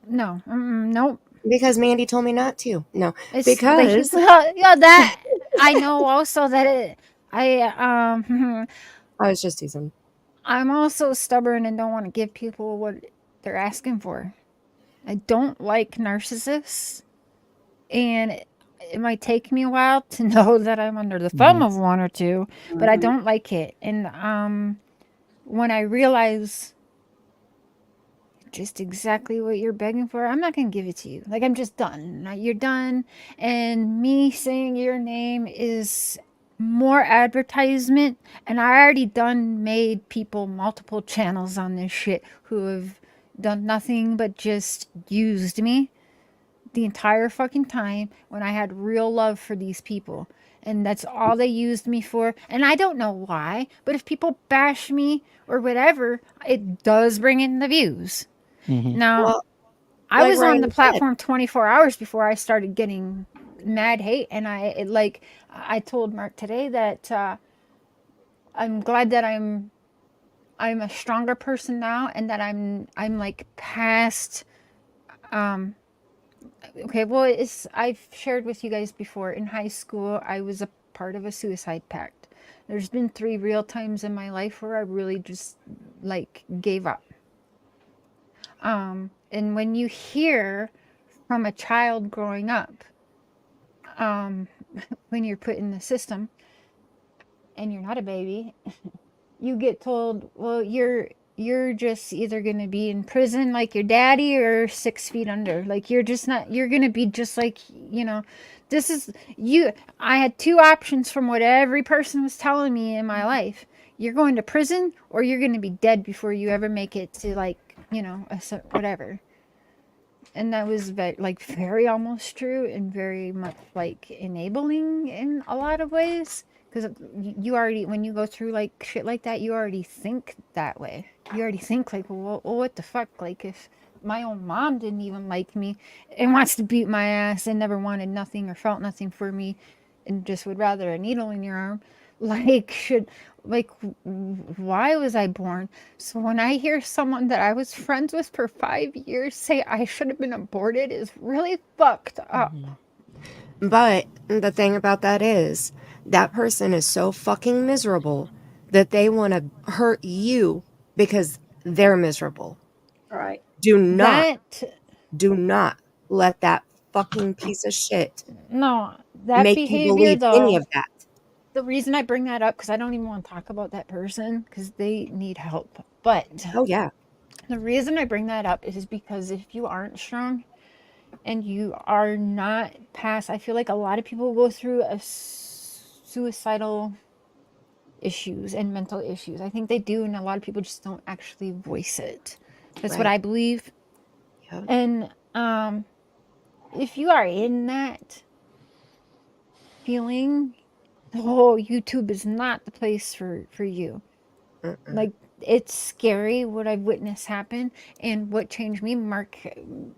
no, nope. Because Mandy told me not to. No, It's because yeah, that I know also that I was just teasing. I'm also stubborn and don't want to give people what they're asking for. I don't like narcissists, and it might take me a while to know that I'm under the thumb of one or two, but I don't like it. And when I realize just exactly what you're begging for, I'm not gonna give it to you. Like, I'm just done. You're done, and me saying your name is more advertisement, and I already done made people multiple channels on this shit who have done nothing but just used me the entire fucking time when I had real love for these people. And that's all they used me for. And I don't know why, but if people bash me or whatever, it does bring in the views. Now, Well, I like was on Ryan the said, platform 24 hours before I started getting mad hate. And I told Mark today that I'm glad that I'm a stronger person now, and that I'm like past okay, well, I've shared with you guys before. In high school, I was a part of a suicide pact. There's been 3 real times in my life where I really just like gave up. And when you hear from a child growing up, when you're put in the system and you're not a baby, you get told, well, you're just either going to be in prison like your daddy or 6 feet under. Like, you're just not, you're going to be just like, this is you. I had 2 options from what every person was telling me in my life. You're going to prison, or you're going to be dead before you ever make it to, like, whatever. And that was very almost true, and very much like enabling in a lot of ways. Because you already, when you go through like shit like that, you already think that way. You already think like, well, what the fuck? Like, if my own mom didn't even like me and wants to beat my ass and never wanted nothing or felt nothing for me, and just would rather a needle in your arm, why was I born? So when I hear someone that I was friends with for 5 years say I should have been aborted, is really fucked up. But the thing about that is, that person is so fucking miserable that they want to hurt you because they're miserable. Right. Do not let that fucking piece of shit that make behavior, you believe any of that. The reason I bring that up, because I don't even want to talk about that person, because they need help. But oh yeah, the reason I bring that up is because if you aren't strong and you are not past, I feel like a lot of people go through a suicidal issues and mental issues. I think they do, and a lot of people just don't actually voice it. That's what I believe. Yep. And if you are in that feeling, YouTube is not the place for you. Like, it's scary what I've witnessed happen, and what changed me. Mark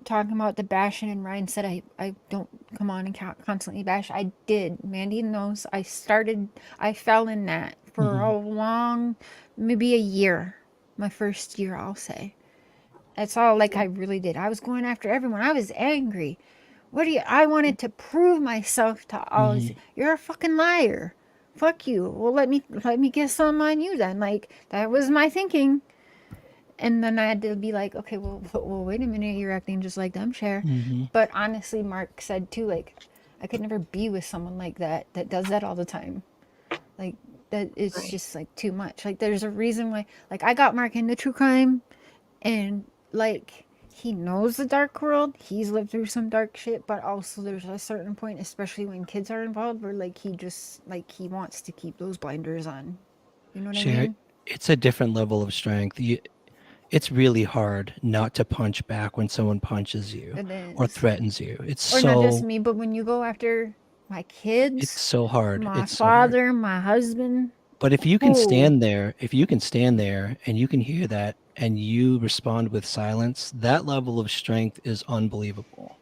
talking about the bashing, and Ryan said I don't come on and constantly bash. I did. Mandy knows I fell in that for a long, maybe a year. My first year, I'll say. That's all, like, I really did. I was going after everyone. I was angry. I wanted to prove myself to all. You're a fucking liar. Fuck you. Well, let me get some on you then. Like, that was my thinking. And then I had to be like, okay, well, wait a minute. You're acting just like them, Cher. But honestly, Mark said too, like, I could never be with someone like that does that all the time. Like, that is just like too much. Like, there's a reason why, like, I got Mark into true crime, and like, he knows the dark world. He's lived through some dark shit, but also there's a certain point, especially when kids are involved, where like he just like he wants to keep those blinders on. You know what I mean? It's a different level of strength. It's really hard not to punch back when someone punches you or threatens you. It's or not just me, but when you go after my kids, it's so hard. My it's father, so hard. My husband. But if you can stand there, and you can hear that and you respond with silence, that level of strength is unbelievable.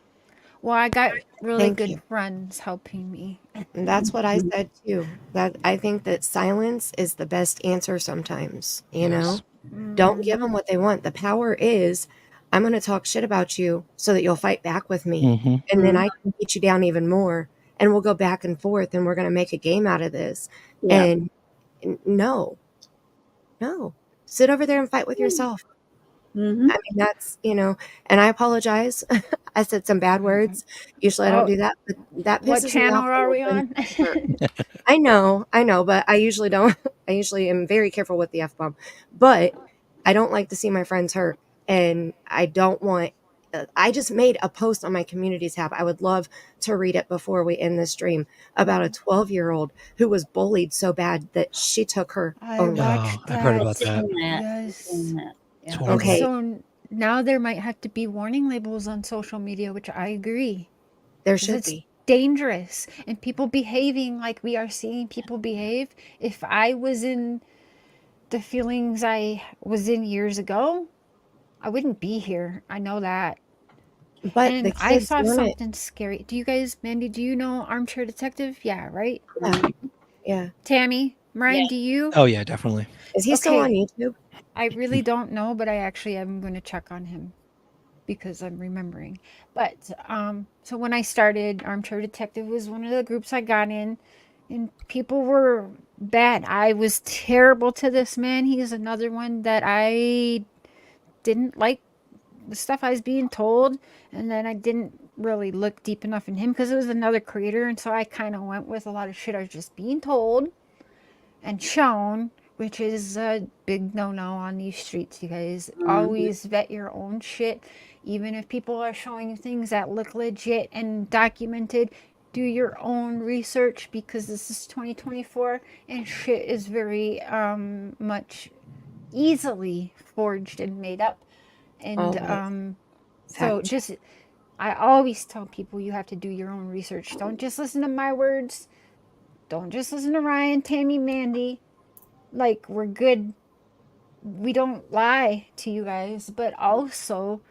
Well, I got really good friends helping me. And that's what I said too. That I think that silence is the best answer sometimes, you know? Don't give them what they want. The power is, I'm going to talk shit about you so that you'll fight back with me. And then I can beat you down even more. And we'll go back and forth and we're going to make a game out of this. And no, sit over there and fight with yourself. I mean, that's, you know, and I apologize. I said some bad words. Usually I don't do that, but that pisses me off. What channel are we on? I know, but I usually don't. I usually am very careful with the F-bomb, but I don't like to see my friends hurt, and I don't want. I just made a post on my community tab. I would love to read it before we end this stream, about a 12-year-old who was bullied so bad that she took her own life. I've heard about that. Yes. Okay. So now there might have to be warning labels on social media, which I agree. There should be. Dangerous, and people behaving like we are seeing people behave. If I was in the feelings I was in years ago, I wouldn't be here. I know that. But and I saw something scary. Do you guys, Mandy, do you know Armchair Detective? Yeah, right? Yeah. Tammy, Ryan, do you? Oh, yeah, definitely. Is he still on YouTube? I really don't know, but I actually am going to check on him because I'm remembering. But so when I started, Armchair Detective was one of the groups I got in, and people were bad. I was terrible to this man. He's another one that I didn't like the stuff I was being told, and then I didn't really look deep enough in him because it was another creator, and so I kind of went with a lot of shit I was just being told and shown, which is a big no-no on these streets, you guys. Always vet your own shit. Even if people are showing you things that look legit and documented, do your own research, because this is 2024 and shit is very much easily forged and made up. And so just, I always tell people you have to do your own research. Don't just listen to my words. Don't just listen to Ryan, Tammy, Mandy. Like, we're good. We don't lie to you guys, but also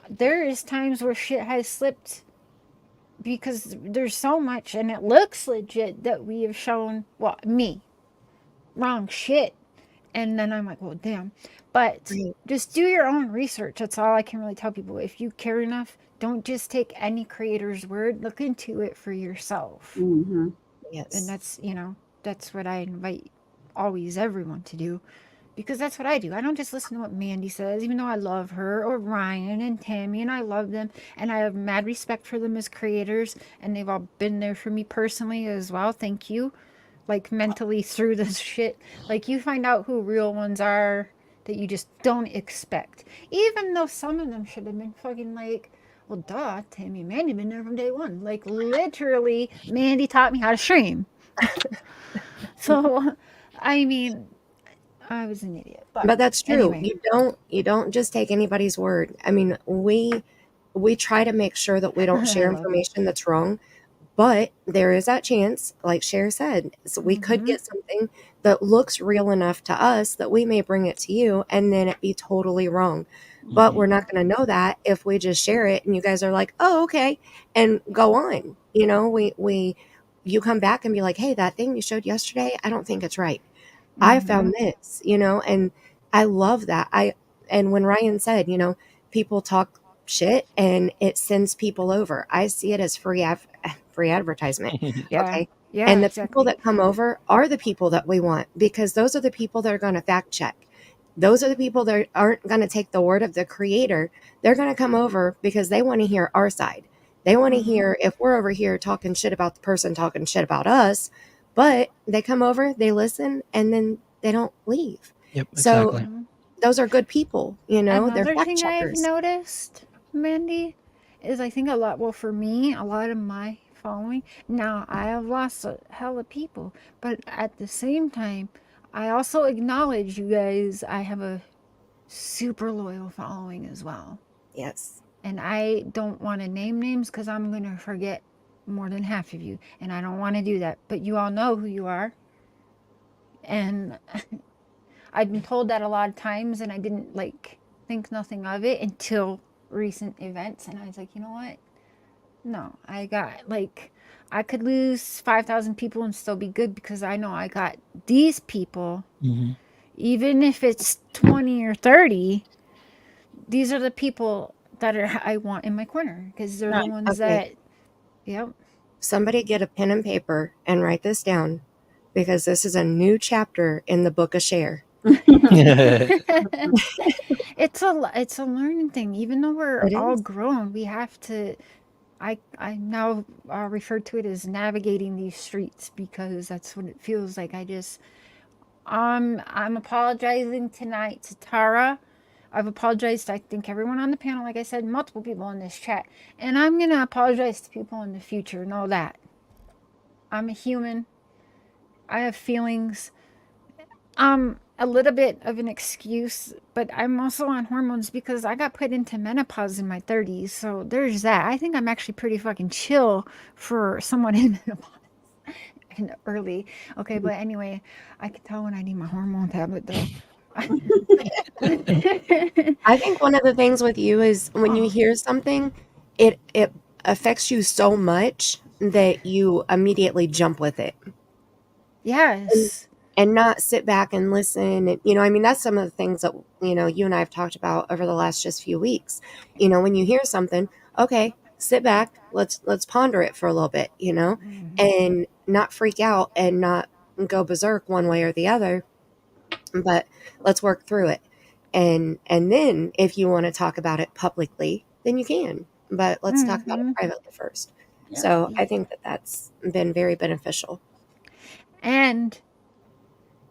there is times where shit has slipped because there's so much and it looks legit that we have shown, well, me, wrong shit. And then I'm like, well, damn. But just do your own research. That's all I can really tell people. If you care enough, don't just take any creator's word. Look into it for yourself. Yes. And that's, you know, that's what I invite always everyone to do, because that's what I do. I don't just listen to what Mandy says, even though I love her, or Ryan and Tammy, and I love them, and I have mad respect for them as creators, and they've all been there for me personally as well. Thank you. Like, mentally through this shit. Like, you find out who real ones are that you just don't expect, even though some of them should have been fucking like, well, duh, Tammy and Mandy been there from day one. Like, literally, Mandy taught me how to stream. So, I mean, I was an idiot. But that's true. Anyway. You don't just take anybody's word. I mean, we try to make sure that we don't share information that's wrong, but there is that chance, like Cher said, so we could get something that looks real enough to us that we may bring it to you and then it be totally wrong. But we're not going to know that if we just share it and you guys are like, oh, okay, and go on. You know, you come back and be like, hey, that thing you showed yesterday, I don't think it's right. I found this, you know, and I love that. And when Ryan said, you know, people talk shit and it sends people over, I see it as free advertisement. Yeah. Okay. Yeah, And the exactly. people that come over are the people that we want, because those are the people that are going to fact check. Those are the people that aren't going to take the word of the creator. They're going to come over because they want to hear our side. They want to hear if we're over here talking shit about the person talking shit about us, but they come over, they listen, and then they don't leave. Yep, So exactly. those are good people, you know, they're Another fact thing I've checkers. noticed, Mandy, is I think a lot, well, for me, a lot of my following, now I have lost a hell of people, but at the same time, I also acknowledge you guys, I have a super loyal following as well. Yes. And I don't want to name names because I'm going to forget more than half of you, and I don't want to do that, but you all know who you are. And I've been told that a lot of times, and I didn't like think nothing of it until recent events, and I was like, you know what? No, I got like, I could lose 5,000 people and still be good because I know I got these people. Even if it's 20 or 30, these are the people that I want in my corner because they're the ones that, yep. Somebody get a pen and paper and write this down, because this is a new chapter in the book of share. It's a learning thing. Even though we're all grown, we have to. I now refer to it as navigating these streets because that's what it feels like. I'm apologizing tonight to Tara. I've apologized to, I think, everyone on the panel. Like I said, multiple people in this chat, and I'm gonna apologize to people in the future. Know that I'm a human. I have feelings. A little bit of an excuse, but I'm also on hormones because I got put into menopause in my 30s. So there's that. I think I'm actually pretty fucking chill for someone in menopause and early. Okay, but anyway, I can tell when I need my hormone tablet though. I think one of the things with you is when you hear something, it affects you so much that you immediately jump with it. Yes. And not sit back and listen. And, you know, I mean, that's some of the things that, you know, you and I have talked about over the last just few weeks. You know, when you hear something, okay, sit back, let's ponder it for a little bit, you know, and not freak out and not go berserk one way or the other, but let's work through it. And then if you want to talk about it publicly, then you can, but let's talk about it privately first. Yeah. So I think that that's been very beneficial. And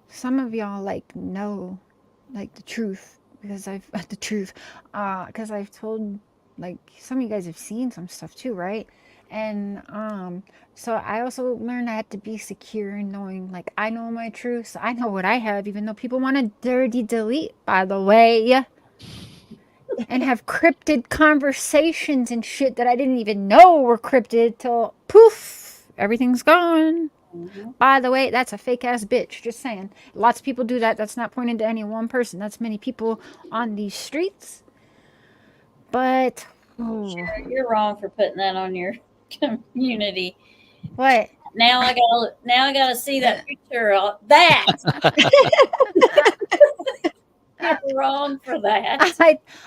some of y'all like know like the truth because I've because I've told, like, some of you guys have seen some stuff too, right? And so I also learned I had to be secure in knowing, like, I know my truth, so I know what I have, even though people want to dirty delete, by the way, and have cryptid conversations and shit that I didn't even know were cryptid till poof, everything's gone. By the way, that's a fake ass bitch. Just saying. Lots of people do that. That's not pointing to any one person. That's many people on these streets. But Sure, you're wrong for putting that on your community. What? Now I gotta see that picture of that. You're wrong for that.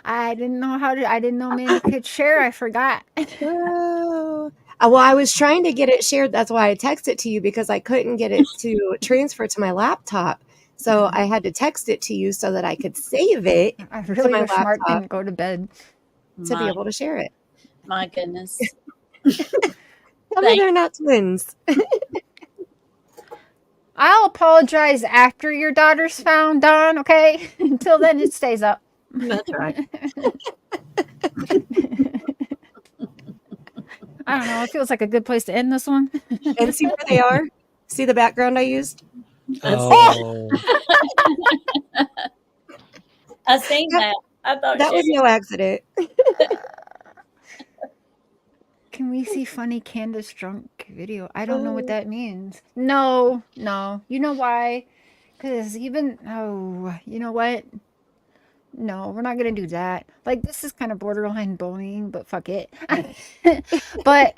I didn't know I didn't know Mandy could share. I forgot. Oh. Well, I was trying to get it shared. That's why I texted to you, because I couldn't get it to transfer to my laptop. So I had to text it to you so that I could save it I to really my wish Mark laptop didn't go to bed to be able to share it. My goodness. Tell me they're not twins. I'll apologize after your daughter's found, Dawn, okay? Until then, it stays up. That's right. I don't know. It feels like a good place to end this one. And see where they are? See the background I used? Oh. I seen that. I thought that was no accident. Can we see funny Candace drunk video? I don't know what that means. No. You know why? Because you know what? No, we're not going to do that. Like, this is kind of borderline bullying, but fuck it. But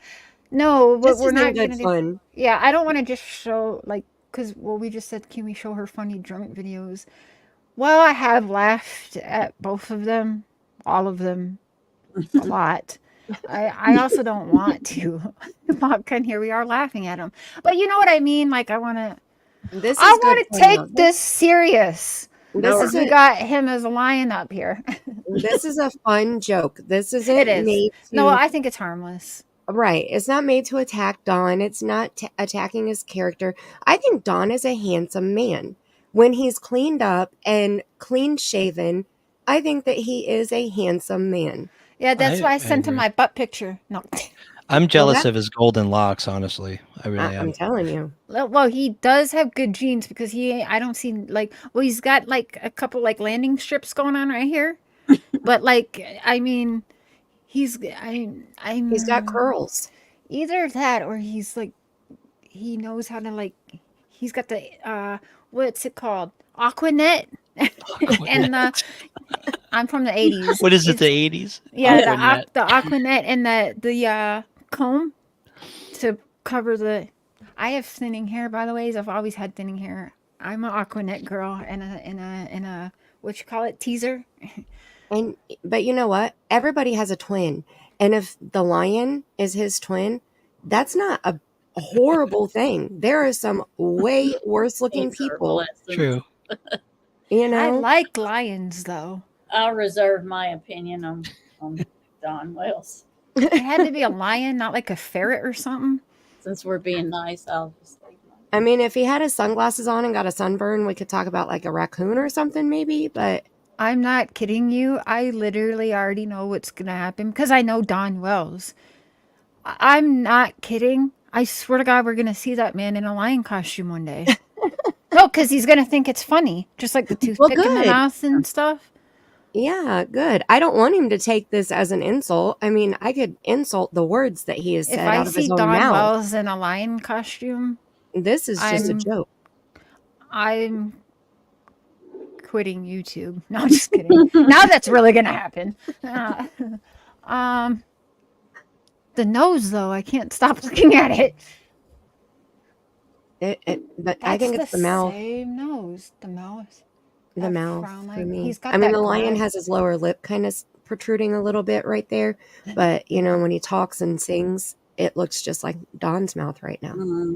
no, but we're not going to do fun. Yeah, I don't want to just show, like, because, well, we just said, can we show her funny drunk videos? Well, I have laughed at both of them, all of them, a lot. I also don't want to. And here we are laughing at them. But you know what I mean? Like I want to take this serious. We got him as a lion up here. This is a fun joke. This isn't It is. made to. No, I think it's harmless. Right. It's not made to attack Don. It's not attacking his character. I think Don is a handsome man. When he's cleaned up and clean shaven, I think that he is a handsome man. Yeah, that's why I sent him my butt picture. No. I'm jealous of his golden locks, honestly. I really am. I'm telling you. Well, he does have good genes because I don't see like, well, he's got like a couple like landing strips going on right here. But like, I mean, he's got curls. Either that or he's like, he knows how to like, he's got the, what's it called? Aquanet. And I'm from the 80s. What is it, the 80s? Yeah, the Aquanet and the comb to cover the. I have thinning hair, by the way. I've always had thinning hair. I'm an Aquanet girl and a what you call it, teaser. But you know what? Everybody has a twin, and if the lion is his twin, that's not a horrible thing. There are some way worse looking people. True. You know, I like lions though. I'll reserve my opinion on Don Wells. It had to be a lion, not like a ferret or something. Since we're being nice, I'll just say. I mean, if he had his sunglasses on and got a sunburn, we could talk about like a raccoon or something, maybe. But I'm not kidding you. I literally already know what's gonna happen because I know Don Wells. I'm not kidding. I swear to God, we're gonna see that man in a lion costume one day. No, because he's gonna think it's funny, just like the toothpick in the mouth and stuff. Yeah, good. I don't want him to take this as an insult. I mean, I could insult the words that he has said out of his own mouth. If I see Don Wells in a lion costume, this is just a joke. I'm quitting YouTube. No, I'm just kidding. Now that's really gonna happen. The nose, though, I can't stop looking at it. But I think it's the mouth. Same nose. The mouth. The mouth for me. I mean, the lion has his lower lip kind of protruding a little bit right there, but you know, when he talks and sings, it looks just like Don's mouth right now. Mm-hmm.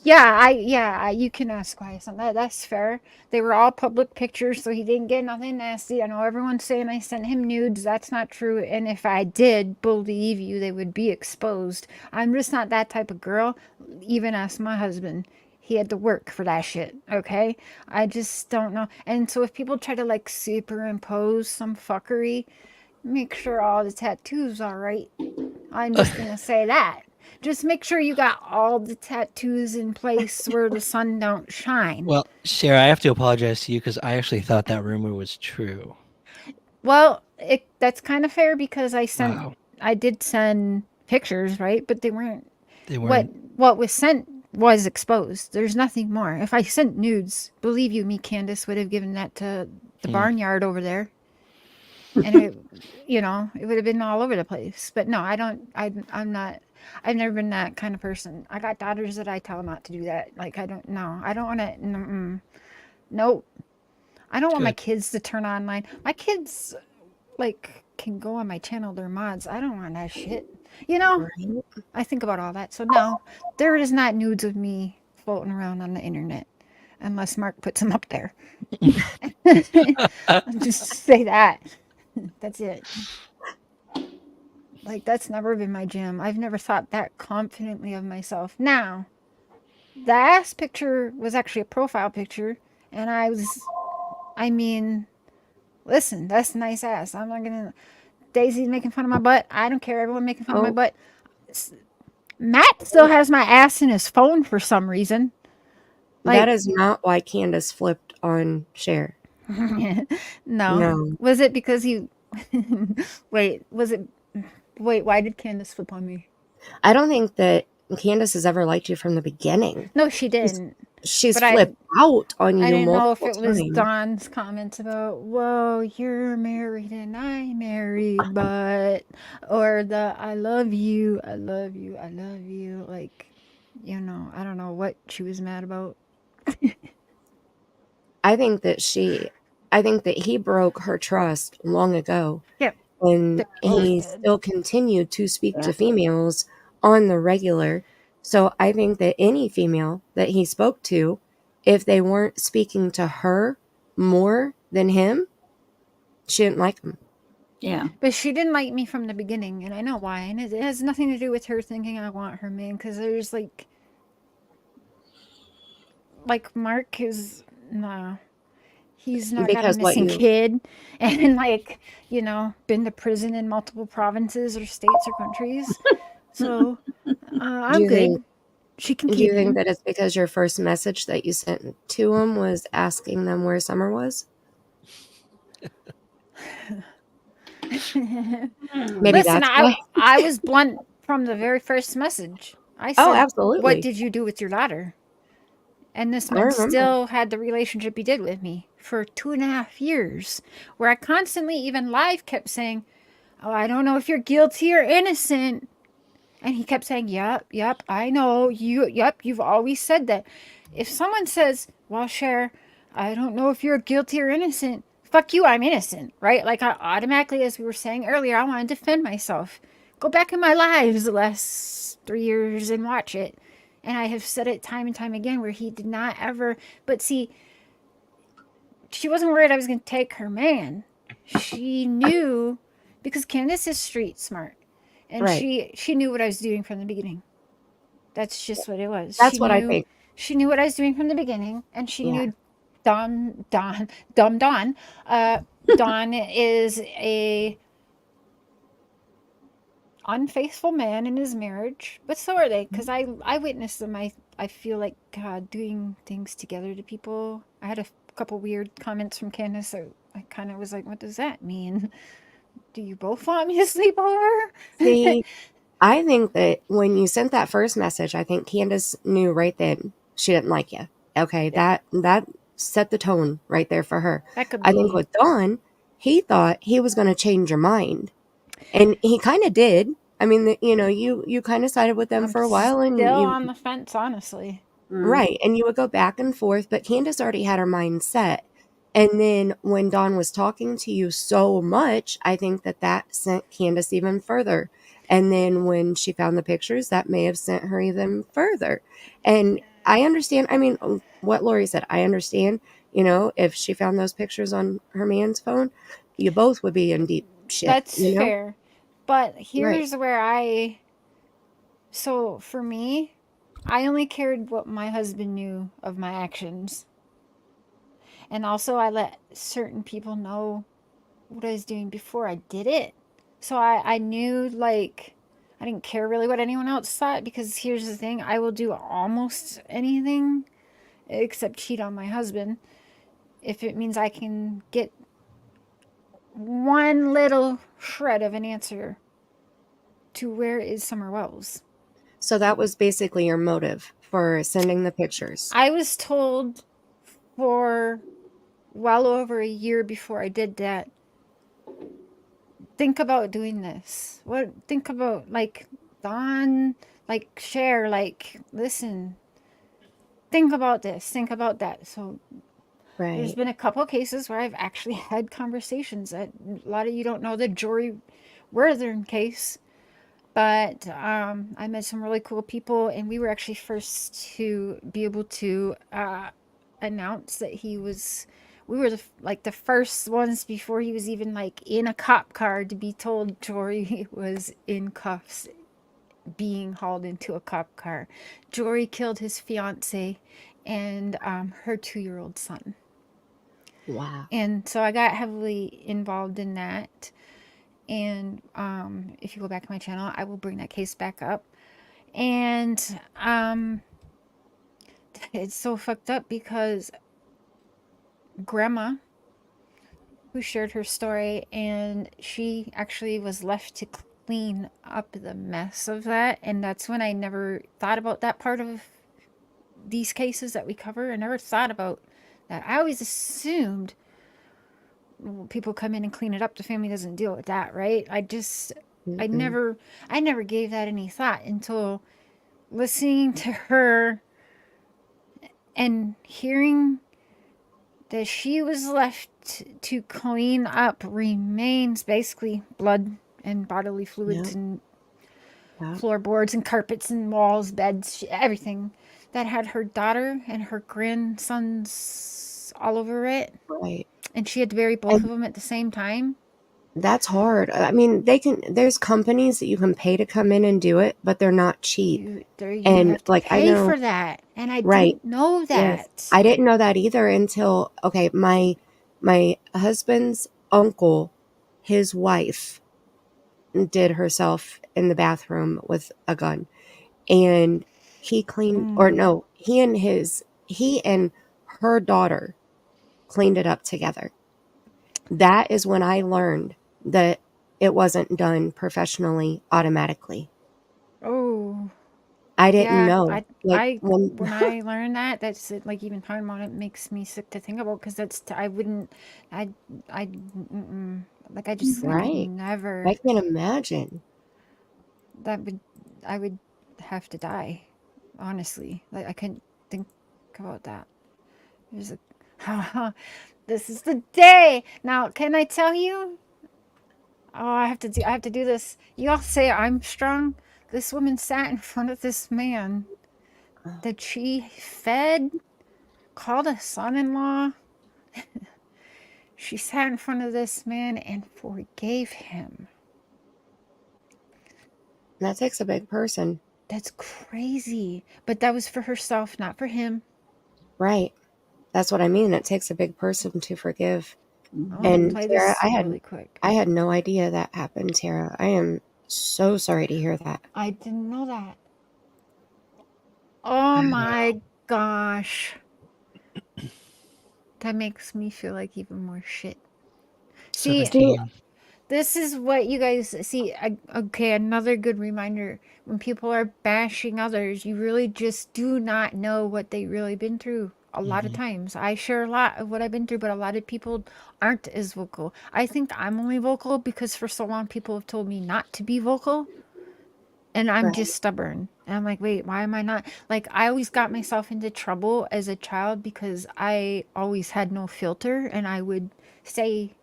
Yeah, you can ask why something. That's fair. They were all public pictures, so he didn't get nothing nasty. I know everyone's saying I sent him nudes. That's not true. And if I did, believe you, they would be exposed. I'm just not that type of girl. Even ask my husband. He had to work for that shit, okay? I just don't know. And so if people try to like superimpose some fuckery, make sure all the tattoos are right. I'm just gonna say that. Just make sure you got all the tattoos in place where the sun don't shine. Well, Sarah, I have to apologize to you because I actually thought that rumor was true. Well, that's kind of fair because I did send pictures, right? But they weren't. What was sent was exposed. There's nothing more. If I sent nudes, believe you me, Candace would have given that to the barnyard over there. And it would have been all over the place. But no, I'm not. I've never been that kind of person. I got daughters that I tell them not to do that. Like, I don't want to. Nope. I don't want my kids to turn online. My kids, like, can go on my channel. They're mods. I don't want that shit. You know? Right. I think about all that. So, no, there is not nudes of me floating around on the internet. Unless Mark puts them up there. Just say that. That's it. Like, that's never been my jam. I've never thought that confidently of myself. Now, the ass picture was actually a profile picture. And listen, that's a nice ass. I'm not going to... Daisy's making fun of my butt. I don't care. Everyone making fun of my butt. Matt still has my ass in his phone for some reason. Like, that is not why Candace flipped on Cher. No. Was it because you... Wait, why did Candace flip on me? I don't think that Candace has ever liked you from the beginning. No, she didn't. She's flipped out on you. I didn't know if it was Don's comments about, whoa, you're married and I'm married, or the I love you. Like, I don't know what she was mad about. I think that she I think that he broke her trust long ago. Yeah. And he still continued to speak to females on the regular. So I think that any female that he spoke to, if they weren't speaking to her more than him, she didn't like him. Yeah. But she didn't like me from the beginning, and I know why. And it has nothing to do with her thinking I want her man, because there's like Mark is, nah. He's not got a missing kid and like, you know, been to prison in multiple provinces or states or countries. So I'm good. She can keep Do you think that it's because your first message that you sent to him was asking them where Summer was? Maybe Listen, that's why. I was blunt from the very first message. I said, absolutely. What did you do with your daughter? And this man still had the relationship he did with me for 2.5 years, where I constantly, even live, kept saying, oh, I don't know if you're guilty or innocent. And he kept saying, yep, I know. You've always said that. If someone says, well, Cher, I don't know if you're guilty or innocent, fuck you, I'm innocent, right? Like, I automatically, as we were saying earlier, I want to defend myself. Go back in my lives the last 3 years and watch it. And I have said it time and time again where he did not ever, but see, she wasn't worried I was going to take her man. She knew, because Candace is street smart. And she knew what I was doing from the beginning. That's just what it was. That's what I think. She knew what I was doing from the beginning, and she knew Don is a unfaithful man in his marriage, but so are they, because I witnessed them. I feel like doing things together to people. I had a couple weird comments from Candace, so I kind of was like, what does that mean? Do you both want me to sleep over? See, I think that when you sent that first message, I think Candace knew right then she didn't like you. Okay, that set the tone right there for her. That could be. I think with Don, he thought he was going to change your mind, and he kind of did. I mean, you know, you kind of sided with them for a while, and still you on the fence, honestly. Right, and you would go back and forth, but Candace already had her mind set. And then when Dawn was talking to you so much, I think that sent Candace even further. And then when she found the pictures, that may have sent her even further. And I understand. I mean, what Lori said, I understand. You know, if she found those pictures on her man's phone, you both would be in deep shit. That's you know? fair. But here's where so for me, I only cared what my husband knew of my actions. And also I let certain people know what I was doing before I did it. So I knew, like, I didn't care really what anyone else thought, because here's the thing, I will do almost anything except cheat on my husband if it means I can get one little shred of an answer to where is Summer Wells. So that was basically your motive for sending the pictures. I was told for well over a year before I did that, think about doing this. Think about, like, Don, like, Cher, like, listen, think about this, think about that. So there's been a couple of cases where I've actually had conversations. That a lot of you don't know the Jory Worthern case, but I met some really cool people, and we were actually first to be able to announce that we were the first ones before he was even, like, in a cop car to be told Jory was in cuffs, being hauled into a cop car. Jory killed his fiance and her 2-year-old son. Wow. And so I got heavily involved in that. And if you go back to my channel, I will bring that case back up. And it's so fucked up because Grandma, who shared her story, and she actually was left to clean up the mess of that. And that's when I never thought about that part of these cases that we cover. I never thought about that. I always assumed people come in and clean it up, the family doesn't deal with that, right? I never gave that any thought until listening to her and hearing that she was left to clean up remains, basically blood and bodily fluids and floorboards and carpets and walls, beds, everything that had her daughter and her grandsons all over it. Right. And she had to bury both of them at the same time. That's hard. I mean, there's companies that you can pay to come in and do it, but they're not cheap. You and have to like pay I know for that. And I right. didn't know that. Yes. I didn't know that either until my husband's uncle, his wife did herself in the bathroom with a gun, and he cleaned or no, he and her daughter cleaned it up together. That is when I learned that it wasn't done professionally automatically. Oh, I didn't know. When I learned that, that's it, like even talking about it makes me sick to think about, because that's I wouldn't, I like I just I could never. I can't imagine. I would have to die, honestly. Like I couldn't think about that. There's a, this is the day. Now, can I tell you? Oh, I have to do this. You all say I'm strong. This woman sat in front of this man that she fed, called a son-in-law. She sat in front of this man and forgave him. That takes a big person. That's crazy. But that was for herself, not for him. Right. That's what I mean. It takes a big person to forgive. And Tara, I had no idea that happened, Tara. I am so sorry to hear that. I didn't know that. Oh my gosh. That makes me feel like even more shit. See, 17. This is what you guys see. Okay, another good reminder. When people are bashing others, you really just do not know what they really been through. A lot of times. I share a lot of what I've been through, but a lot of people aren't as vocal. I think I'm only vocal because for so long people have told me not to be vocal. And I'm just stubborn. And I'm like, wait, why am I not? Like, I always got myself into trouble as a child because I always had no filter and I would say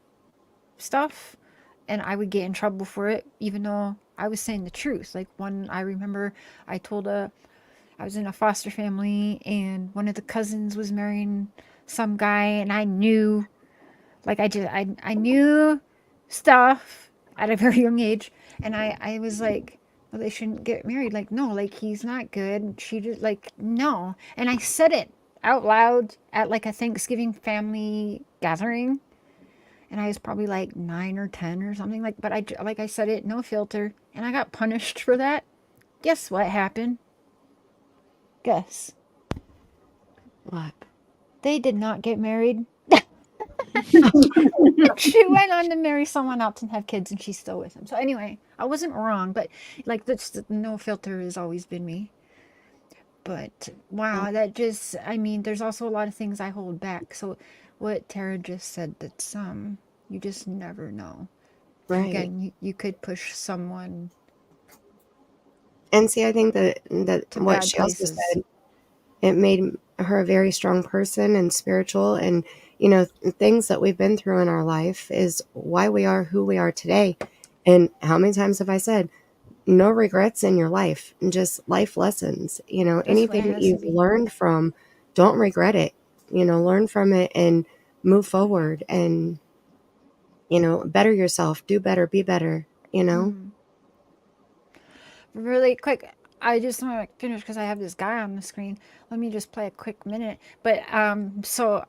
stuff and I would get in trouble for it, even though I was saying the truth. Like, I remember I was in a foster family and one of the cousins was marrying some guy and I knew, like, I knew stuff at a very young age. And I was like, well, they shouldn't get married. Like, no, like, he's not good. She did, like, no. And I said it out loud at like a Thanksgiving family gathering. And I was probably like 9 or 10 or something, but I said it, no filter, and I got punished for that. Guess what happened? Guess. What? They did not get married. She went on to marry someone else and have kids, and she's still with him. So anyway, I wasn't wrong, but like that's no filter has always been me. But wow, that just, I mean, there's also a lot of things I hold back. So what Tara just said, that's you just never know. Right. Again, you could push someone. And see, I think that what she also said, it made her a very strong person and spiritual, and things that we've been through in our life is why we are who we are today. And how many times have I said, no regrets in your life, and just life lessons. Anything that you've learned from, don't regret it. Learn from it and move forward and, better yourself, do better, be better, Really quick, I just want to finish because I have this guy on the screen. Let me just play a quick minute. But so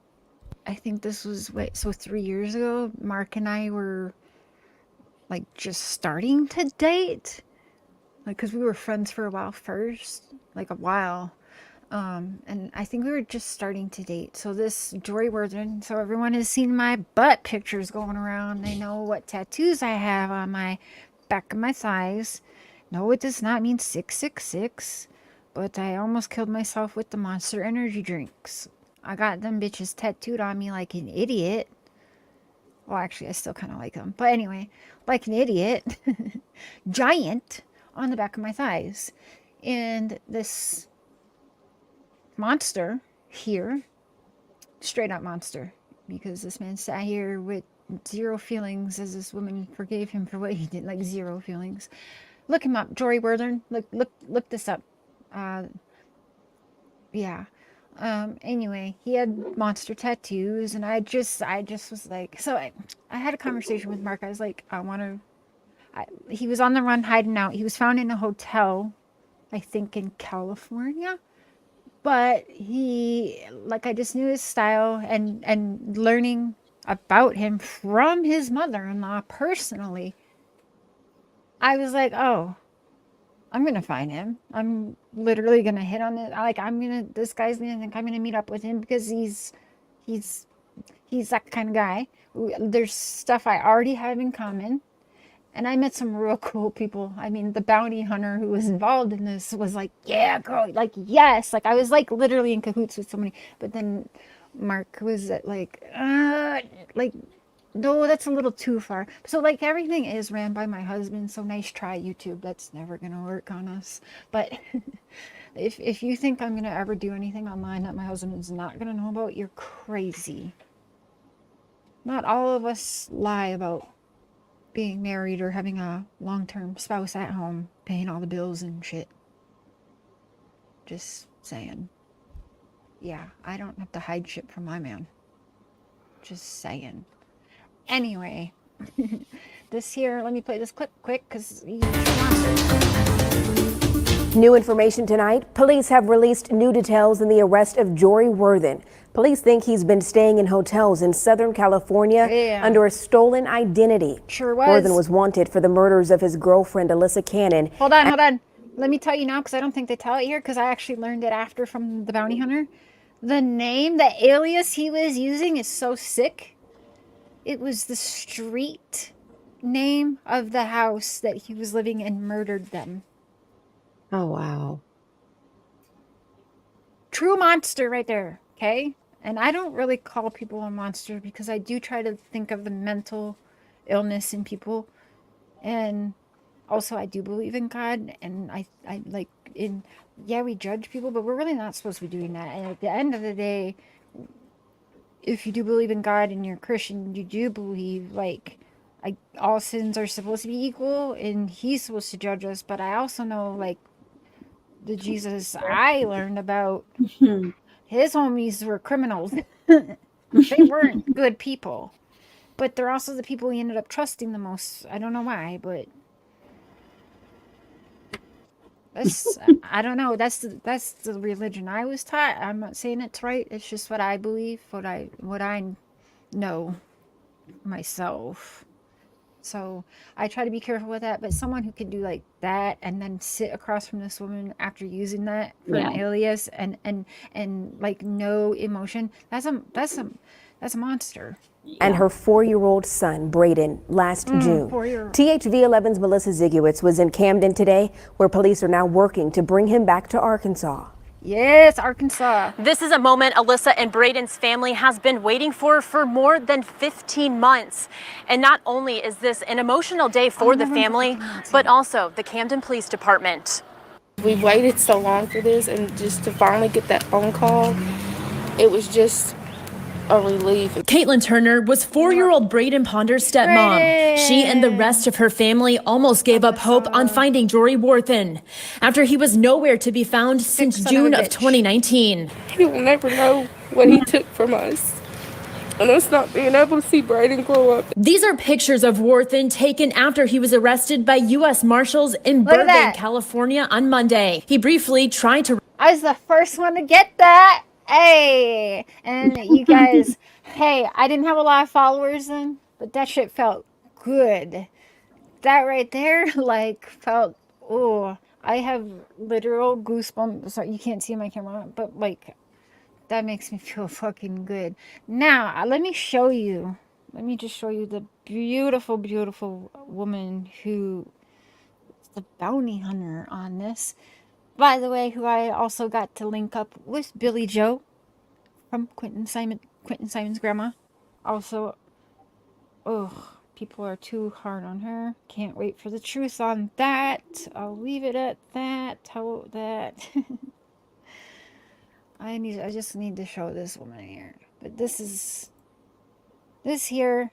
I think this was 3 years ago, Mark and I were like just starting to date. Like, because we were friends for a while first, like a while. And I think we were just starting to date. So this Jory Worthing, so everyone has seen my butt pictures going around. They know what tattoos I have on my back of my thighs. No, it does not mean 666, but I almost killed myself with the Monster Energy drinks. I got them bitches tattooed on me like an idiot. Well, actually, I still kind of like them. But anyway, like an idiot. Giant on the back of my thighs. And this monster here, straight up monster. because this man sat here with zero feelings as this woman forgave him for what he did, like zero feelings. Look him up, Jory Worthern. Look this up. Yeah. Anyway, he had monster tattoos, and I just was like, so I had a conversation with Mark. I was like, he was on the run, hiding out. He was found in a hotel, I think in California. But I just knew his style, and learning about him from his mother-in-law personally, I was like, oh, I'm gonna find him. I'm literally gonna hit on it. This guy's gonna think I'm gonna meet up with him because he's that kind of guy. There's stuff I already have in common. And I met some real cool people. I mean, the bounty hunter who was involved in this was like, yeah, girl, like, yes. Like, I was like literally in cahoots with somebody. But then Mark was like, no, that's a little too far. So, like, everything is ran by my husband. So nice try, YouTube. That's never going to work on us. But if you think I'm going to ever do anything online that my husband is not going to know about, you're crazy. Not all of us lie about being married or having a long-term spouse at home paying all the bills and shit. Just saying. Yeah, I don't have to hide shit from my man. Just saying. Anyway, this here, let me play this clip quick because you New information tonight. Police have released new details in the arrest of Jory Worthern. Police think he's been staying in hotels in Southern California under a stolen identity. Sure was. Worthern was wanted for the murders of his girlfriend, Alyssa Cannon. Hold on. Let me tell you now, because I don't think they tell it here, because I actually learned it after from the bounty hunter. The name, the alias he was using is so sick. It was the street name of the house that he was living in and murdered them. Oh, wow. True monster right there, okay? And I don't really call people a monster because I do try to think of the mental illness in people. And also I do believe in God, and we judge people, but we're really not supposed to be doing that. And at the end of the day, if you do believe in God and you're Christian, you do believe all sins are supposed to be equal and he's supposed to judge us. But I also know the Jesus I learned about, his homies were criminals. They weren't good people, but they're also the people he ended up trusting the most. I don't know why, but I don't know. That's the religion I was taught. I'm not saying it's right. It's just what I believe, what I know myself. So I try to be careful with that. But someone who can do like that and then sit across from this woman after using that for an alias and like no emotion, that's a monster. And her 4-year-old son, Braden, last June. THV 11's Melissa Ziguitz was in Camden today, where police are now working to bring him back to Arkansas. Yes, Arkansas. This is a moment Alyssa and Braden's family has been waiting for more than 15 months. And not only is this an emotional day for the family, but also the Camden Police Department. We waited so long for this, and just to finally get that phone call, it was just a relief. Caitlin Turner was 4-year-old Braden Ponder's stepmom. She and the rest of her family almost gave up hope on finding Jory Worthern after he was nowhere to be found since June of 2019. He will never know what he took from us. And us not being able to see Braden grow up. These are pictures of Worthern taken after he was arrested by U.S. Marshals in Burbank, California on Monday. He briefly tried to... I was the first one to get that. Hey, and you guys, hey, I didn't have a lot of followers then, but that shit felt good. That right there, felt, I have literal goosebumps. Sorry, you can't see my camera, but that makes me feel fucking good. Now, let me just show you the beautiful, beautiful woman who is the bounty hunter on this. By the way, who I also got to link up with, Billy Joe from Quentin Simon's grandma. Also, people are too hard on her. Can't wait for the truth on that. I'll leave it at that. I just need to show this woman here. But this is This here,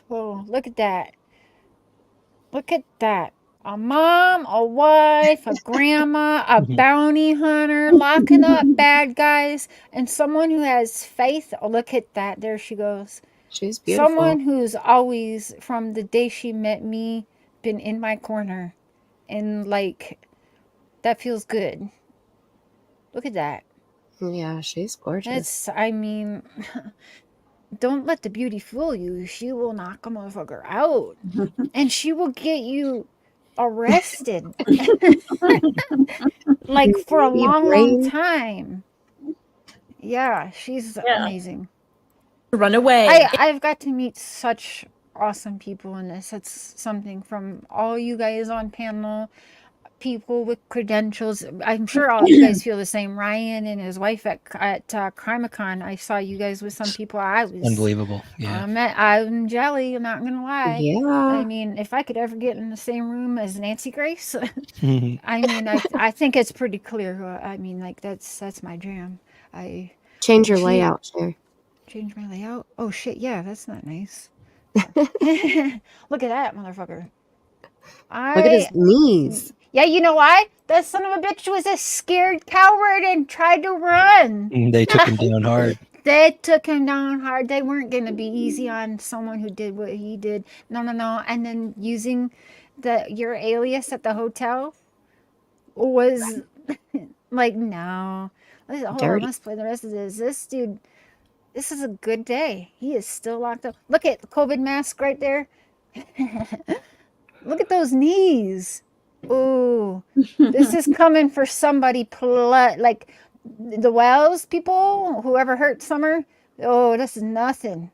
oh, look at that. Look at that. A mom, a wife, a grandma, a bounty hunter, locking up bad guys, and someone who has faith. Oh, look at that. There she goes. She's beautiful. Someone who's always, from the day she met me, been in my corner. And, like, that feels good. Look at that. Yeah, she's gorgeous. I mean, don't let the beauty fool you. She will knock a motherfucker out. And she will get you arrested. Like, for a long time. Yeah, she's amazing. Run away. I've got to meet such awesome people in this. It's something from all you guys on panel, people with credentials. I'm sure all you guys feel the same. Ryan and his wife at CrimeCon. I saw you guys with some people. I was unbelievable. Yeah, I'm jelly. I'm not gonna lie. Yeah. I mean, if I could ever get in the same room as Nancy Grace, I mean, I think it's pretty clear. I mean, like that's my jam. Change your layout, Cher. Change my layout. Oh shit! Yeah, that's not nice. Look at that motherfucker. Look at his knees. Yeah, you know why? That son of a bitch was a scared coward and tried to run. They took him down hard. They took him down hard. They weren't going to be easy on someone who did what he did. No. And then using your alias at the hotel was like, no. Hold on, let's play the rest of this. This dude, this is a good day. He is still locked up. Look at the COVID mask right there. Look at those knees. Ooh, this is coming for somebody. Like the Wells people, whoever hurt Summer. Oh, this is nothing.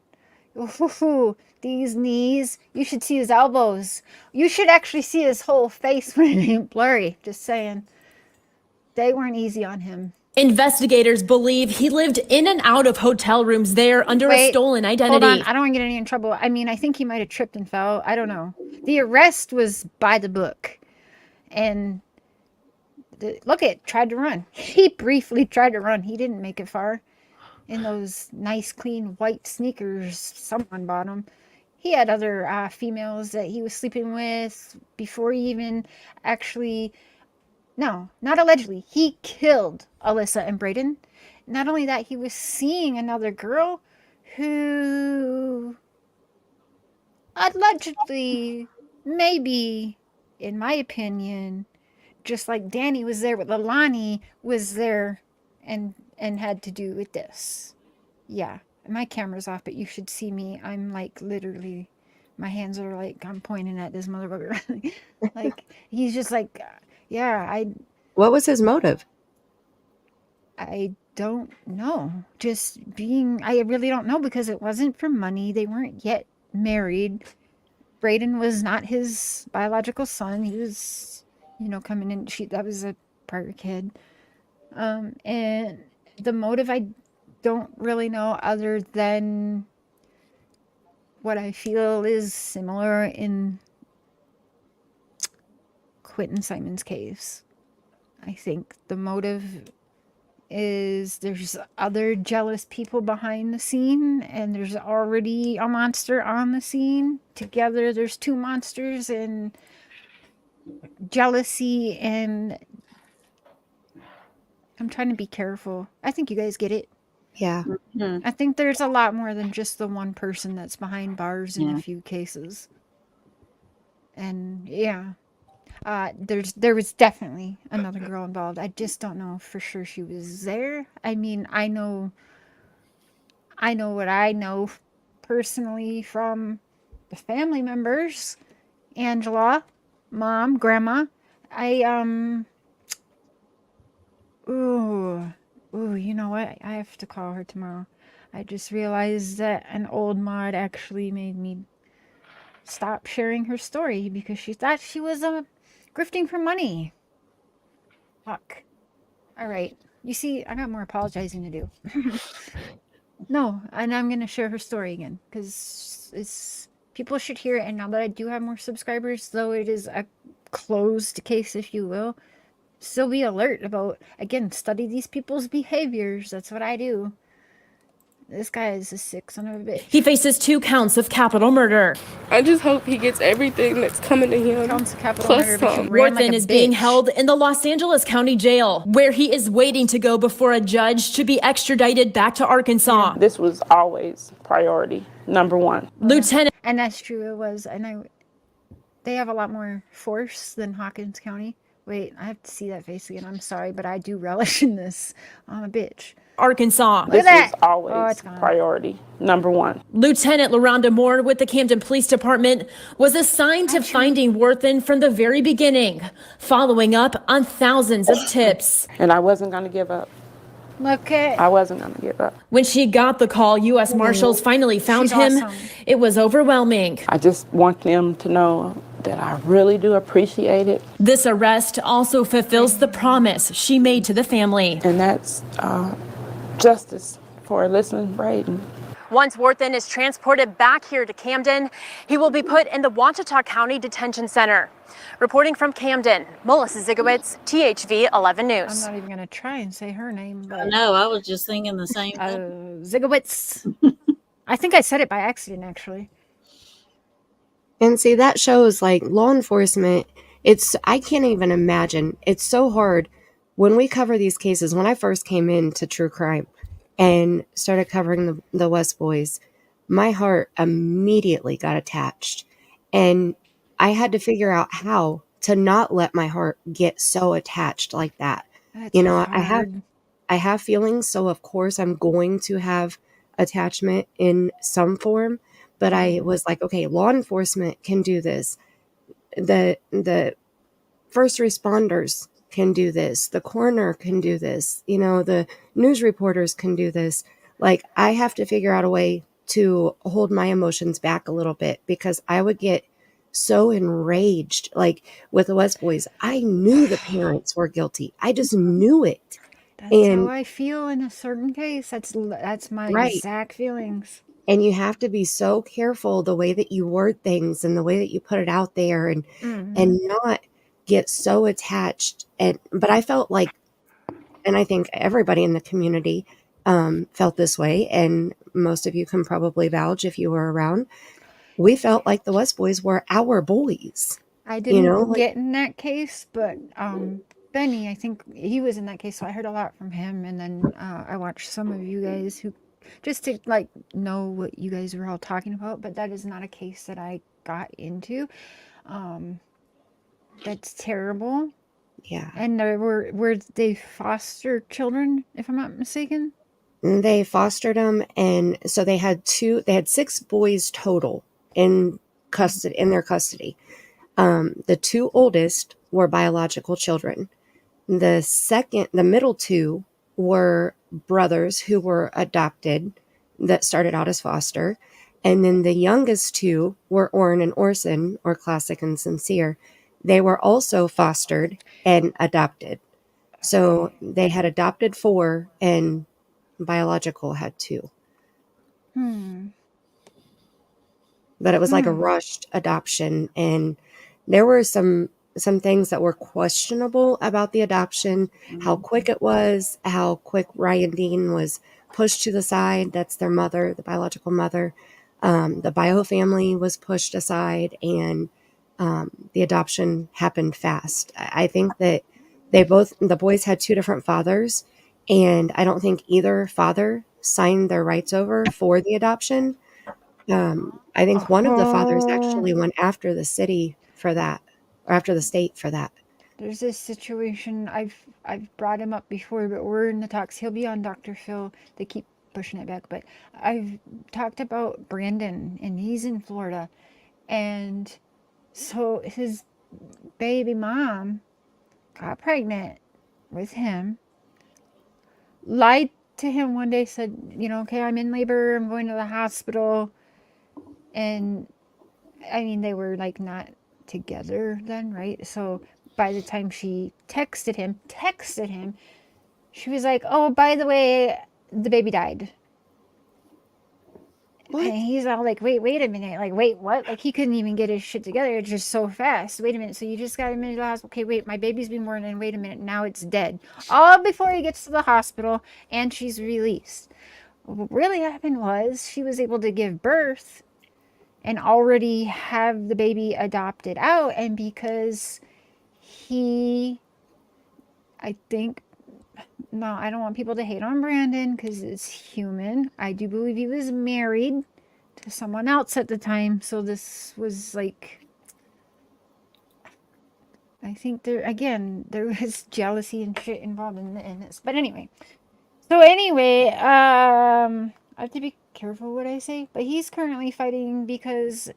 Ooh, these knees. You should see his elbows. You should actually see his whole face when it ain't blurry. Just saying. They weren't easy on him. Investigators believe he lived in and out of hotel rooms there under a stolen identity. Hold on, I don't want to get any in trouble. I mean, I think he might have tripped and fell. I don't know. The arrest was by the book. And tried to run. He briefly tried to run. He didn't make it far. In those nice, clean, white sneakers someone bought him. He had other females that he was sleeping with before he even actually... No, not allegedly. He killed Alyssa and Braden. Not only that, he was seeing another girl who allegedly, maybe, in my opinion, just like Danny was there with Alani, was there and had to do with this. Yeah, my camera's off, but you should see me. I'm like literally, my hands are like, I'm pointing at this motherfucker. Like, he's just like... Yeah, What was his motive? I don't know. Just being... I really don't know, because it wasn't for money. They weren't yet married. Braden was not his biological son. He was, coming in. That was a prior kid. And the motive, I don't really know, other than what I feel is similar in Quentin Simon's case. I think the motive is there's other jealous people behind the scene, and there's already a monster on the scene. Together, there's two monsters, and jealousy, and I'm trying to be careful. I think you guys get it. Yeah. I think there's a lot more than just the one person that's behind bars in a few cases. And yeah. There was definitely another girl involved. I just don't know for sure she was there. I mean, I know what I know personally from the family members. Angela, mom, grandma. You know what? I have to call her tomorrow. I just realized that an old mod actually made me stop sharing her story because she thought she was grifting for money. Fuck. All right. You see, I got more apologizing to do. No, and I'm going to share her story again because people should hear it. And now that I do have more subscribers, though it is a closed case, if you will, still be alert about, again, study these people's behaviors. That's what I do. This guy is a sick son of a bitch. He faces 2 counts of capital murder. I just hope he gets everything that's coming to him. Counts of capital plus murder, but you some. ran like Worthen a is being bitch. held in the Los Angeles County Jail, where he is waiting to go before a judge to be extradited back to Arkansas. This was always priority number one. Lieutenant. And that's true, it was. And they have a lot more force than Hawkins County. Wait, I have to see that face again. I'm sorry, but I do relish in this. I'm a bitch. Arkansas. This was always priority number one. Lieutenant LaRonda Moore with the Camden Police Department was assigned to finding Worthen from the very beginning, following up on thousands of tips. And I wasn't going to give up. Okay. I wasn't going to give up. When she got the call, U.S. Marshals finally found him. Awesome. It was overwhelming. I just want them to know that I really do appreciate it. This arrest also fulfills the promise she made to the family. And that's justice for listening Braden. Once Worthen is transported back here to Camden, he will be put in the Ouachita County Detention Center. Reporting from Camden, Melissa Zigowitz, THV 11 News. I'm not even going to try and say her name. But I know, I was just thinking the same thing. Zigowitz. I think I said it by accident, actually. And see, that shows like law enforcement. I can't even imagine. It's so hard when we cover these cases. When I first came into true crime and started covering the West Boys, my heart immediately got attached. And I had to figure out how to not let my heart get so attached like that. That's hard. I have feelings, so of course I'm going to have attachment in some form. But I was like, okay, law enforcement can do this. The first responders can do this. The coroner can do this. The news reporters can do this. Like, I have to figure out a way to hold my emotions back a little bit, because I would get so enraged. Like with the West Boys, I knew the parents were guilty. I just knew it. That's how I feel in a certain case. That's my exact feelings. And you have to be so careful the way that you word things and the way that you put it out there, and not get so attached. But I felt like, and I think everybody in the community felt this way, and most of you can probably vouch if you were around. We felt like the West Boys were our boys. I didn't get in that case, but Benny, I think he was in that case, so I heard a lot from him. And then I watched some of you guys who, just to like know what you guys were all talking about, but that is not a case that I got into. That's terrible. Yeah. And were they foster children, if I'm not mistaken? They fostered them, and so they had 6 boys total in their custody. The 2 oldest were biological children. The middle 2 were brothers who were adopted that started out as foster. And then the youngest 2 were Orrin and Orson, or Classic and Sincere. They were also fostered and adopted. So they had adopted 4 and biological had 2. But it was like a rushed adoption, and there were some things that were questionable about the adoption, how quick it was, how quick Ryan Dean was pushed to the side. That's their mother, the biological mother. The bio family was pushed aside, and the adoption happened fast. I think that the boys had 2 different fathers, and I don't think either father signed their rights over for the adoption. I think one of the fathers actually went after the city for that, or after the state for that. There's this situation, I've brought him up before, but we're in the talks. He'll be on Dr. Phil. They keep pushing it back, but I've talked about Brandon, and he's in Florida. And so his baby mom got pregnant with him, lied to him one day, said, okay, I'm in labor, I'm going to the hospital. And I mean, they were like not together then, right? So by the time she texted him, she was like, oh, by the way, the baby died. What? And he's all like, wait a minute. Like, wait, what? Like, he couldn't even get his shit together. It's just so fast. Wait a minute. So you just got him into the hospital. Okay, wait, my baby's been born, and wait a minute. Now it's dead. All before he gets to the hospital, and she's released. What really happened was she was able to give birth and already have the baby adopted out, and because he, I think, no, I don't want people to hate on Brandon because it's human. I do believe he was married to someone else at the time, so this was like, I think there was jealousy and shit involved in this. But anyway, I have to be careful what I say, but he's currently fighting because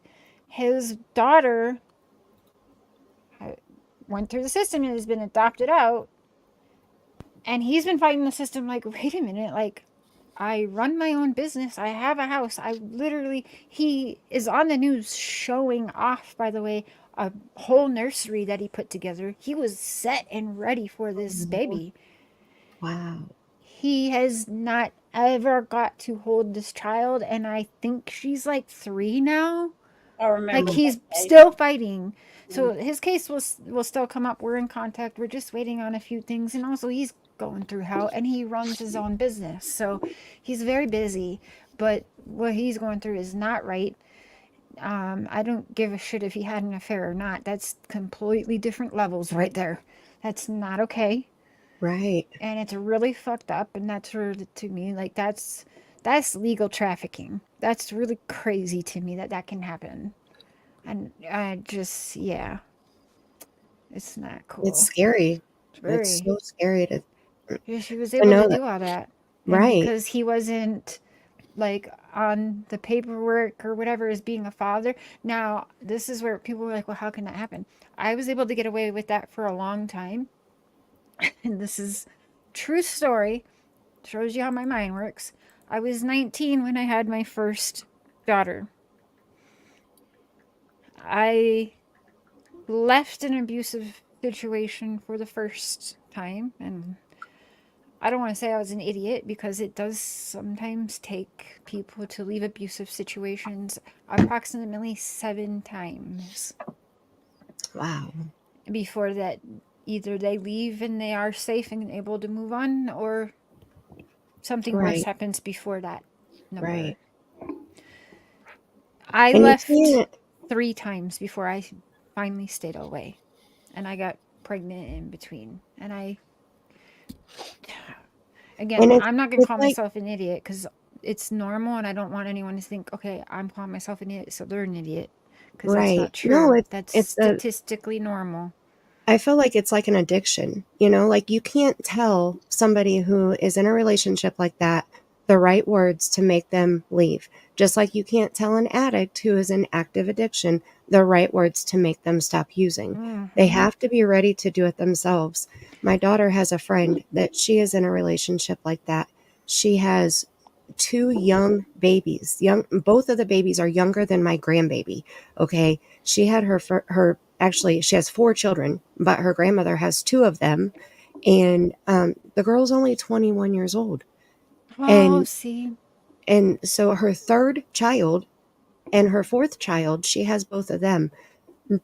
his daughter went through the system and has been adopted out, and he's been fighting the system like, wait a minute, like, I run my own business, I have a house, he is on the news showing off, by the way, a whole nursery that he put together. He was set and ready for this baby. Wow. He has not ever got to hold this child, and I think she's like 3 now. I remember. Like, he's still fighting. So his case will still come up. We're in contact. We're just waiting on a few things. And also, he's going through hell, and he runs his own business. So he's very busy. But what he's going through is not right. I don't give a shit if he had an affair or not. That's completely different levels right there. That's not okay. Right. And it's really fucked up. And that's to me, like, that's legal trafficking. That's really crazy to me that can happen. And I just, yeah, it's not cool. It's scary. It's so scary to. Yeah, she was able to do all that. And right. Because he wasn't, like, on the paperwork or whatever as being a father. Now, this is where people were like, well, how can that happen? I was able to get away with that for a long time. And this is true story. Shows you how my mind works. I was 19 when I had my first daughter. I left an abusive situation for the first time, and I don't want to say I was an idiot, because it does sometimes take people to leave abusive situations approximately 7 times. Wow. Before that, either they leave and they are safe and able to move on, or something worse happens before that number. Right. I left 3 times before I finally stayed away, and I got pregnant in between. And I'm not gonna call myself an idiot, because it's normal, and I don't want anyone to think, okay, I'm calling myself an idiot, so they're an idiot, because that's not true. No, that's statistically normal. I feel like it's like an addiction, like you can't tell somebody who is in a relationship like that the right words to make them leave. Just like you can't tell an addict who is in active addiction the right words to make them stop using. Mm-hmm. They have to be ready to do it themselves. My daughter has a friend that she is in a relationship like that. She has 2 young babies. Both of the babies are younger than my grandbaby. Okay. She had actually, she has 4 children, but her grandmother has 2 of them. And the girl's only 21 years old. Oh, see. And so her 3rd child and her 4th child, she has both of them.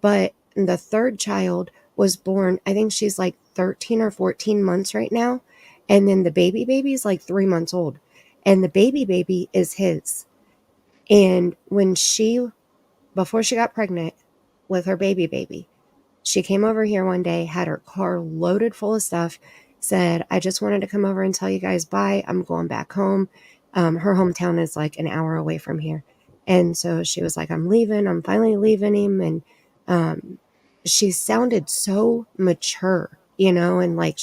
But the 3rd child was born, I think she's like 13 or 14 months right now. And then the baby is like 3 months old. And the baby is his. And before she got pregnant with her baby, she came over here one day, had her car loaded full of stuff, said, I just wanted to come over and tell you guys bye. I'm going back home. Her hometown is like an hour away from here. And so she was like, I'm leaving. I'm finally leaving him. And she sounded so mature, and like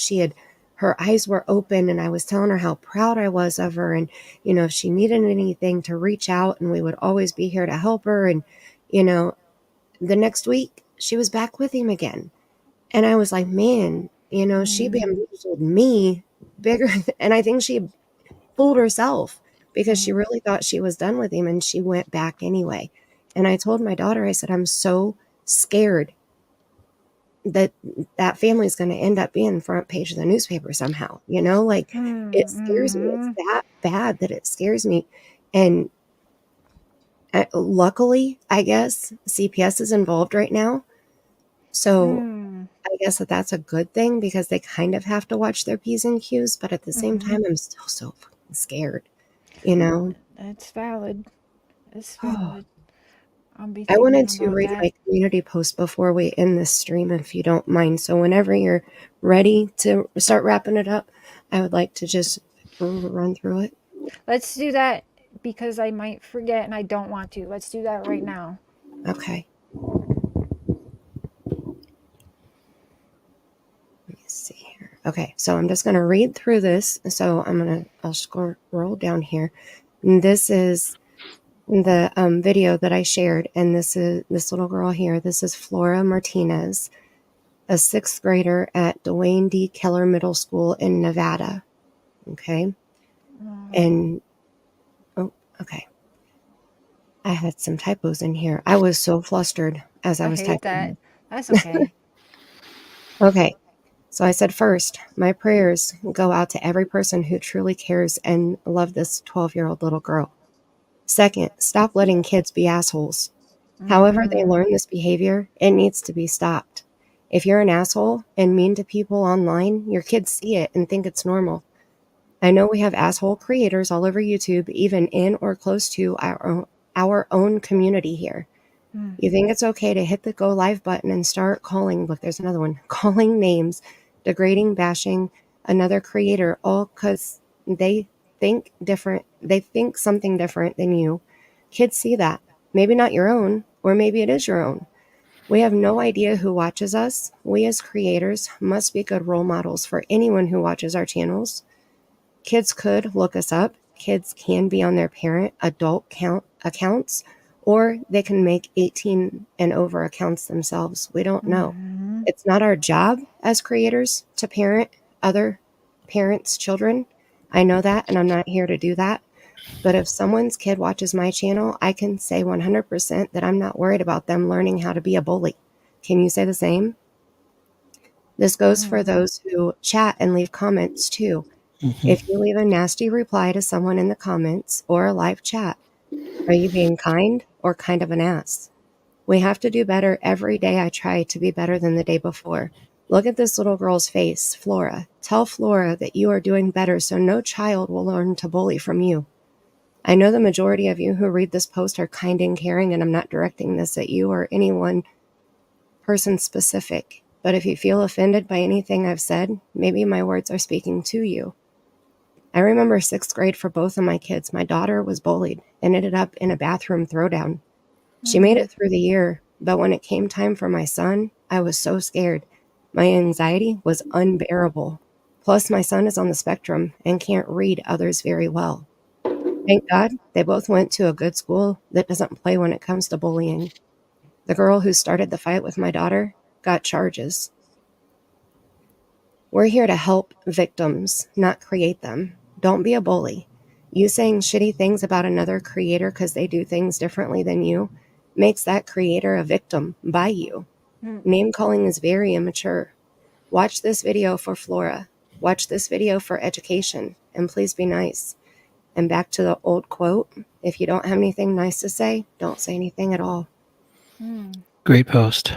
her eyes were open, and I was telling her how proud I was of her. And, if she needed anything, to reach out, and we would always be here to help her. And, the next week she was back with him again. And I was like, man, she bamboozled me bigger. And I think she fooled herself, because she really thought she was done with him, and she went back anyway. And I told my daughter, I said, I'm so scared that family is going to end up being front page of the newspaper somehow, it scares me. It's that bad that it scares me. And luckily, I guess CPS is involved right now. So I guess that's a good thing, because they kind of have to watch their P's and Q's, but at the same time, I'm still so fucking scared. you know. That's valid. That's valid. I'll be I thinking wanted to about read that. my community post before we end this stream, if you don't mind. So whenever you're ready to start wrapping it up, I would like to just run through it. Let's do that because I might forget and I don't want to. Let's do that right now. Okay. Let me see here. Okay, so I'm just going to read through this. So I'll scroll down here. And this is the video that I shared. And this is this little girl here. This is Flora Martinez, a 6th grader at Dwayne D. Keller Middle School in Nevada. Okay. And, oh, okay. I had some typos in here. I was so flustered as I was hate typing. that. That's okay. Okay. So I said, first, my prayers go out to every person who truly cares and love this 12-year-old little girl. Second, stop letting kids be assholes. However they learn this behavior, it needs to be stopped. If you're an asshole and mean to people online, your kids see it and think it's normal. I know we have asshole creators all over YouTube, even in or close to our own community here. You think it's okay to hit the go live button and start calling, look, there's another one, calling names, degrading, bashing another creator, all because they think something different than you. Kids see that. Maybe not your own, or maybe it is your own. We have no idea who watches us. We as creators must be good role models for anyone who watches our channels. Kids could look us up. Kids can be on their parent adult accounts, or they can make 18 and over accounts themselves. We don't know. It's not our job as creators to parent other parents' children. I know that, and I'm not here to do that. But if someone's kid watches my channel, I can say 100% that I'm not worried about them learning how to be a bully. Can you say the same? This goes for those who chat and leave comments too. If you leave a nasty reply to someone in the comments or a live chat, are you being kind or kind of an ass? We have to do better every day. I try to be better than the day before. Look at this little girl's face, Flora. Tell Flora that you are doing better so no child will learn to bully from you. I know the majority of you who read this post are kind and caring, and I'm not directing this at you or any one person specific. But if you feel offended by anything I've said, maybe my words are speaking to you. I remember 6th grade for both of my kids. My daughter was bullied and ended up in a bathroom throwdown. She made it through the year, but when it came time for my son, I was so scared. My anxiety was unbearable. Plus, my son is on the spectrum and can't read others very well. Thank God they both went to a good school that doesn't play when it comes to bullying. The girl who started the fight with my daughter got charges. We're here to help victims, not create them. Don't be a bully. You saying shitty things about another creator because they do things differently than you makes that creator a victim by you. Name calling is very immature. Watch this video for Flora. Watch this video for education. And please be nice. And back to the old quote, if you don't have anything nice to say, don't say anything at all. Great post.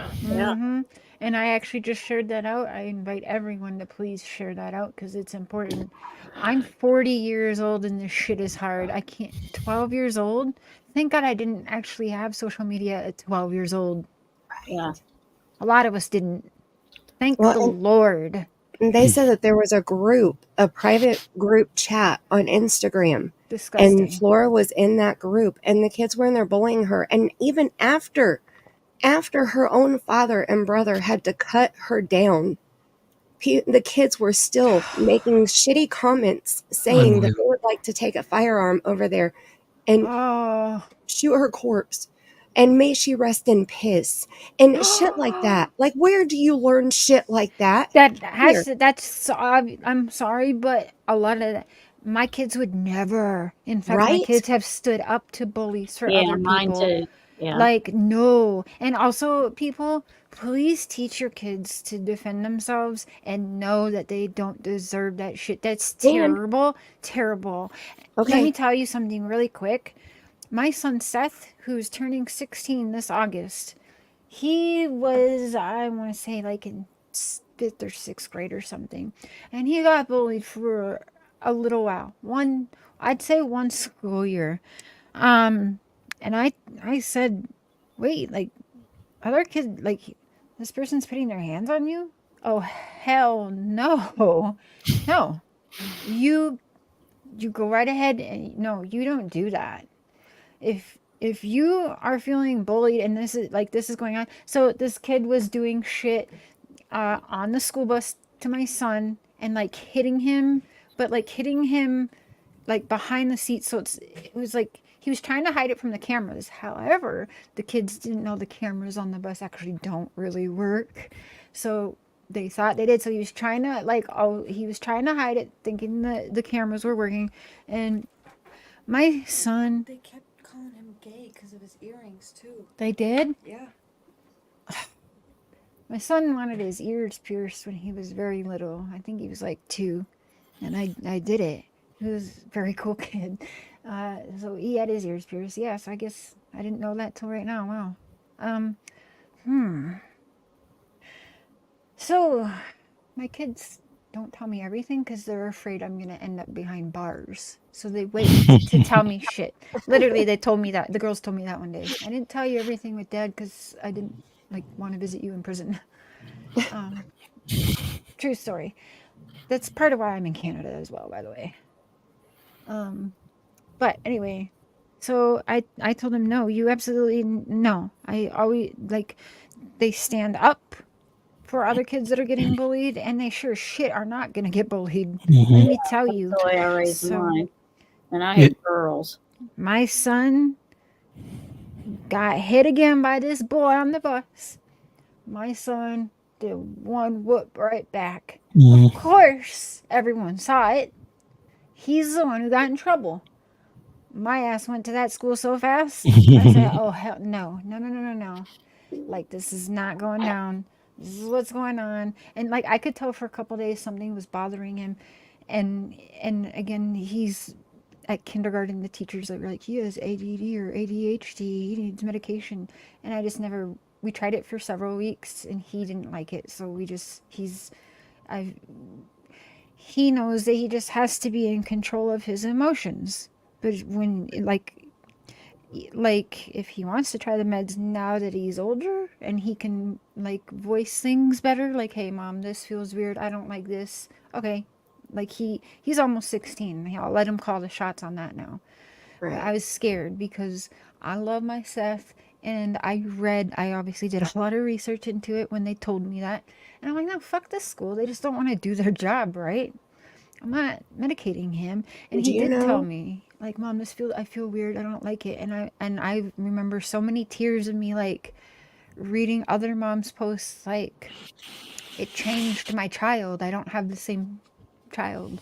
And I actually just shared that out. I invite everyone to please share that out because it's important. I'm 40 years old and this shit is hard. I can't. 12 years old? Thank God I didn't actually have social media at 12 years old. Yeah. A lot of us didn't. Thank the Lord. They said that there was a private group chat on Instagram. Disgusting. And Flora was in that group and the kids were in there bullying her. And even after her own father and brother had to cut her down, the kids were still making shitty comments saying that they would like to take a firearm over there and shoot her corpse. And may she rest in piss and shit like that. Like, where do you learn shit like that? I'm sorry, but a lot of that, my kids would never. In fact, my Right? kids have stood up to bullies for Yeah, other people. mine too. Yeah. Like, no. And also, people, please teach your kids to defend themselves and know that they don't deserve that shit. That's terrible. Terrible. Okay. Let me tell you something really quick. My son Seth, who's turning 16 this August, he was, I want to say, like in 5th or 6th grade or something. And he got bullied for a little while. I'd say one school year. And I said, wait, like, other kids, like, this person's putting their hands on you? Oh, hell no. No. You go right ahead and no, you don't do that. If you are feeling bullied and this is going on. So this kid was doing shit on the school bus to my son and like hitting him, but like hitting him like behind the seat. So it was like he was trying to hide it from the cameras. However, the kids didn't know the cameras on the bus actually don't really work. So they thought they did. So he was trying to hide it, thinking that the cameras were working. And my son, They kept calling him gay because of his earrings too. they did. Yeah. My son wanted his ears pierced when he was very little. I think he was like 2, and I did it. He was a very cool kid. So he had his ears pierced. Yes, I guess I didn't know that till right now. Wow. So my kids don't tell me everything because they're afraid I'm gonna end up behind bars. So they wait to tell me shit. Literally, they told me that. The girls told me that one day. I didn't tell you everything with Dad because I didn't like want to visit you in prison. True story. That's part of why I'm in Canada as well, by the way. But anyway, so I told him, no, you absolutely no. I always like they stand up for other kids that are getting bullied, and they sure shit are not gonna get bullied. Let me tell you. That's the way I raised mine, and I had girls. My son got hit again by this boy on the bus. My son did one whoop right back. Of course, everyone saw it. He's the one who got in trouble. My ass went to that school so fast. I said, oh, hell no. No. Like, this is not going down. This is what's going on. And, like, I could tell for a couple days something was bothering him. And again, he's at kindergarten. The teachers are like, he has ADD or ADHD. He needs medication. And I just never, we tried it for several weeks, and he didn't like it. So he knows that he just has to be in control of his emotions. But when, like if he wants to try the meds now that he's older and he can, like, voice things better, like, hey, Mom, this feels weird. I don't like this. Okay. Like, he's almost 16. I'll let him call the shots on that now. Right. But I was scared because I love my Seth, and I obviously did a lot of research into it when they told me that. And I'm like, no, fuck this school. They just don't want to do their job, right? I'm not medicating him. And he did tell me, like, Mom, I feel weird. I don't like it. And I remember so many tears of me, like, reading other moms' posts, like, it changed my child. I don't have the same child.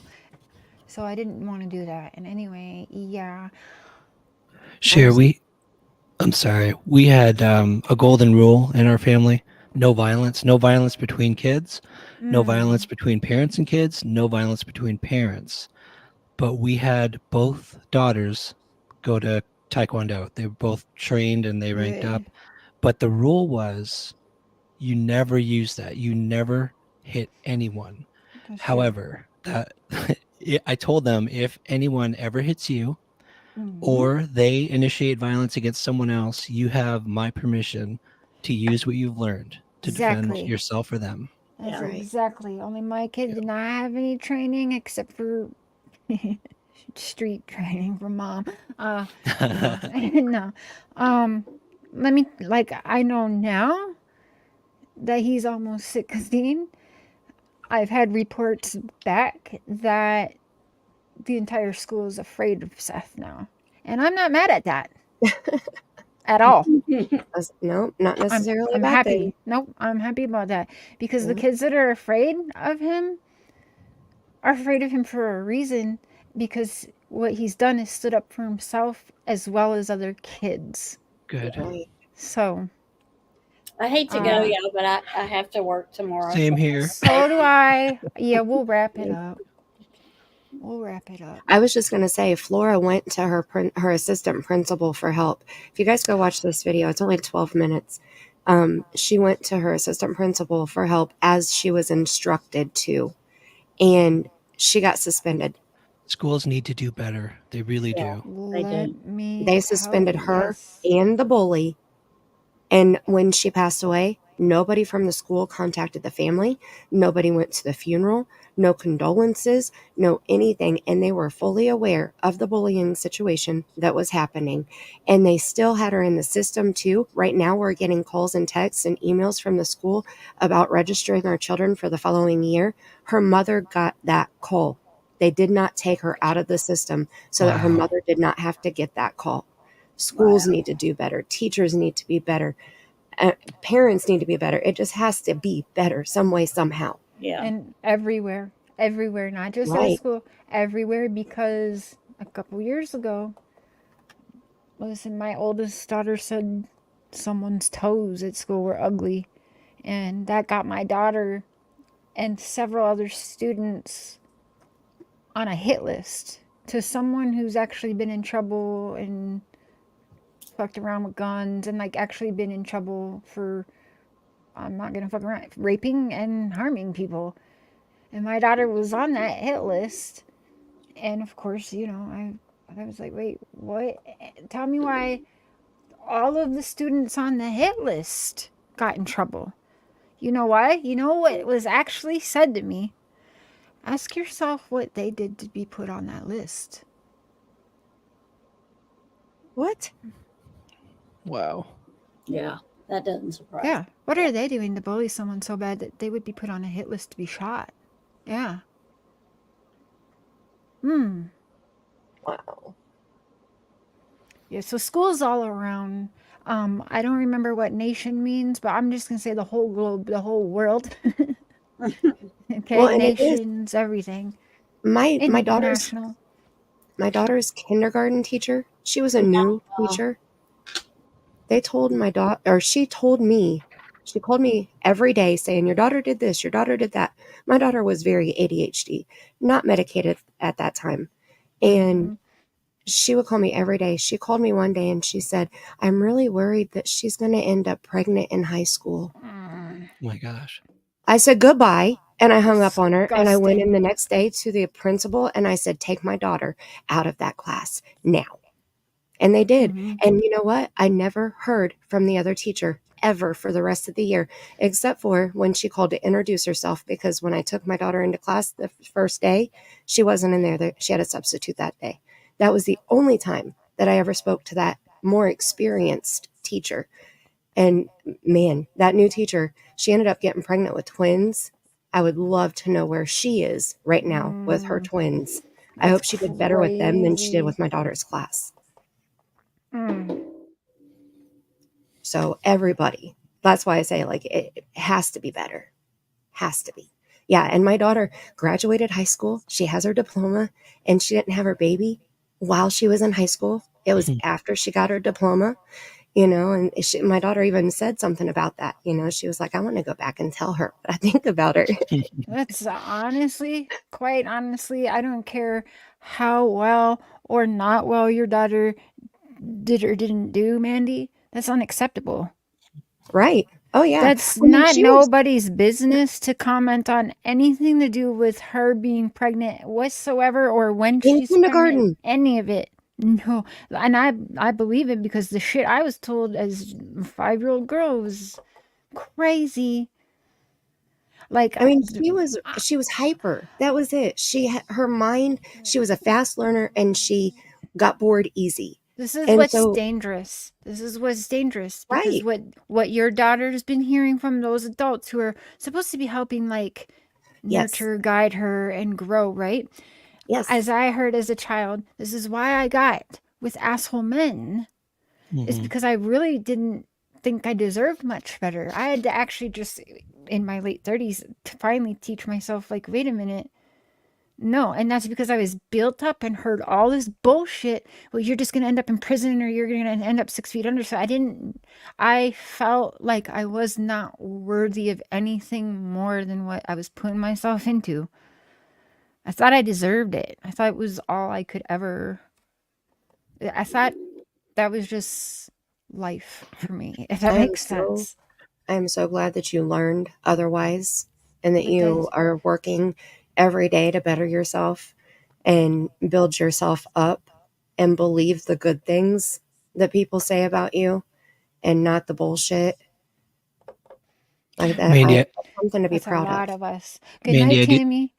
So I didn't want to do that. And anyway, yeah. Sure, I'm sorry. We had a golden rule in our family. No violence between kids, no violence between parents and kids, no violence between parents. But we had both daughters go to Taekwondo. They were both trained and they ranked up. But the rule was you never use that. You never hit anyone. However, I told them if anyone ever hits you or they initiate violence against someone else, you have my permission to use what you've learned to defend yourself or them. That's exactly. Only my kid did not have any training except for street training from Mom. No. I know now that he's almost 16. I've had reports back that the entire school is afraid of Seth now. And I'm not mad at that. At all. No, not necessarily. I'm happy. Nope, I'm happy about that. Because the kids that are afraid of him are afraid of him for a reason. Because what he's done is stood up for himself as well as other kids. Good. So. I hate to go, y'all, but I have to work tomorrow. Same here. So do I. Yeah, we'll wrap it up. I was just going to say, Flora went to her assistant principal for help. If you guys go watch this video, it's only 12 minutes. She went to her assistant principal for help as she was instructed to, and she got suspended. Schools need to do better. They really do. They suspended her and the bully. And when she passed away, nobody from the school contacted the family. Nobody went to the funeral. No condolences, no anything. And they were fully aware of the bullying situation that was happening. And they still had her in the system too. Right now, we're getting calls and texts and emails from the school about registering our children for the following year. Her mother got that call. They did not take her out of the system so that her mother did not have to get that call. Schools need to do better. Teachers need to be better. Parents need to be better. It just has to be better some way, somehow. Yeah. And everywhere, not just at school, everywhere, because a couple years ago, listen, my oldest daughter said someone's toes at school were ugly. And that got my daughter and several other students on a hit list to someone who's actually been in trouble and fucked around with guns and like actually been in trouble for, I'm not gonna fuck around, raping and harming people. And my daughter was on that hit list. And of course, you know, I was like, wait, what? Tell me why all of the students on the hit list got in trouble. You know why? You know what was actually said to me? Ask yourself what they did to be put on that list. What? Wow. Yeah, that doesn't surprise Yeah. me. What are they doing to bully someone so bad that they would be put on a hit list to be shot? Yeah. Wow. Yeah, so schools all around. I don't remember what nation means, but I'm just gonna say the whole globe, the whole world. Okay, Well, and nations, everything. My International. daughter's kindergarten teacher, she was a new teacher. They told my daughter, or she told me, she called me every day saying, your daughter did this, your daughter did that. My daughter was very ADHD, not medicated at that time. And she would call me every day. She called me one day and she said, I'm really worried that she's going to end up pregnant in high school. Oh my gosh. I said goodbye and I hung up on her and I went in the next day to the principal and I said, take my daughter out of that class now. And they did. And you know what? I never heard from the other teacher ever for the rest of the year, except for when she called to introduce herself, because when I took my daughter into class the first day, she wasn't in there. She had a substitute that day. That was the only time that I ever spoke to that more experienced teacher. And man, that new teacher, she ended up getting pregnant with twins. I would love to know where she is right now with her twins. I hope she did better with them than she did with my daughter's class. So everybody, that's why I say like it has to be better. Has to be. Yeah. And my daughter graduated high school. She has her diploma and she didn't have her baby while she was in high school. It was after she got her diploma, you know, and my daughter even said something about that. You know, she was like, I want to go back and tell her what I think about her. That's honestly, quite honestly, I don't care how well or not well your daughter did or didn't do, Mandy. That's unacceptable. Right. Oh, yeah. That's not nobody's business to comment on anything to do with her being pregnant whatsoever or when she's pregnant. Any of it. No. And I believe it because the shit I was told as a 5-year-old girl was crazy. Like, I mean, she was hyper. That was it. Her mind, she was a fast learner and she got bored easy. This is what's dangerous. This is what's dangerous because what your daughter's been hearing from those adults who are supposed to be helping, like, nurture, guide her, and grow, right? Yes. As I heard as a child, this is why I got with asshole men. It's because I really didn't think I deserved much better. I had to actually just, in my late 30s, to finally teach myself, like, wait a minute. No, and that's because I was built up and heard all this bullshit. Well, you're just going to end up in prison or you're going to end up 6 feet under. So I felt like I was not worthy of anything more than what I was putting myself into. I thought I deserved it. I thought it was all I could ever. I thought that was just life for me, if that makes sense. I'm so glad that you learned otherwise and that you are working every day to better yourself. and build yourself up and believe the good things that people say about you and not the bullshit. Like that, Mandy, that's something to be That's proud a lot of. of us. Good night, Tammy.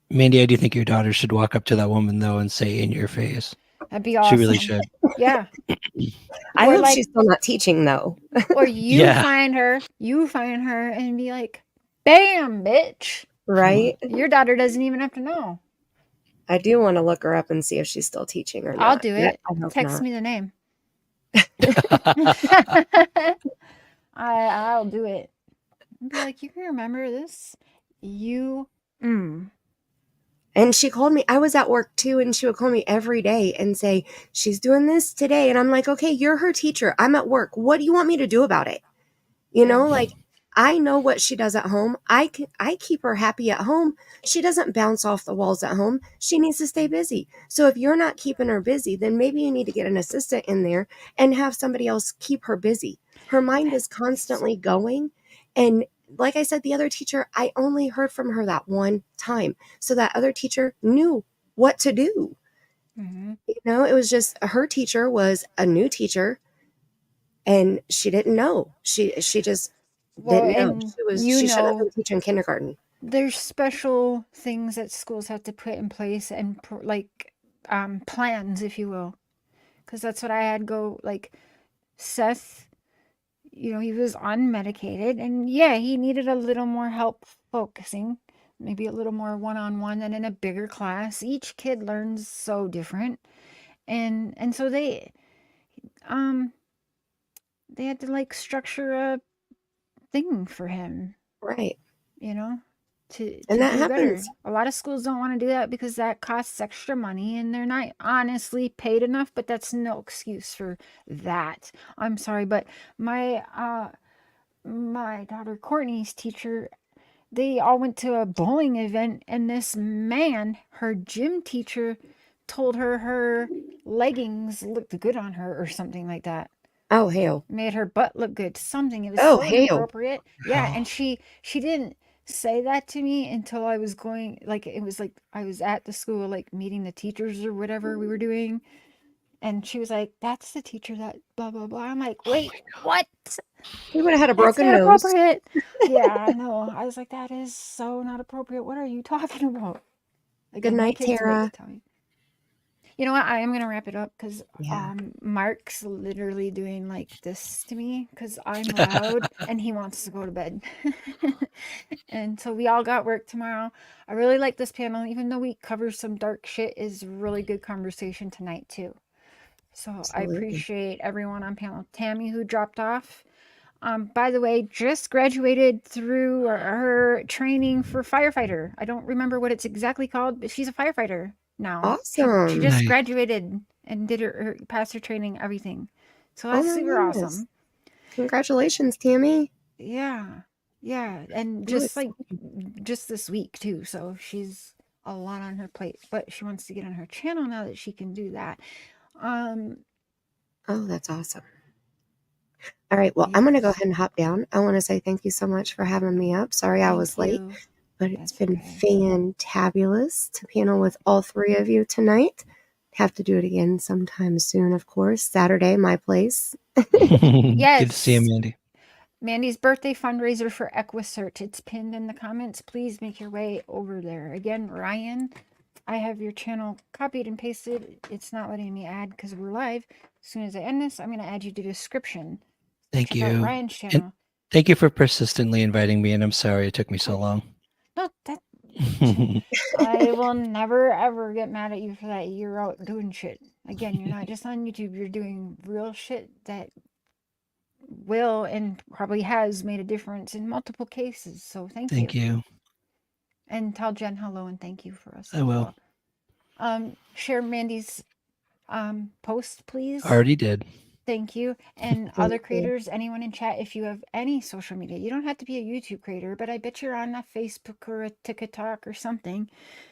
Mandy, I do think your daughter should walk up to that woman, though, and say in your face. That'd be awesome. She really should. Yeah. I hope she's still not teaching, though. Or you find her and be like, bam, bitch. Right? Your daughter doesn't even have to know. I do want to look her up and see if she's still teaching or not. I'll do it. I hope Text not. me the name. I'll do it. I'll be like, you can remember this? And she called me. I was at work too, and she would call me every day and say, she's doing this today. And I'm like, okay, you're her teacher. I'm at work. What do you want me to do about it? You know, like, I know what she does at home. I keep her happy at home. She doesn't bounce off the walls at home. She needs to stay busy. So if you're not keeping her busy, then maybe you need to get an assistant in there and have somebody else keep her busy. Her mind is constantly going. And like I said, the other teacher, I only heard from her that one time. So that other teacher knew what to do. Mm-hmm. You know, it was just her teacher was a new teacher. And she didn't know. She just didn't know. She should have been teaching kindergarten. There's special things that schools have to put in place and plans, if you will. Because that's what I had go, like, Seth, you know, he was unmedicated. And yeah, he needed a little more help focusing. Maybe a little more one-on-one than in a bigger class. Each kid learns so different. And so they had to like structure a thing for him, right? You know, to that do happens. better. A lot of schools don't want to do that because that costs extra money and they're not honestly paid enough. But that's no excuse for that. I'm sorry, but my daughter Courtney's teacher, they all went to a bowling event, and this man, her gym teacher, told her leggings looked good on her or something like that. Oh, hell. Made her butt look good. Something. It was Oh, so hell. inappropriate. Yeah, and she didn't say that to me until I was going, like, it was like I was at the school, like, meeting the teachers or whatever we were doing. And she was like, that's the teacher that blah, blah, blah. I'm like, wait, what? You would have had a broken That's not nose. appropriate. Yeah, I know. I was like, that is so not appropriate. What are you talking about? Good night, Tara. You know what? I am going to wrap it up because Mark's literally doing like this to me because I'm loud and he wants to go to bed. And so we all got work tomorrow. I really like this panel, even though we cover some dark shit, is really good conversation tonight too. So Absolutely. I appreciate everyone on panel. Tammy, who dropped off. By the way, just graduated through her training for firefighter. I don't remember what it's exactly called, but she's a firefighter now. Awesome. She just graduated and did her passed her training, everything. So that's super awesome. Congratulations, Tammy. Yeah. And just this week too. So she's a lot on her plate, but she wants to get on her channel now that she can do that. Oh, that's awesome. All right, well, I'm going to go ahead and hop down. I want to say thank you so much for having me up. Sorry I was late, but it's been fantabulous to panel with all three of you tonight. Have to do it again sometime soon, of course. Saturday, my place. Yes. Good to see you, Mandy. Mandy's birthday fundraiser for EquiSearch. It's pinned in the comments. Please make your way over there. Again, Ryan, I have your channel copied and pasted. It's not letting me add because we're live. As soon as I end this, I'm going to add you to the description. Thank Check you. out Ryan's channel. And thank you for persistently inviting me, and I'm sorry it took me so long. No, I will never, ever get mad at you for that. You're out doing shit. Again, you're not just on YouTube. You're doing real shit that will and probably has made a difference in multiple cases. So thank you. And tell Jen hello and thank you for us. I will. Share Mandy's post, please. Already did. Thank you. And other creators, anyone in chat, if you have any social media, you don't have to be a YouTube creator, but I bet you're on a Facebook or a TikTok or something.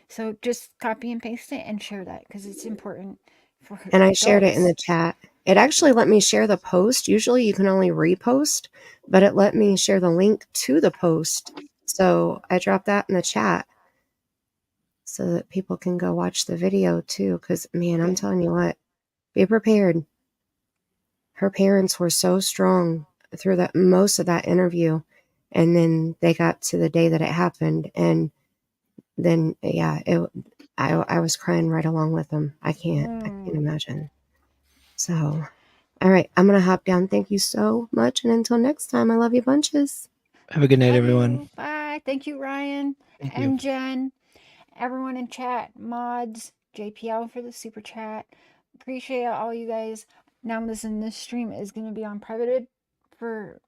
So just copy and paste it and share that because it's important for her. And I shared it in the chat. It actually let me share the post. Usually you can only repost, but it let me share the link to the post. So I dropped that in the chat. so that people can go watch the video too. Because, man, I'm telling you what, be prepared. Her parents were so strong through that most of that interview, and then they got to the day that it happened, and then I was crying right along with them. I can't imagine. So, all right, I'm gonna hop down. Thank you so much, and until next time, I love you bunches. Have a good night, everyone. Bye. Thank you, Ryan and Jen, everyone in chat, mods, JPL for the super chat. Appreciate all you guys. Now listen, this stream is going to be on privated for,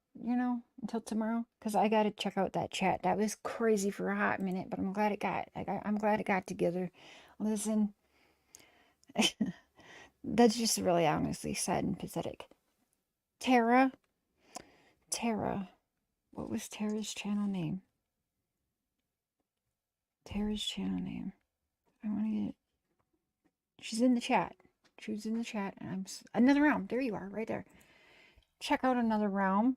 until tomorrow, because I got to check out that chat. That was crazy for a hot minute, but I'm glad it got together. Listen, that's just really honestly sad and pathetic. Tara, what was Tara's channel name? I want to get it. She's in the chat. She was in the chat. And Another Realm. There you are, right there. Check out Another Realm.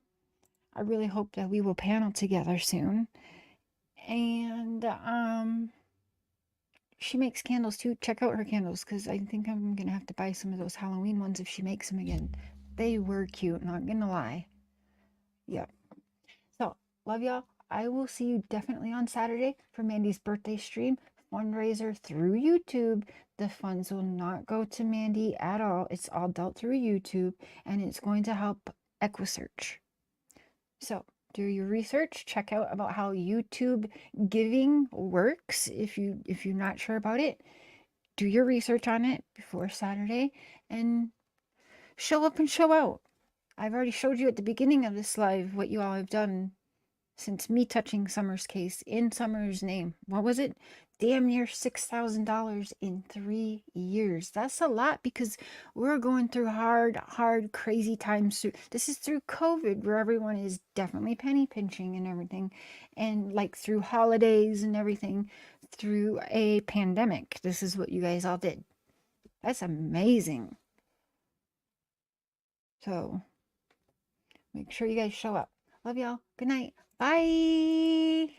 I really hope that we will panel together soon. And she makes candles too. Check out her candles, because I think I'm gonna have to buy some of those Halloween ones if she makes them again. They were cute, not gonna lie. Yep. So, love y'all. I will see you definitely on Saturday for Mandy's birthday stream. Fundraiser through YouTube. The funds will not go to Mandy at all. It's all dealt through YouTube, and it's going to help EquiSearch. So do your research. Check out about how YouTube giving works. If you're not sure about it, do your research on it before Saturday and show up and show out. I've already showed you at the beginning of this live what you all have done since me touching Summer's case in Summer's name. What was it? Damn near $6,000 in 3 years. That's a lot, because we're going through hard, crazy times. This is through COVID, where everyone is definitely penny pinching and everything. And like through holidays and everything, through a pandemic. This is what you guys all did. That's amazing. So make sure you guys show up. Love y'all. Good night. Bye.